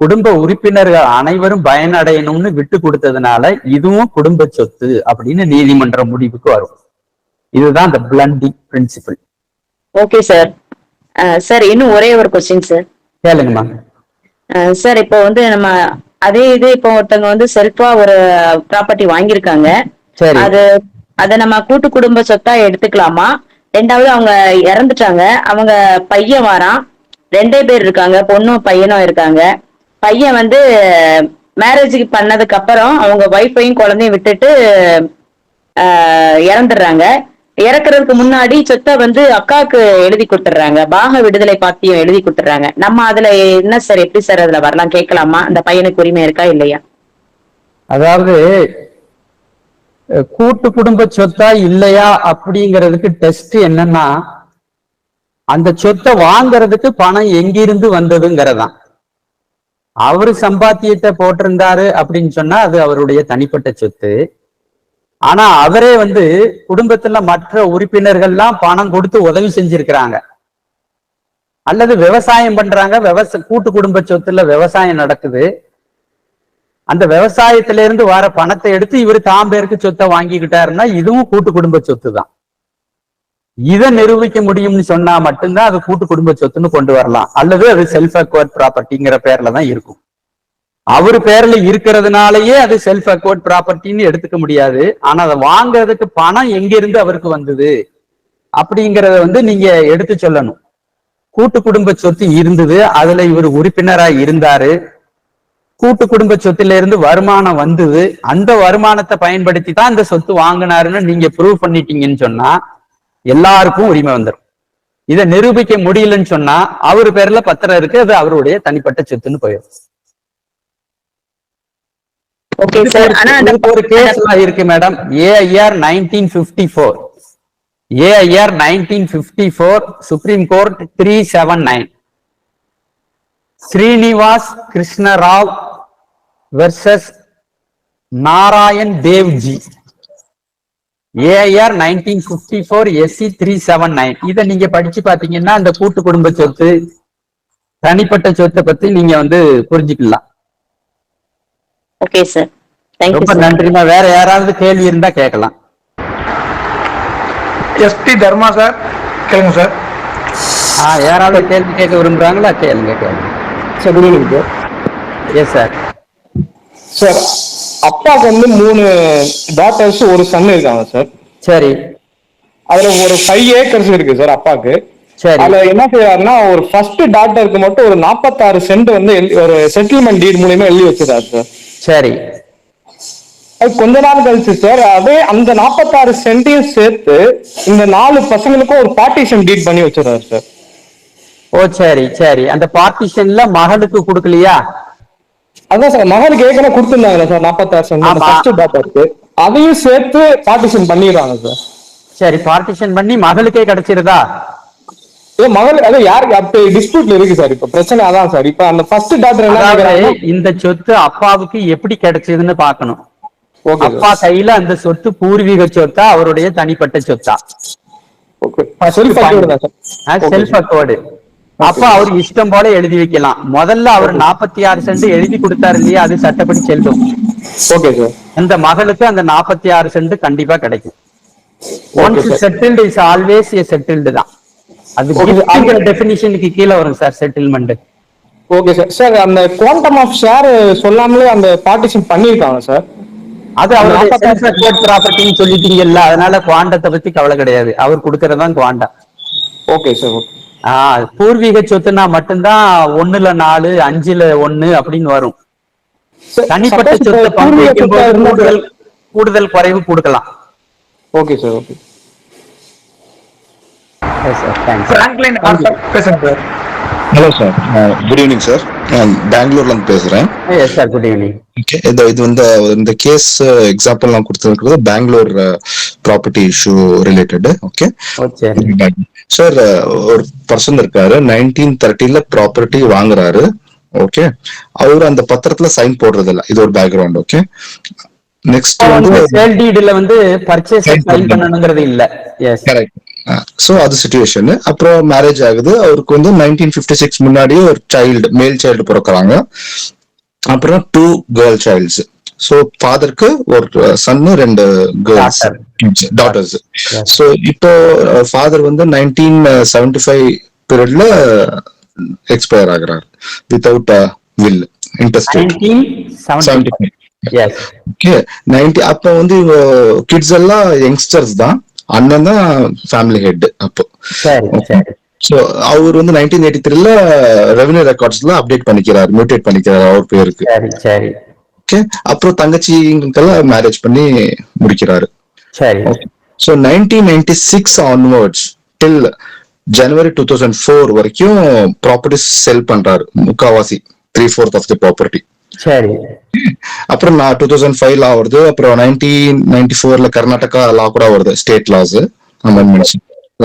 குடும்ப உறுப்பினர்கள் அனைவரும் பயனடையணும்னு விட்டு கொடுத்ததுனால இதுவும் குடும்ப சொத்து அப்படின்னு நீதிமன்ற முடிவுக்கு வரும். இதுதான் இந்த blending principle. Okay sir. Sir இன்னும் ஒரே ஒரு கொஸ்டின் சார். கேளுங்கம்மா. சார் இப்போ வந்து நம்ம அதே இது இப்போ ஒருத்தவங்க வந்து செல்ஃபா ஒரு ப்ராப்பர்ட்டி வாங்கியிருக்காங்க, அதை நம்ம கூட்டு குடும்ப சொத்தா எடுத்துக்கலாமா? ரெண்டாவது அவங்க இறந்துட்டாங்க, அவங்க பையன் வாரான், 2 பேர் இருக்காங்க, பொண்ணும் பையனும் இருக்காங்க. பையன் வந்து மேரேஜுக்கு பண்ணதுக்கு அப்புறம் அவங்க ஒய்ஃபையும் குழந்தையும் விட்டுட்டு இறந்துடுறாங்க. இறக்குறதுக்கு முன்னாடி சொத்தை வந்து அக்காவுக்கு எழுதி கொடுத்துட்றாங்க, பாக விடுதலை பாத்தியம் எழுதி கொடுத்துட்றாங்க. நம்ம அதுல என்ன சார், எப்படி சார் அதுல வரலாம், கேட்கலாமா? அந்த பையனுக்கு உரிமை இருக்கா இல்லையா? அதாவது கூட்டு குடும்ப சொத்தா இல்லையா அப்படிங்கிறதுக்கு டெஸ்ட் என்னன்னா, அந்த சொத்தை வாங்குறதுக்கு பணம் எங்கிருந்து வந்ததுங்கிறதான். அவரு சம்பாத்தியத்தை போட்டிருந்தாரு அப்படின்னு சொன்னா அது அவருடைய தனிப்பட்ட சொத்து. ஆனா அவரே வந்து குடும்பத்துல மற்ற உறுப்பினர்கள்லாம் பணம் கொடுத்து உதவி செஞ்சிருக்கிறாங்க, அல்லது விவசாயம் பண்றாங்க, கூட்டு குடும்ப சொத்துல விவசாயம் நடக்குது, அந்த விவசாயத்தில இருந்து வர பணத்தை எடுத்து இவர் தாம் பேருக்கு சொத்தை வாங்கிக்கிட்டாருன்னா இதுவும் கூட்டு குடும்ப சொத்து தான். இதை நிரூபிக்க முடியும்னு சொன்னா மட்டும்தான் அது கூட்டு குடும்ப சொத்துன்னு கொண்டு வரலாம், அல்லது அது செல்ஃப் அக்வர்ட் ப்ராப்பர்ட்டிங்கிற பேர்ல தான் இருக்கும். அவரு பேர்ல இருக்கிறதுனாலயே அது செல்ஃப் அக்வர்ட் ப்ராப்பர்ட்டின்னு எடுத்துக்க முடியாது. ஆனா அதை வாங்குறதுக்கு பணம் எங்கிருந்து அவருக்கு வந்தது அப்படிங்கிறத வந்து நீங்க எடுத்து சொல்லணும். கூட்டு குடும்ப சொத்து இருந்தது, அதுல இவர் உறுப்பினரா இருந்தாரு, கூட்டு குடும்ப சொத்துல இருந்து வருமானம் வந்தது, அந்த வருமானத்தை பயன்படுத்தி தான் இந்த சொத்து வாங்கினாருன்னு நீங்க ப்ரூவ் பண்ணிட்டீங்கன்னு சொன்னா எல்லாருக்கும் உரிமை வந்துடும். இதை நிரூபிக்க முடியலன்னு சொன்னா அவரு பேர்ல பத்திரம் இருக்கு, அது அவருடைய தனிப்பட்ட சொத்துன்னு போயிடும். ஒரு கேஸ் இருக்கு madam, AIR 1954, AIR 1954, supreme court 379, Srinivas Krishna Rao versus Narayan Devji, AIR 1954 SC 379. இதை நீங்க படிச்சு பாத்தீங்கன்னா அந்த கூட்டு குடும்ப சொத்து தனிப்பட்ட சொத்தை பத்தி நீங்க வந்து புரிஞ்சுக்கலாம். ஓகே சார், ரொம்ப நன்றிமா. வேற யாராவது கேள்வி இருந்தா கேட்கலாம். எஸ்டி தர்மா சார், கேளுங்க சார். யாராவது கேள்வி கேட்க விரும்புறாங்களா? கேளுங்க கேளுங்க. Sir good evening sir. Yes sir. Sir அப்பாவுக்கு வந்து 3 டாட்டர்ஸ் ஒரு சன் இருக்காங்க சார். சரி. அதுல ஒரு 5 ஏக்கர்ஸ் இருக்கு சார் அப்பாவுக்கு. சரி. அதுல என்ன செய்யறாருன்னா ஒரு ஃபர்ஸ்ட் டாட்டருக்கு மட்டும் ஒரு 46 சென்ட் வந்து ஒரு செட்டில்மெண்ட் டீட் மூலியமா எழுதி வச்சிருக்காரு சார். சரி. அது கொஞ்ச நாள் கழிச்சு சார் அதே அந்த 46 சென்டையும் சேர்த்து இந்த 4 பசங்களுக்கும் ஒரு பார்ட்டிஷன் டீட் பண்ணி வச்சிருக்காரு சார். ஓ சரி சரி, அந்த பார்ட்டிஷன்ல மகளுக்கு கொடுக்கலையா? அதான் சார் மகனுக்கு ஏற்கனவே கொடுத்துருந்தாங்க சார் 46 சென்ட் அந்த ஆமா. ஃபர்ஸ்ட் டாட்டருக்கு, அதையும் சேர்த்து பார்ட்டிஷன் பண்ணிடுறாங்க சார். சரி, பார்ட்டிஷன் பண்ணி மகளுக்கே கிடைச்சிருதா? மகள் அது யாருக்கு அப்படி டிஸ்பியூட்ல இருக்கு சார். இப்ப பிரச்சனை அதான் சார். இப்ப அந்த ஃபர்ஸ்ட் டாக்டர் என்ன, இந்த சொத்து அப்பாவுக்கு எப்படி கிடைச்சதுன்னு பாக்கணும். அப்பா கையில அந்த சொத்து பூர்வீக சொத்தா அவருடைய தனிப்பட்ட சொத்தா? செல்ஃப் அக்வர்டு. அப்ப அவர் இஷ்டம் போல எழுதி வைக்கலாம். முதல்ல அவர் 46 சென்ட் எழுதி கொடுத்தாரு இல்லையா, அது சட்டப்படி செல்லும். Okay sir. அந்த மகளுக்கு அந்த 46 சென்ட் கண்டிப்பா கிடைக்கும். Once settled is always A settled தான். அது டெபினிஷனுக்கு கீழே வரும் sir settlement. Okay sir. Sir அந்த குவாண்டம் ஆஃப் ஷேர் சொல்லாமலே அந்த பார்ட்டிஷன் பண்ணிருக்காங்க சார். அது அவருடைய செல்ஃப் அக்வர்ட் ப்ராப்பர்ட்டின்னு சொல்லிட்டீங்கல்ல, அதனால குவாண்டத்தை பத்தி கவலை கிடையாது. அவர் கொடுக்கறதான் குவாண்டம். Okay sir. பூர்வீக சொத்துனா மட்டும்தான் 1ல 4 5ல 1 அப்படின்னு வரும். தனிப்பட்ட சொத்தை பங்கு வைக்கும் போது கூடுதல் குறைவு கொடுக்கலாம். Okay sir. Okay hello sir, good evening sir. பெங்களூர்ல இருந்து பேசுறேன். Sir good evening. இது வந்து இந்த கேஸ் எக்ஸாம்பிள் நான் கொடுத்திருக்கிறது Bangalore property issue related. Okay sir, ஒரு பர்சன் இருக்காரு, 1930ல ப்ராப்பர்ட்டி வாங்குறாரு. ஓகே, அவரு அந்த பத்திரத்துல சைன் போடுறது இல்ல. இது ஒரு பேக்ரவுண்ட். ஓகே, நெக்ஸ்ட் வந்து சேல் டீட்ல வந்து பர்ச்சேஸ் சைன் பண்ணனும்ங்கிறது இல்ல. Yes correct. சோ அது சிச்சுவேஷன். அப்புறம் மேரேஜ் ஆகுது. அவருக்கு வந்து 1956 முன்னாடியே ஒரு மேல் சைல்டு பிறக்கிறாங்க. அப்புறம் 2 கேர்ள் சைல்ட்ஸ். சோ ஃபாதருக்கு ஒரு சன்னு 2 கேர்ள்ஸ் டாட்டர்ஸ். சோ இப்போ ஃபாதர் வந்து 1975 பீரியட்ல எக்ஸ்பயர் ஆகுறாரு வித்தவுட் வில், இன்டெஸ்டேட். 1975. ஓகே, 90. அப்ப வந்து கிட்ஸ் எல்லாம் யங்ஸ்டர்ஸ் தான். அண்ணன் தான் ஃபேமிலி ஹெட் அப்போ. சோ அவர் வந்து 1983ல ரெவென்யூ ரெக்கார்ட்ஸ்ல அப்டேட் பண்ணிக்கிறார், மியூட்டேட் பண்ணிக்கிறார் அவர் பேருக்கு. ஓகே, அப்புறம் தங்கச்சிங்களுக்கெல்லாம் மேரேஜ் பண்ணி முடிக்கிறாரு. சோ 1996 ஆன்வர்ட்ஸ் டில் ஜனவரி 2004 வரைக்கும் ப்ராப்பர்ட்டி செல் பண்றாரு, முக்காவாசி 3/4 ஆஃப் தி ப்ராப்பர்ட்டி. சரி. அப்புறம் 2005 லா வருது. அப்புறம் 1994ல கர்நாடகா லா கூட வருது, ஸ்டேட் லாஸ் அமெண்ட்மெண்ட்ஸ்,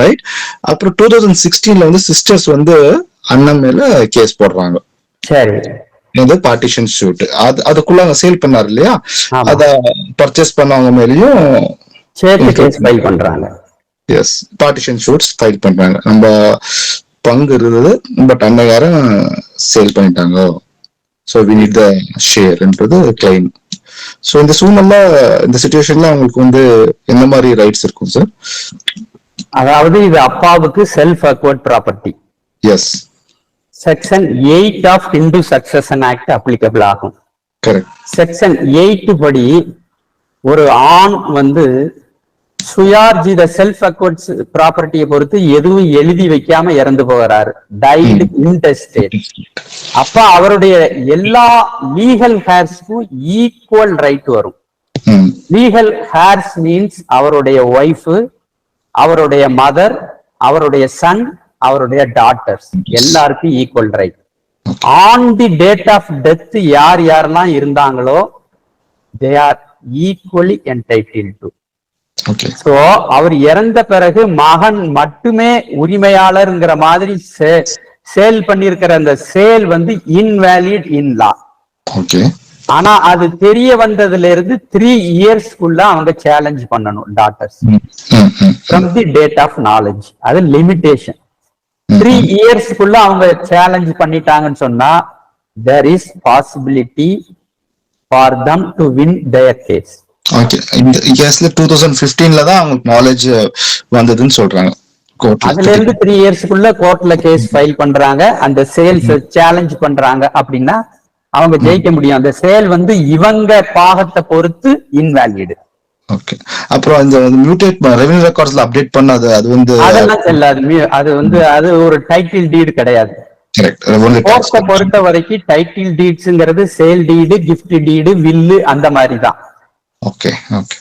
ரைட். அப்புறம் 2016ல வந்து சிஸ்டர்ஸ் வந்து அண்ணன் மேல கேஸ் போடுறாங்க. சரி. இது பார்ட்டிஷன் ஷூட். அதுக்குள்ள சேல் பண்ணாரு இல்லையா, அத பர்ச்சேஸ் பண்ணவங்க மேலயும் கேஸ் ஃபைல் பண்றாங்க. எஸ், பார்ட்டிஷன் ஷூட்ஸ் ஃபைல் பண்றாங்க. நம்ம பங்கு இருந்தது, பட் அண்ணன் சேல் பண்ணிட்டாங்க. So we need the share என்றது கிளைம். சோ இந்த சூழ்நிலை, இந்த சிச்சுவேஷன்ல அவங்களுக்கு வந்து என்ன மாதிரி ரைட்ஸ் இருக்கும் சார்? அதாவது இது அப்பாவுக்கு self acquired property. Yes. Section 8 of Hindu succession act applicable ஆகும். கரெக்ட். செக்ஷன் 8 படி ஒரு ஆண் வந்து சுயார்ஜித செல்ஃப் அக்வர்ட் ப்ராப்பர்ட்டியை பொறுத்து எதுவும் எழுதி வைக்காம இறந்து போகிறாரு, டைடு இன்டெஸ்டேட். அப்ப அவருடைய எல்லா லீகல் ஹேர்ஸ்க்கும் ஈக்குவல் ரைட் வரும். லீகல் ஹேர்ஸ் மீன்ஸ் அவருடைய ஒய்ஃப், அவருடைய மதர், அவருடைய சன், அவருடைய டாட்டர்ஸ் எல்லாருக்கும் equal right. On the date of death யார் யாரெல்லாம் இருந்தாங்களோ they are equally entitled to. So அவர் இறந்த பிறகு மகன் மட்டுமே உரிமையாளர்ங்கிற மாதிரி சேல் பண்ணிருக்கிற அந்த சேல் வந்து இன்வேலிட் இன் லா. ஆனா அது தெரிய வந்ததுல இருந்து 3 இயர்ஸ்க்குள்ள அவங்க சேலஞ்ச் பண்ணணும் daughters from the date of knowledge. அது லிமிடேஷன். 3 இயர்ஸ்க்குள்ள அவங்க சேலஞ்ச் பண்ணிட்டாங்கன்னு சொன்னா there is possibility for them to win their case. Okay, இந்த கேஸ்ல 2015ல தான் அவங்களுக்கு நாலேஜ் வந்ததுன்னு சொல்றாங்க. அதுல இருந்து 3 இயர்ஸ்க்குள்ள கோர்ட்ல கேஸ் ஃபைல் பண்றாங்க, அந்த சேல்ஸ் சேலஞ்ச் பண்றாங்க அப்படின்னா அவங்க ஜெயிக்க முடியும். அந்த சேல் வந்து இவங்க பாகத்தை பொறுத்து இன்வேலிட். ஓகே, அப்புறம் இந்த மியூட்டேட் ரெவென்யூ ரெக்கார்ட்ஸ்ல அப்டேட் பண்ணது அது வந்து அதெல்லாம் செல்லாது. அது வந்து அது ஒரு டைட்டில் டீட் கிடையாது. கோர்ட்டை பொறுத்த வரைக்கும் டைட்டில் டீட்ஸ்ங்கிறது sale deed, gift deed, will அந்த மாதிரி தான். ஓகே ஓகே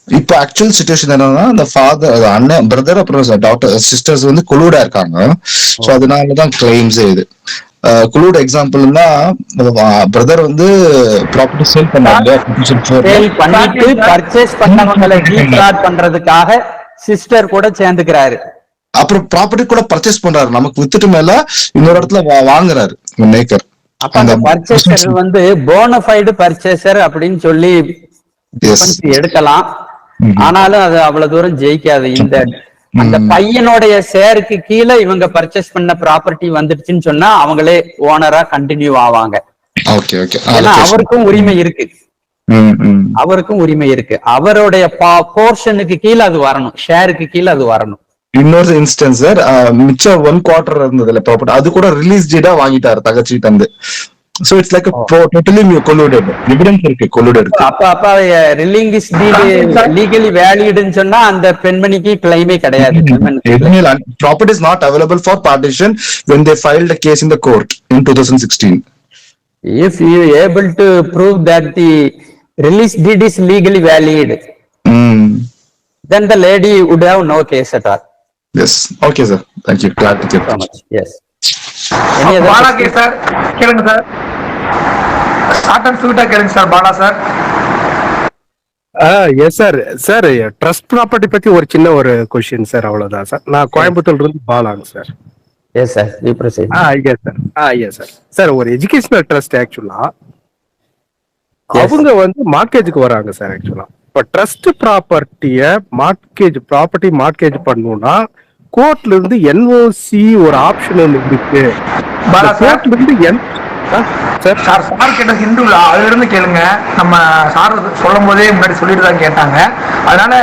இப்போ ஆக்சுவல் சிச்சுவேஷன் என்னன்னா அந்த ஃபாதர் அண்ணன் பிரதர் அப்புறம் டாக்டர் சிஸ்டர்ஸ் வந்து குளூடா இருக்காங்க. ஸோ அதனாலதான் கிளைம்ஸ் இது. குளூட் எக்ஸாம்பிள்னா பிரதர் வந்து ப்ராப்பர்ட்டி சேல் பண்ணாங்க, பண்ணிட்டு பர்ச்சேஸ் பண்ணவங்களை டீஃப்ராட் பண்றதுக்காக சிஸ்டர் கூட சேர்ந்துக்கிறாரு. அப்புறம் ப்ராப்பர்ட்டி கூட பர்ச்சேஸ் பண்றாரு, நமக்கு வித்துட்டு மேல இன்னொரு இடத்துல வாங்குறாரு மேக்கர். அப்ப அந்த பர்ச்சேசர் வந்து போனஃபைடு பர்ச்சேசர் அப்படின்னு சொல்லி எடுக்கலாம். ஆனாலும் அது அவ்வளவு தூரம் ஜெயிக்காது. இந்த அந்த பையனுடைய ஷேருக்கு கீழே இவங்க பர்ச்சேஸ் பண்ண ப்ராப்பர்ட்டி வந்துடுச்சுன்னு சொன்னா அவங்களே ஓனரா கண்டினியூ ஆவாங்க. ஏன்னா அவருக்கும் உரிமை இருக்கு, அவருக்கும் உரிமை இருக்கு. அவருடைய போர்ஷனுக்கு கீழே அது வரணும், ஷேருக்கு கீழே அது வரணும். இன்னொரு இன்ஸ்டன்ஸ் சார், மிச்சம் 1/4 இருந்ததுல ப்ராப்பர்ட்டி அது கூட ரிலீஸ் டேட்டா வாங்கிட்டாரு தகச்சிட்டு வந்து. So it's like a totally colluded. Evidence இருக்கு colluded. அப்ப ரிலீஸ் டீட் லீகலி வேலிட்னு சொன்னா அந்த பெண்மணிக்கு கிளைமே கிடையாது. Property is not available for partition when they filed a case in the court in 2016. If you able to prove that the release deed is legally valid, then the lady would have no case at all. Yes. Okay, sir. Thank you. Glad to hear so much. Yes. Bala case sir கேளுங்க sir. Short and ஸ்வீட்டா கேளுங்க sir Bala sir. Yes sir. Sir trust property பத்தி ஒரு சின்ன ஒரு question sir, அவ்வளவுதான் sir. நான் கோயம்புத்தூர்ல இருந்து பாலாங்க சார். Yes sir, you proceed. Yes sir. Yes sir. Sir ஒரு எஜுகேஷனல் ட்ரஸ்ட் ஆக்சுவலா அவங்க வந்து மார்க்கேஜுக்கு வராங்க சார். ஆக்சுவலா இப்ப ட்ரஸ்ட் ப்ராப்பர்ட்டிய மார்க்கேஜ் பண்ணணும்னா கோர்ட்ல இருந்து என்ஓசி ஒரு ஆப்ஷன் இருக்கு. கோர்ட்ல இருந்து சார் கேட்ட ஹிந்துல அதுல இருந்து கேளுங்க. நம்ம சார் சொல்லும் போதே முன்னாடி சொல்லிட்டு தான் கேட்டாங்க. அதனால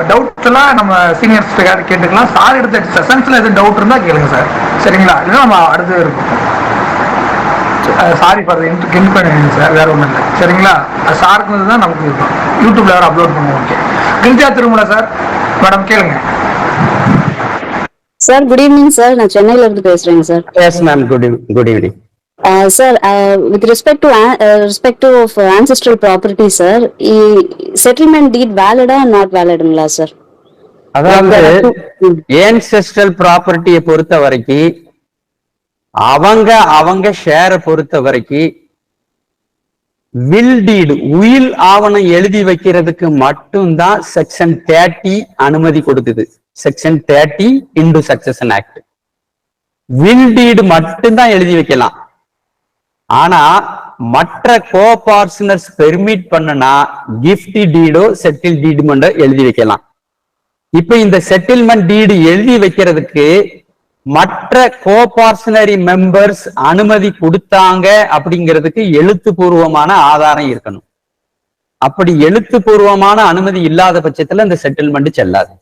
டவுட் எல்லாம் நம்ம சீனியர்ஸ் கேட்டுக்கலாம். சார் எடுத்த செஷன்ஸ்ல எதுவும் டவுட் இருந்தா கேளுங்க சார், சரிங்களா? இல்லைன்னா நம்ம அடுத்து இருக்கும். சாரி ஃபார் இன்கன்வீனியன்ஸ் சார், வேற ஒன்றும் இல்லை, சரிங்களா? சாருக்கு தான் நமக்கு இருக்கும். யூடியூப்ல வேற அப்லோட் பண்ணுவோம். Okay. Girija Thirumalai sir, madam கேளுங்க. சார் குட் ஈவினிங் சார், நான் சென்னையில இருந்து பேசுறேங்க sir. Yes ma'am, good evening sir. With respect to ancestral property sir, settlement deed வேலிடா நாட் வேலிடுங்களா சார்? அதாவது ancestral ப்ராப்பர்ட்டியை பொறுத்த வரைக்கும் அவங்க ஷேரை பொறுத்த வரைக்கும் வில் டீடு உயில் ஆவணம் எழுதி வைக்கிறதுக்கு மட்டும்தான் செக்ஷன் 30 அனுமதி கொடுக்குது. Section 30 Hindu succession act will deed மட்டும்தான் எழுதி வைக்கலாம். ஆனா மற்ற கோபார்ட்னர்ஸ் பெர்மிட் பண்ணனா கிஃப்ட் டீடோ செட்டில் டீடுமெண்டோ எழுதி வைக்கலாம். இப்ப இந்த செட்டில்மெண்ட் டீடு எழுதி வைக்கிறதுக்கு மற்ற கோபார்ட்னரி மெம்பர்ஸ் அனுமதி கொடுத்தாங்க அப்படிங்கிறதுக்கு எழுத்துப்பூர்வமான ஆதாரம் இருக்கணும். அப்படி எழுத்துப்பூர்வமான அனுமதி இல்லாத பட்சத்துல இந்த செட்டில்மெண்ட் செல்லாது.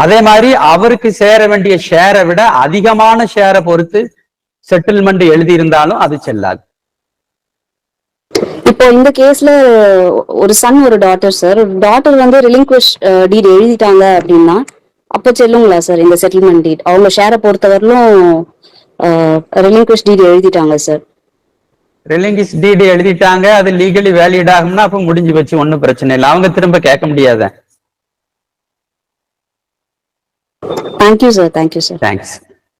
அதே மாதிரி அவருக்கு சேர வேண்டிய ஷேரை விட அதிகமான ஷேரை பொறுத்து செட்டில்மெண்ட் எழுதி இருந்தாலும் அது செல்லாது. இப்போ இந்த கேஸ்ல ஒரு சன் ஒரு டாட்டர் சார், டாட்டர் வந்து ரிலிங்க்விஷ் டீட் எழுதிட்டாங்க அப்படின்னா அப்ப செல்லுங்களா சார் இந்த செட்டில்மெண்ட் டீட்? அவங்க ஷேரை பொறுத்தவரையிலும் ரிலிங்க்விஷ் டீட் எழுதிட்டாங்க சார். ரிலிங்க்விஷ் டீட் எழுதிட்டாங்க, அது லீகலி வேலிட் ஆகும்னா அப்ப முடிஞ்சு வச்சு ஒன்னும் பிரச்சனை இல்லை. அவங்க திரும்ப கேட்க முடியாத. Thank you sir. Thank you sir. Thanks.